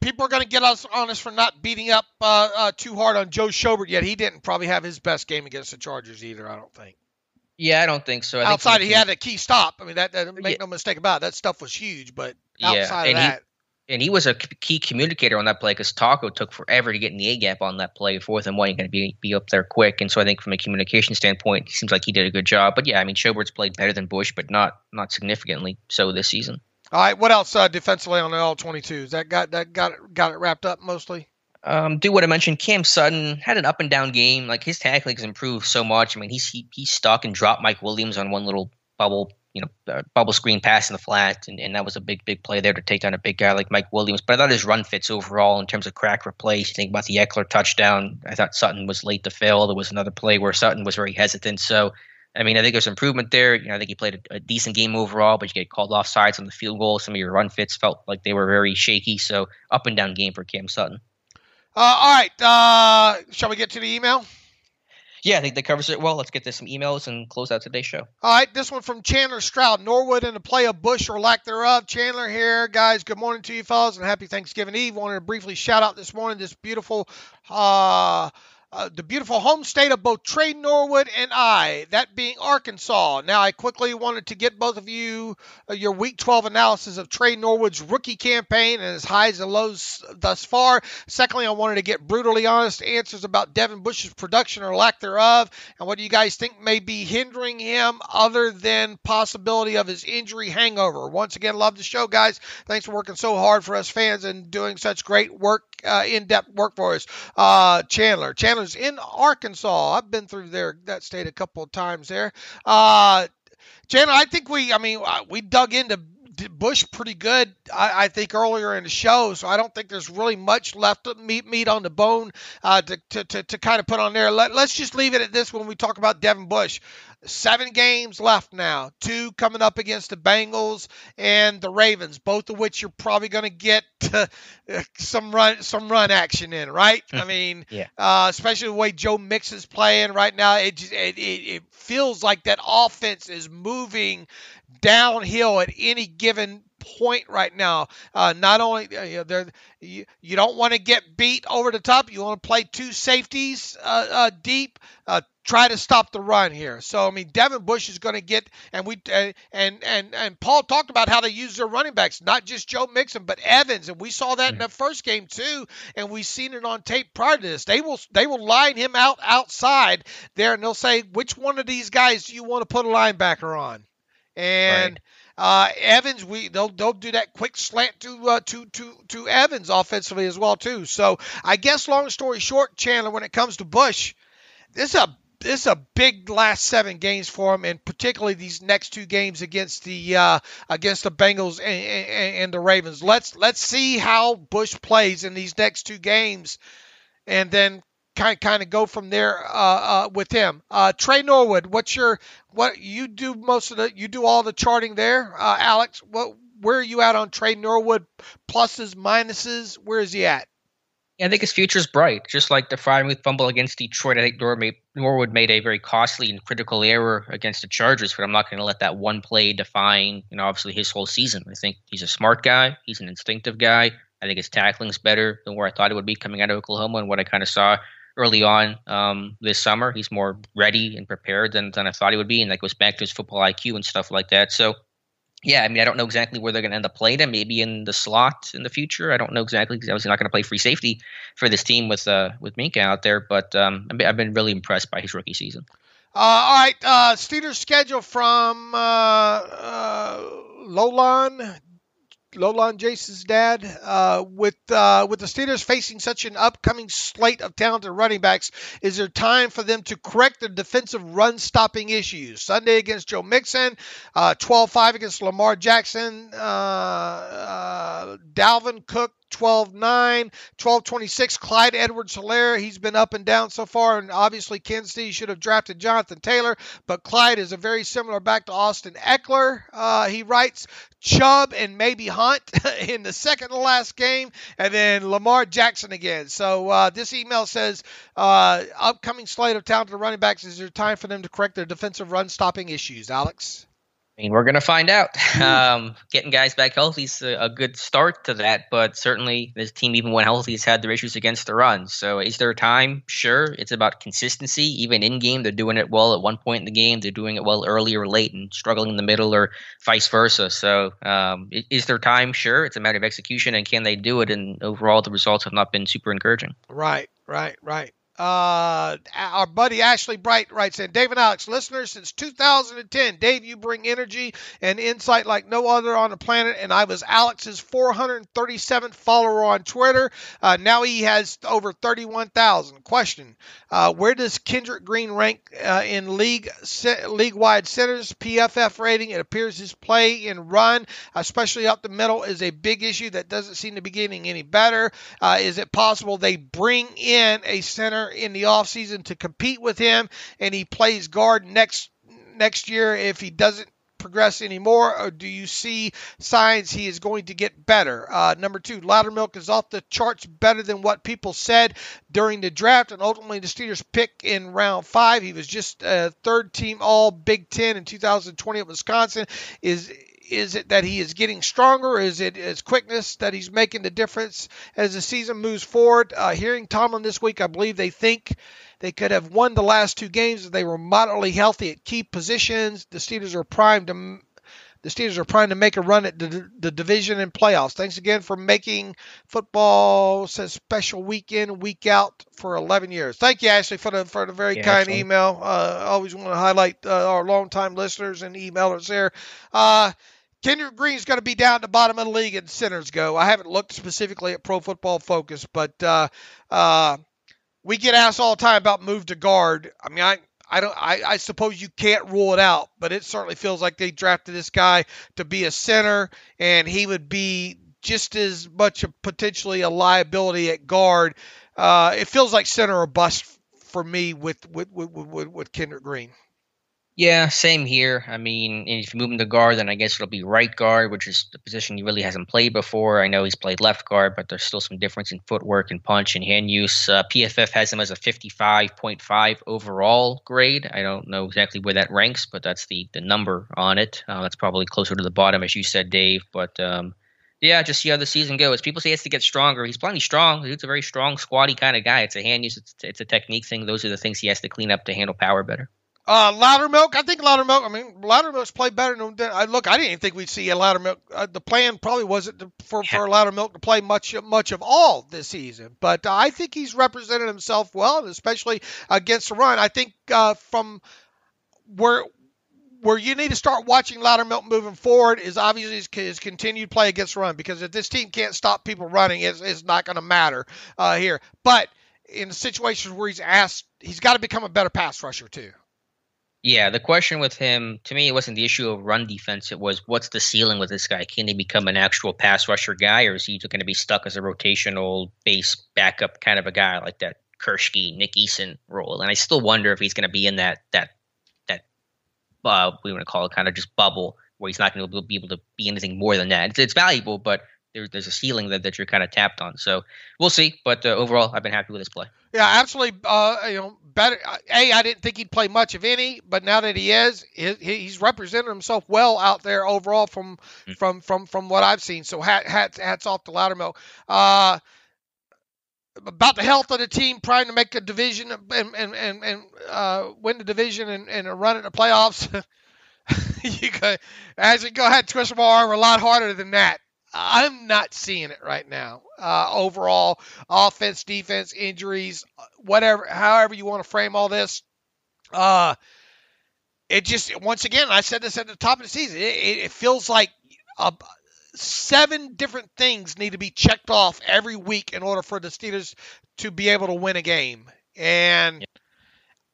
people are going to get us on us for not beating up too hard on Joe Schobert yet. He didn't probably have his best game against the Chargers either, I don't think. Yeah, I don't think so. Outside, he had a key stop. I mean, that make no mistake about it. That stuff was huge, but outside of that. And he was a key communicator on that play because Taco took forever to get in the A-gap on that play. 4th and 1, you're going to be up there quick. And so I think from a communication standpoint, it seems like he did a good job. But yeah, I mean, Schobert's played better than Bush, but not significantly so this season. All right, what else defensively on the all-22s? That got it wrapped up mostly? Do what I mentioned. Cam Sutton had an up and down game. Like his tackling has improved so much. I mean, he's stuck and dropped Mike Williams on one little bubble screen pass in the flat, and that was a big play there to take down a big guy like Mike Williams. But I thought his run fits overall in terms of crack replace. You think about the Eckler touchdown. I thought Sutton was late to fail. There was another play where Sutton was very hesitant. So, I mean, I think there's improvement there. I think he played a decent game overall, but you get called off sides on the field goal. Some of your run fits felt like they were very shaky. So, up and down game for Cam Sutton. All right. Shall we get to the email? Yeah, I think that covers it well. Let's get to some emails and close out today's show. All right, this one from Chandler Stroud. Norwood in the play of Bush or lack thereof. Chandler here. Guys, good morning to you fellas and happy Thanksgiving Eve. Wanted to briefly shout out this morning this beautiful the beautiful home state of both Trey Norwood and I, that being Arkansas. Now, I quickly wanted to get both of you your Week 12 analysis of Trey Norwood's rookie campaign and his highs and lows thus far. Secondly, I wanted to get brutally honest answers about Devin Bush's production or lack thereof, and what do you guys think may be hindering him other than possibility of his injury hangover. Once again, love the show, guys. Thanks for working so hard for us fans and doing such great work, in-depth work for us. Chandler's in Arkansas. I've been through that state a couple of times there. Chandler, I think we dug into Bush pretty good, I think, earlier in the show, so I don't think there's really much left of meat on the bone to kind of put on there. Let's just leave it at this when we talk about Devin Bush. 7 games left now, 2 coming up against the Bengals and the Ravens, both of which you're probably going to get some run action in, right? I mean, yeah. Especially the way Joe Mix is playing right now, it feels like that offense is moving downhill at any given point right now. Not only you don't want to get beat over the top, you want to play 2 safeties deep. Try to stop the run here. So I mean, Devin Bush is going to get, and Paul talked about how they use their running backs, not just Joe Mixon, but Evans, and we saw that in the first game too, and we've seen it on tape prior to this. They will line him outside there, and they'll say, which one of these guys do you want to put a linebacker on? And Evans, they'll do that quick slant to Evans offensively as well too. So I guess long story short, Chandler, when it comes to Bush, this is a big last 7 games for him, and particularly these next 2 games against the Bengals and the Ravens. Let's see how Bush plays in these next 2 games, and then kind of go from there with him. Trey Norwood, you do all the charting there, Alex. Where are you at on Trey Norwood? Pluses, minuses, where is he at? Yeah, I think his future is bright. Just like the Friedman fumble against Detroit, I think Norwood made a very costly and critical error against the Chargers, but I'm not going to let that one play define, obviously his whole season. I think he's a smart guy. He's an instinctive guy. I think his tackling's better than where I thought it would be coming out of Oklahoma and what I kind of saw early on this summer. He's more ready and prepared than I thought he would be, and that goes back to his football IQ and stuff like that. So, yeah, I mean, I don't know exactly where they're going to end up playing him. Maybe in the slot in the future. I don't know exactly because I was not going to play free safety for this team with Minka out there. But I've been really impressed by his rookie season. All right, Steelers schedule from Lolan Jason's dad, with the Steelers facing such an upcoming slate of talented running backs, is there time for them to correct their defensive run-stopping issues? Sunday against Joe Mixon, 12-5 against Lamar Jackson, Dalvin Cook, 12-9, 12-26, Clyde Edwards-Helaire. He's been up and down so far, and obviously Kansas City should have drafted Jonathan Taylor, but Clyde is a very similar back to Austin Eckler. He writes, Chubb and maybe Hunt in the second to last game, and then Lamar Jackson again. So this email says, upcoming slate of talented running backs, is there time for them to correct their defensive run-stopping issues, Alex? I mean, we're going to find out. Getting guys back healthy is a good start to that, but certainly this team, even when healthy, has had their issues against the run. So is there time? Sure. It's about consistency. Even in game, they're doing it well at one point in the game. They're doing it well early or late and struggling in the middle or vice versa. So is there time? Sure. It's a matter of execution, and can they do it? And overall, the results have not been super encouraging. Right. Our buddy Ashley Bright writes in, Dave and Alex, listeners since 2010. Dave, you bring energy and insight like no other on the planet, and I was Alex's 437th follower on Twitter. Now he has over 31,000. Question, where does Kendrick Green rank in league-wide centers PFF rating? It appears his play and run, especially up the middle, is a big issue that doesn't seem to be getting any better. Is it possible they bring in a center in the offseason to compete with him and he plays guard next year if he doesn't progress anymore, or do you see signs he is going to get better? Number 2, Loudermilk is off the charts better than what people said during the draft, and ultimately the Steelers pick in round 5. He was just third team all Big Ten in 2020 at Wisconsin. Is it that he is getting stronger? Is it his quickness that he's making the difference as the season moves forward? Hearing Tomlin this week, I believe they think they could have won the last 2 games if they were moderately healthy at key positions. The Steelers are primed to make a run at the division and playoffs. Thanks again for making football says special week in, week out for 11 years. Thank you, Ashley, for the very kind email. Always want to highlight our longtime listeners and emailers there. Kendrick Green's going to be down at the bottom of the league in centers go. I haven't looked specifically at Pro Football Focus, but we get asked all the time about move to guard. I mean, I suppose you can't rule it out, but it certainly feels like they drafted this guy to be a center, and he would be just as much potentially a liability at guard. It feels like center or bust for me with Kendrick Green. Yeah, same here. I mean, if you move him to guard, then I guess it'll be right guard, which is the position he really hasn't played before. I know he's played left guard, but there's still some difference in footwork and punch and hand use. PFF has him as a 55.5 overall grade. I don't know exactly where that ranks, but that's the number on it. That's probably closer to the bottom, as you said, Dave. But yeah, just see how the season goes. People say he has to get stronger. He's plenty strong. He's a very strong, squatty kind of guy. It's a hand use. It's a technique thing. Those are the things he has to clean up to handle power better. Loudermilk, I think Loudermilk's played better than I didn't even think we'd see a Loudermilk. The plan probably wasn't for Loudermilk to play much of all this season, but I think he's represented himself well, and especially against the run. I think from where you need to start watching Loudermilk moving forward is obviously his continued play against the run, because if this team can't stop people running, it's not going to matter here. But in situations where he's asked, he's got to become a better pass rusher too. Yeah, the question with him, to me, it wasn't the issue of run defense. It was, what's the ceiling with this guy? Can he become an actual pass rusher guy, or is he going to be stuck as a rotational base backup kind of a guy like that Kershke, Nick Eason role? And I still wonder if he's going to be in that we want to call it kind of just bubble, where he's not going to be able to be anything more than that. It's valuable, but there's a ceiling that you're kind of tapped on. So we'll see. But overall, I've been happy with his play. Yeah, absolutely. Better. I didn't think he'd play much of any, but now that he is, he's represented himself well out there overall from what I've seen. So hats off to Loudermilk. About the health of the team, trying to make a division and win the division and run in the playoffs. As you go ahead, twist my arm a lot harder than that. I'm not seeing it right now. Overall, offense, defense, injuries, whatever, however you want to frame all this. It just, once again, I said this at the top of the season, it feels like 7 different things need to be checked off every week in order for the Steelers to be able to win a game. And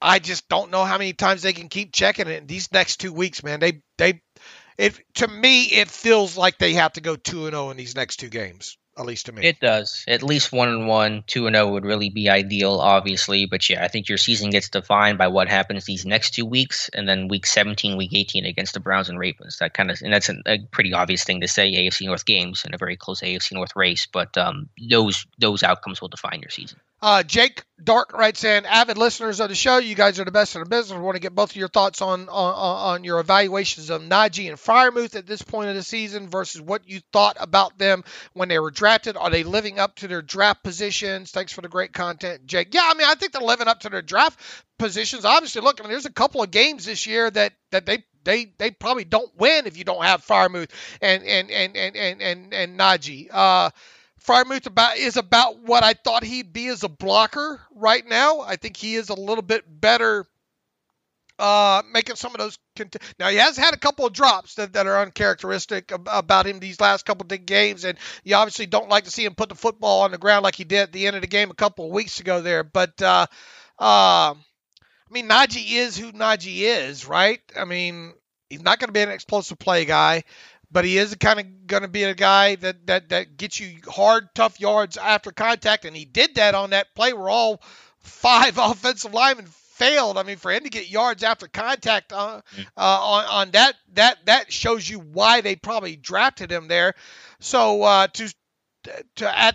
I just don't know how many times they can keep checking it in these next 2 weeks, man. To me, it feels like they have to go 2-0 in these next 2 games, at least to me. It does. At least 1-1, 2-0 would really be ideal, obviously. But yeah, I think your season gets defined by what happens these next 2 weeks, and then week 17, week 18 against the Browns and Ravens. And that's a pretty obvious thing to say. AFC North games in a very close AFC North race, but those outcomes will define your season. Jake Dark writes in, avid listeners of the show, you guys are the best in the business. I want to get both of your thoughts on your evaluations of Najee and Freiermuth at this point of the season versus what you thought about them when they were drafted. Are they living up to their draft positions? Thanks for the great content, Jake. Yeah, I mean, I think they're living up to their draft positions. Obviously, look, I mean, there's a couple of games this year that they probably don't win if you don't have Freiermuth and Najee. Freiermuth is about what I thought he'd be as a blocker right now. I think he is a little bit better making some of those. Now, he has had a couple of drops that are uncharacteristic about him these last couple of games, and you obviously don't like to see him put the football on the ground like he did at the end of the game a couple of weeks ago there. But, I mean, Najee is who Najee is, right? I mean, he's not going to be an explosive play guy. But he is kind of going to be a guy that gets you hard, tough yards after contact, and he did that on that play where all 5 offensive linemen failed. I mean, for him to get yards after contact on that shows you why they probably drafted him there. So at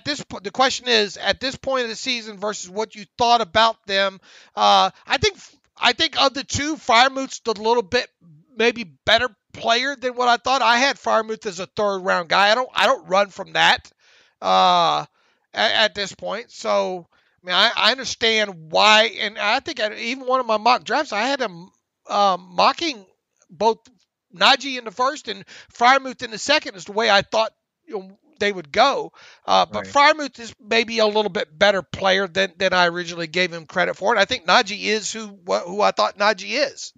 this point, the question is, at this point of the season versus what you thought about them, I think of the two, Freiermuth's a little bit maybe better player than what I thought. I had Freiermuth as a 3rd round guy. I don't run from that at this point. So I mean, I understand why, and I think even one of my mock drafts, I had him mocking both Najee in the first and Freiermuth in the second is the way I thought they would go. But right. Freiermuth is maybe a little bit better player than I originally gave him credit for, and I think Najee is who I thought Najee is.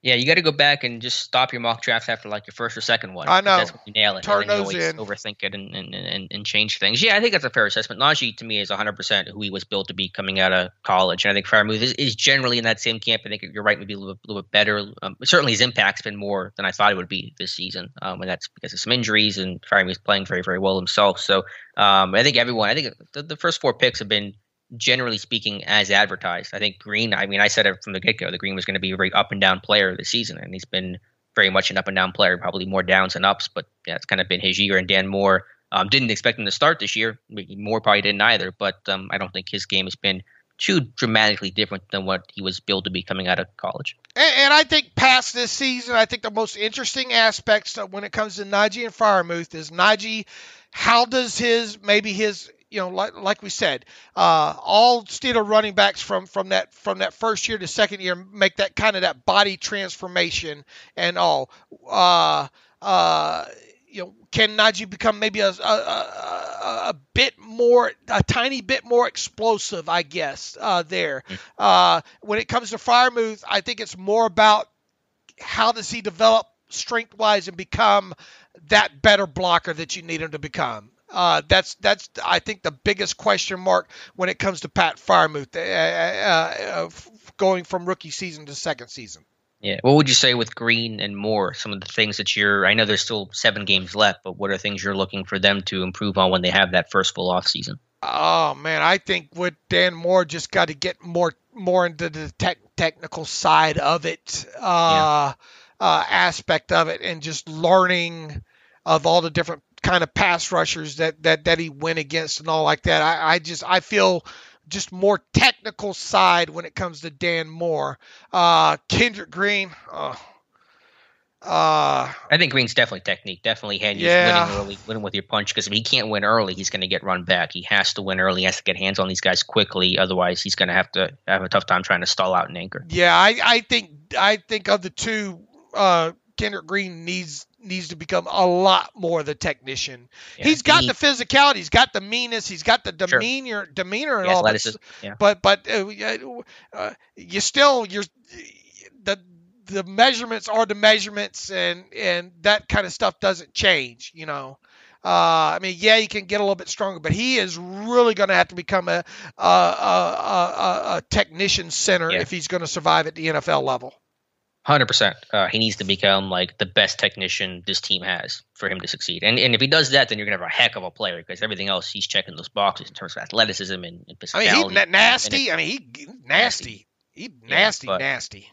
Yeah, you got to go back and just stop your mock drafts after like your first or second one. I know. That's when you nail it. Turn those in. Overthink it and change things. Yeah, I think that's a fair assessment. Najee, to me, is 100% who he was built to be coming out of college. And I think Freiermuth is generally in that same camp. I think you're right, maybe a little bit better. Certainly his impact's been more than I thought it would be this season. And that's because of some injuries, and Freiermuth's playing very, very well himself. So I think the first 4 picks have been, generally speaking, as advertised. I think Green, I mean, I said it from the get-go, that Green was going to be a very up-and-down player this season, and he's been very much an up-and-down player, probably more downs than ups, but yeah, it's kind of been his year. And Dan Moore didn't expect him to start this year. Moore probably didn't either, but I don't think his game has been too dramatically different than what he was billed to be coming out of college. And I think past this season, I think the most interesting aspects when it comes to Najee and Freiermuth is Najee, how does his like we said, all Steeler running backs from that first year to second year make that kind of that body transformation and all. Can Najee become maybe a tiny bit more explosive, I guess, there. When it comes to Freiermuth, I think it's more about how does he develop strength-wise and become that better blocker that you need him to become. That's I think the biggest question mark when it comes to Pat Freiermuth going from rookie season to second season. Yeah. What would you say with Green and Moore? Some of the things that I know there's still 7 games left, but what are things you're looking for them to improve on when they have that first full off season? Oh man, I think with Dan Moore just got to get more into the technical side of it, aspect of it, and just learning of all the different kind of pass rushers that he went against and all like that. I feel just more technical side when it comes to Dan Moore. Kendrick Green. I think Green's definitely technique, definitely winning early, winning with your punch. Because if he can't win early, he's going to get run back. He has to win early. He has to get hands on these guys quickly. Otherwise, he's going to have a tough time trying to stall out an anchor. Yeah, I think of the two, Kendrick Green needs to become a lot more the technine. Yeah, he's got the physicality, he's got the meanness, he's got the demeanor and all that. Yeah. But the measurements are the measurements, and that kind of stuff doesn't change. I mean, yeah, he can get a little bit stronger, but he is really going to have to become a technician center if he's going to survive at the NFL level. 100%. He needs to become like the best technician this team has for him to succeed. And if he does that, then you're going to have a heck of a player, because everything else, he's checking those boxes in terms of athleticism and physicality. I mean, he's nasty. He's nasty. He's nasty.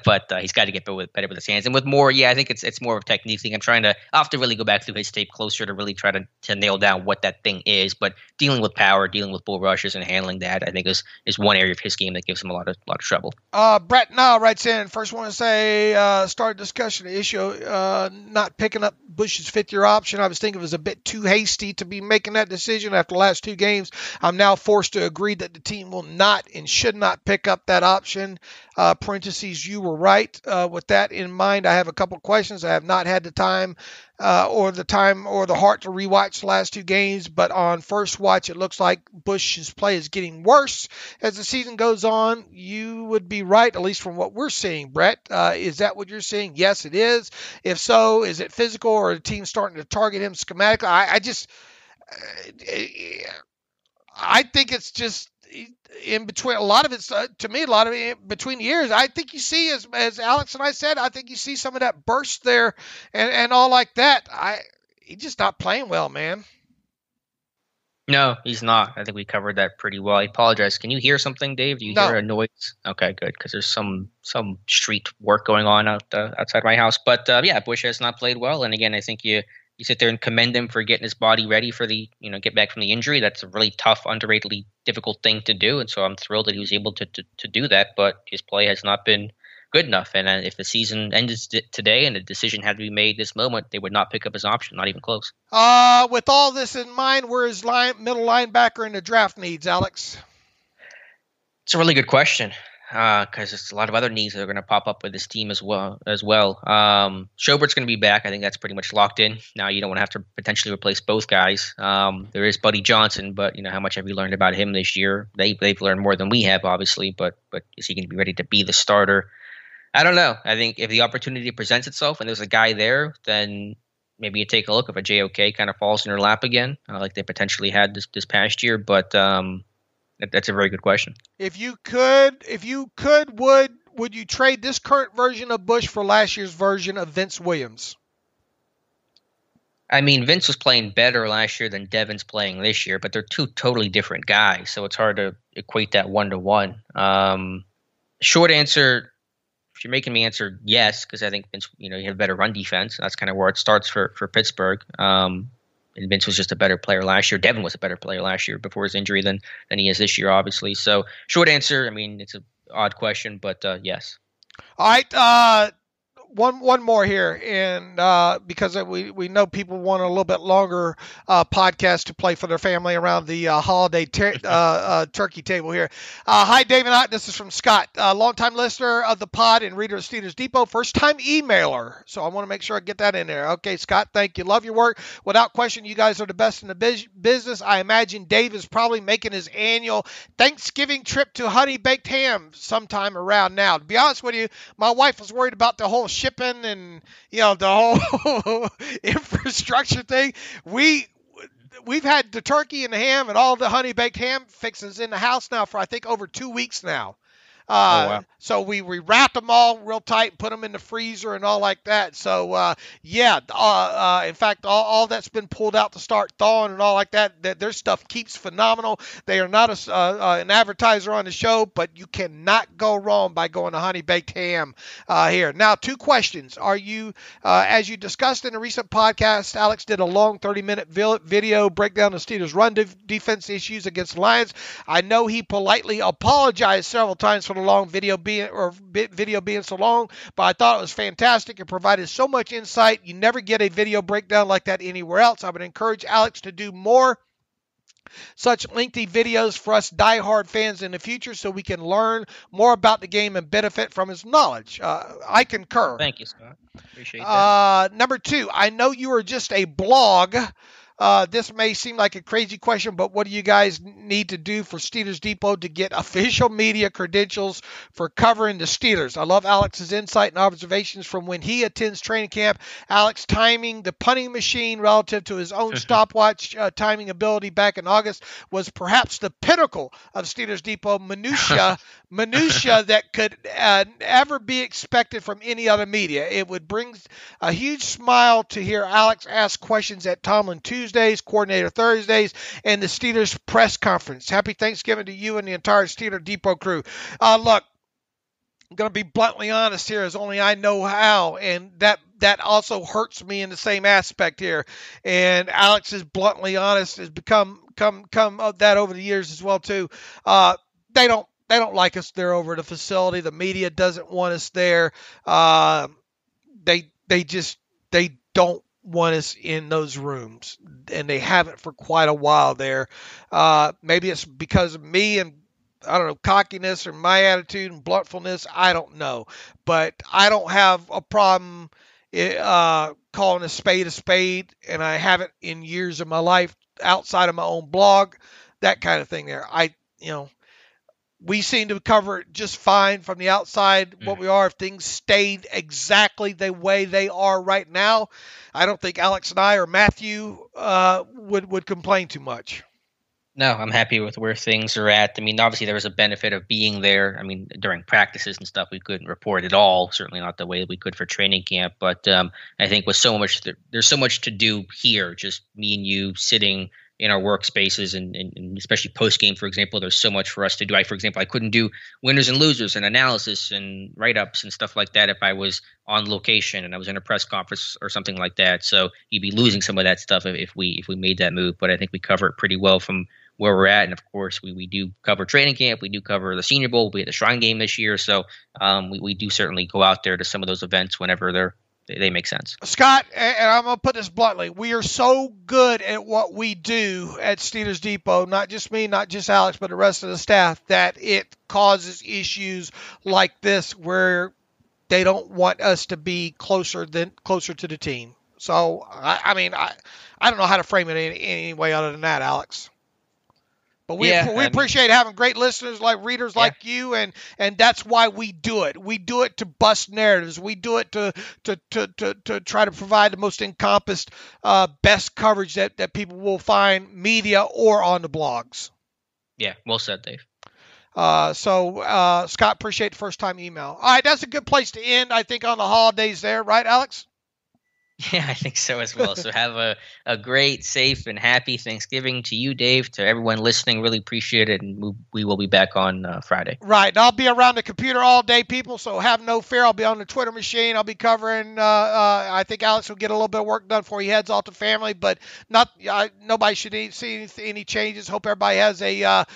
but he's got to get better with his hands and with more. Yeah, I think it's more of a technique thing. I'll have to really go back through his tape closer to really try to nail down what that thing is. But dealing with power, dealing with bull rushes, and handling that, I think is one area of his game that gives him a lot of trouble. Brett now writes in. First, want to say start discussion issue not picking up Bush's fifth-year option. I was thinking it was a bit too hasty to be making that decision after the last 2 games. I'm now forced to agree that the team will not and should not pick up that option. Parentheses, you were right. With that in mind, I have a couple questions. I have not had the time or the heart to rewatch the last 2 games, but on first watch, it looks like Bush's play is getting worse as the season goes on. You would be right, at least from what we're seeing, Brett. Is that what you're seeing? Yes, it is. If so, is it physical or the team starting to target him schematically? I think it's just in between. A lot of it's to me, a lot of it between the years. I think you see, as Alex and I said, I think you see some of that burst there and all like that. He's just not playing well, man. No, he's not. I think we covered that pretty well. I apologize. Can you hear something, Dave? Do you hear a noise? Okay, good, because there's some street work going on outside my house. But yeah, Bush has not played well, and again, I think you sit there and commend him for getting his body ready for the get back from the injury. That's a really tough, underratedly difficult thing to do, and so I'm thrilled that he was able to do that. But his play has not been good enough, and if the season ended today and a decision had to be made this moment, they would not pick up his option, not even close. With all this in mind, where is middle linebacker in the draft needs, Alex? It's a really good question because there's a lot of other needs that are going to pop up with this team as well. Schobert's going to be back. I think that's pretty much locked in. Now you don't want to have to potentially replace both guys. There is Buddy Johnson, but how much have you learned about him this year? They've learned more than we have, obviously, but is he going to be ready to be the starter? I don't know. I think if the opportunity presents itself and there's a guy there, then maybe you take a look if a JOK kind of falls in your lap again, like they potentially had this past year. But that's a very good question. If you could, would you trade this current version of Bush for last year's version of Vince Williams? I mean, Vince was playing better last year than Devin's playing this year, but they're 2 totally different guys, so it's hard to equate that 1-to-1. Short answer. If you're making me answer yes, because I think Vince, you have a better run defense. That's kind of where it starts for Pittsburgh. And Vince was just a better player last year. Devin was a better player last year before his injury than he is this year, obviously. So short answer, I mean, it's an odd question, but yes. All right. One more here, and because we know people want a little bit longer podcast to play for their family around the holiday turkey table here. Hi, David. This is from Scott, longtime listener of the pod and reader of Steelers Depot, first time emailer. So I want to make sure I get that in there. Okay, Scott, thank you. Love your work. Without question, you guys are the best in the business. I imagine Dave is probably making his annual Thanksgiving trip to Honey Baked Ham sometime around now. To be honest with you, my wife was worried about the whole shipping and the whole infrastructure thing. We've had the turkey and the ham and all the honey baked ham fixings in the house now for I think over 2 weeks now. Wow. So we wrapped them all real tight, put them in the freezer and all like that. So, in fact, all that's been pulled out to start thawing and all like that. Their stuff keeps phenomenal. They are not an advertiser on the show, but you cannot go wrong by going to Honey Baked Ham here. Now, 2 questions. Are you, as you discussed in a recent podcast, Alex did a long 30-minute video breakdown of Steelers' run defense issues against the Lions. I know he politely apologized several times for the long video being so long, but I thought it was fantastic. It provided so much insight. You never get a video breakdown like that anywhere else. I would encourage Alex to do more such lengthy videos for us diehard fans in the future so we can learn more about the game and benefit from his knowledge. I concur. Thank you, Scott. Appreciate that. Number 2, I know you are just a blog. This may seem like a crazy question, but what do you guys need to do for Steelers Depot to get official media credentials for covering the Steelers? I love Alex's insight and observations from when he attends training camp. Alex timing the punting machine relative to his own stopwatch timing ability back in August was perhaps the pinnacle of Steelers Depot minutia that could ever be expected from any other media. It would bring a huge smile to hear Alex ask questions at Tomlin Tuesdays, Coordinator Thursdays, and the Steelers press conference. Happy Thanksgiving to you and the entire Steeler Depot crew. Look, I'm going to be bluntly honest here as only I know how, and that also hurts me in the same aspect here. And Alex is bluntly honest, has become of that over the years as well too. They don't like us there over the facility. The media doesn't want us there. They don't want us in those rooms, and they haven't for quite a while there. Maybe it's because of me and I don't know, cockiness or my attitude and bluntfulness. I don't know, but I don't have a problem calling a spade, and I haven't in years of my life outside of my own blog, that kind of thing. There, we seem to cover it just fine from the outside. What we are, if things stayed exactly the way they are right now, I don't think Alex and I or Matthew would complain too much. No, I'm happy with where things are at. I mean, obviously there was a benefit of being there. I mean, during practices and stuff, we couldn't report at all. Certainly not the way that we could for training camp. But I think with so much, there's so much to do here. Just me and you sitting in our workspaces, and especially post game, for example, there's so much for us to do. For example, I couldn't do winners and losers and analysis and write ups and stuff like that if I was on location and I was in a press conference or something like that. So you'd be losing some of that stuff if we made that move. But I think we cover it pretty well from where we're at. And of course, we do cover training camp. We do cover the Senior Bowl. We had the Shrine Game this year. So we do certainly go out there to some of those events whenever they make sense. Scott, and I'm going to put this bluntly, we are so good at what we do at Steelers Depot, not just me, not just Alex, but the rest of the staff, that it causes issues like this where they don't want us to be closer to the team. So, I don't know how to frame it any way other than that, Alex. But we appreciate having great listeners, like readers like you, and that's why we do it. We do it to bust narratives. We do it to try to provide the most encompassed, best coverage that people will find, media or on the blogs. Yeah, well said, Dave. So Scott, appreciate the first time email. All right, that's a good place to end, I think, on the holidays there, right, Alex? Yeah, I think so as well. So have a great, safe, and happy Thanksgiving to you, Dave, to everyone listening. Really appreciate it, and we will be back on Friday. Right, and I'll be around the computer all day, people, so have no fear. I'll be on the Twitter machine. I'll be covering I think Alex will get a little bit of work done before he heads off to family, but nobody should see any changes. Hope everybody has a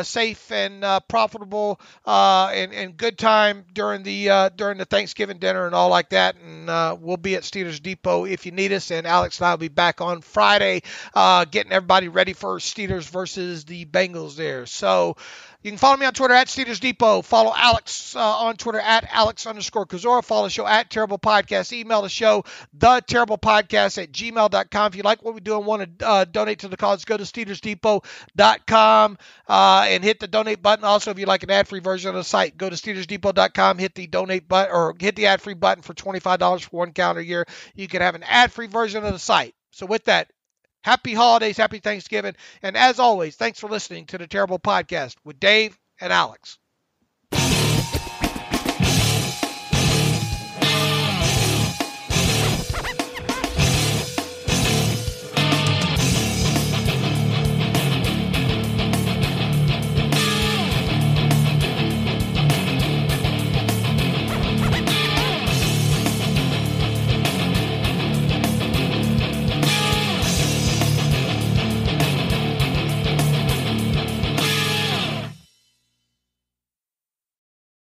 safe and profitable and good time during the Thanksgiving dinner and all like that, and we'll be at Steelers Depot if you need us, and Alex and I will be back on Friday getting everybody ready for Steelers versus the Bengals there. So you can follow me on Twitter at Steelers Depot. Follow Alex on Twitter at Alex_Kozora. Follow the show at Terrible Podcast. Email the show, thetterriblepodcast@gmail.com. If you like what we do and want to donate to the cause, go to SteelersDepot.com and hit the donate button. Also, if you like an ad-free version of the site, go to SteelersDepot.com, hit the donate button or hit the ad-free button for $25 for one calendar year. You can have an ad-free version of the site. So with that, happy holidays, happy Thanksgiving, and as always, thanks for listening to the Terrible Podcast with Dave and Alex.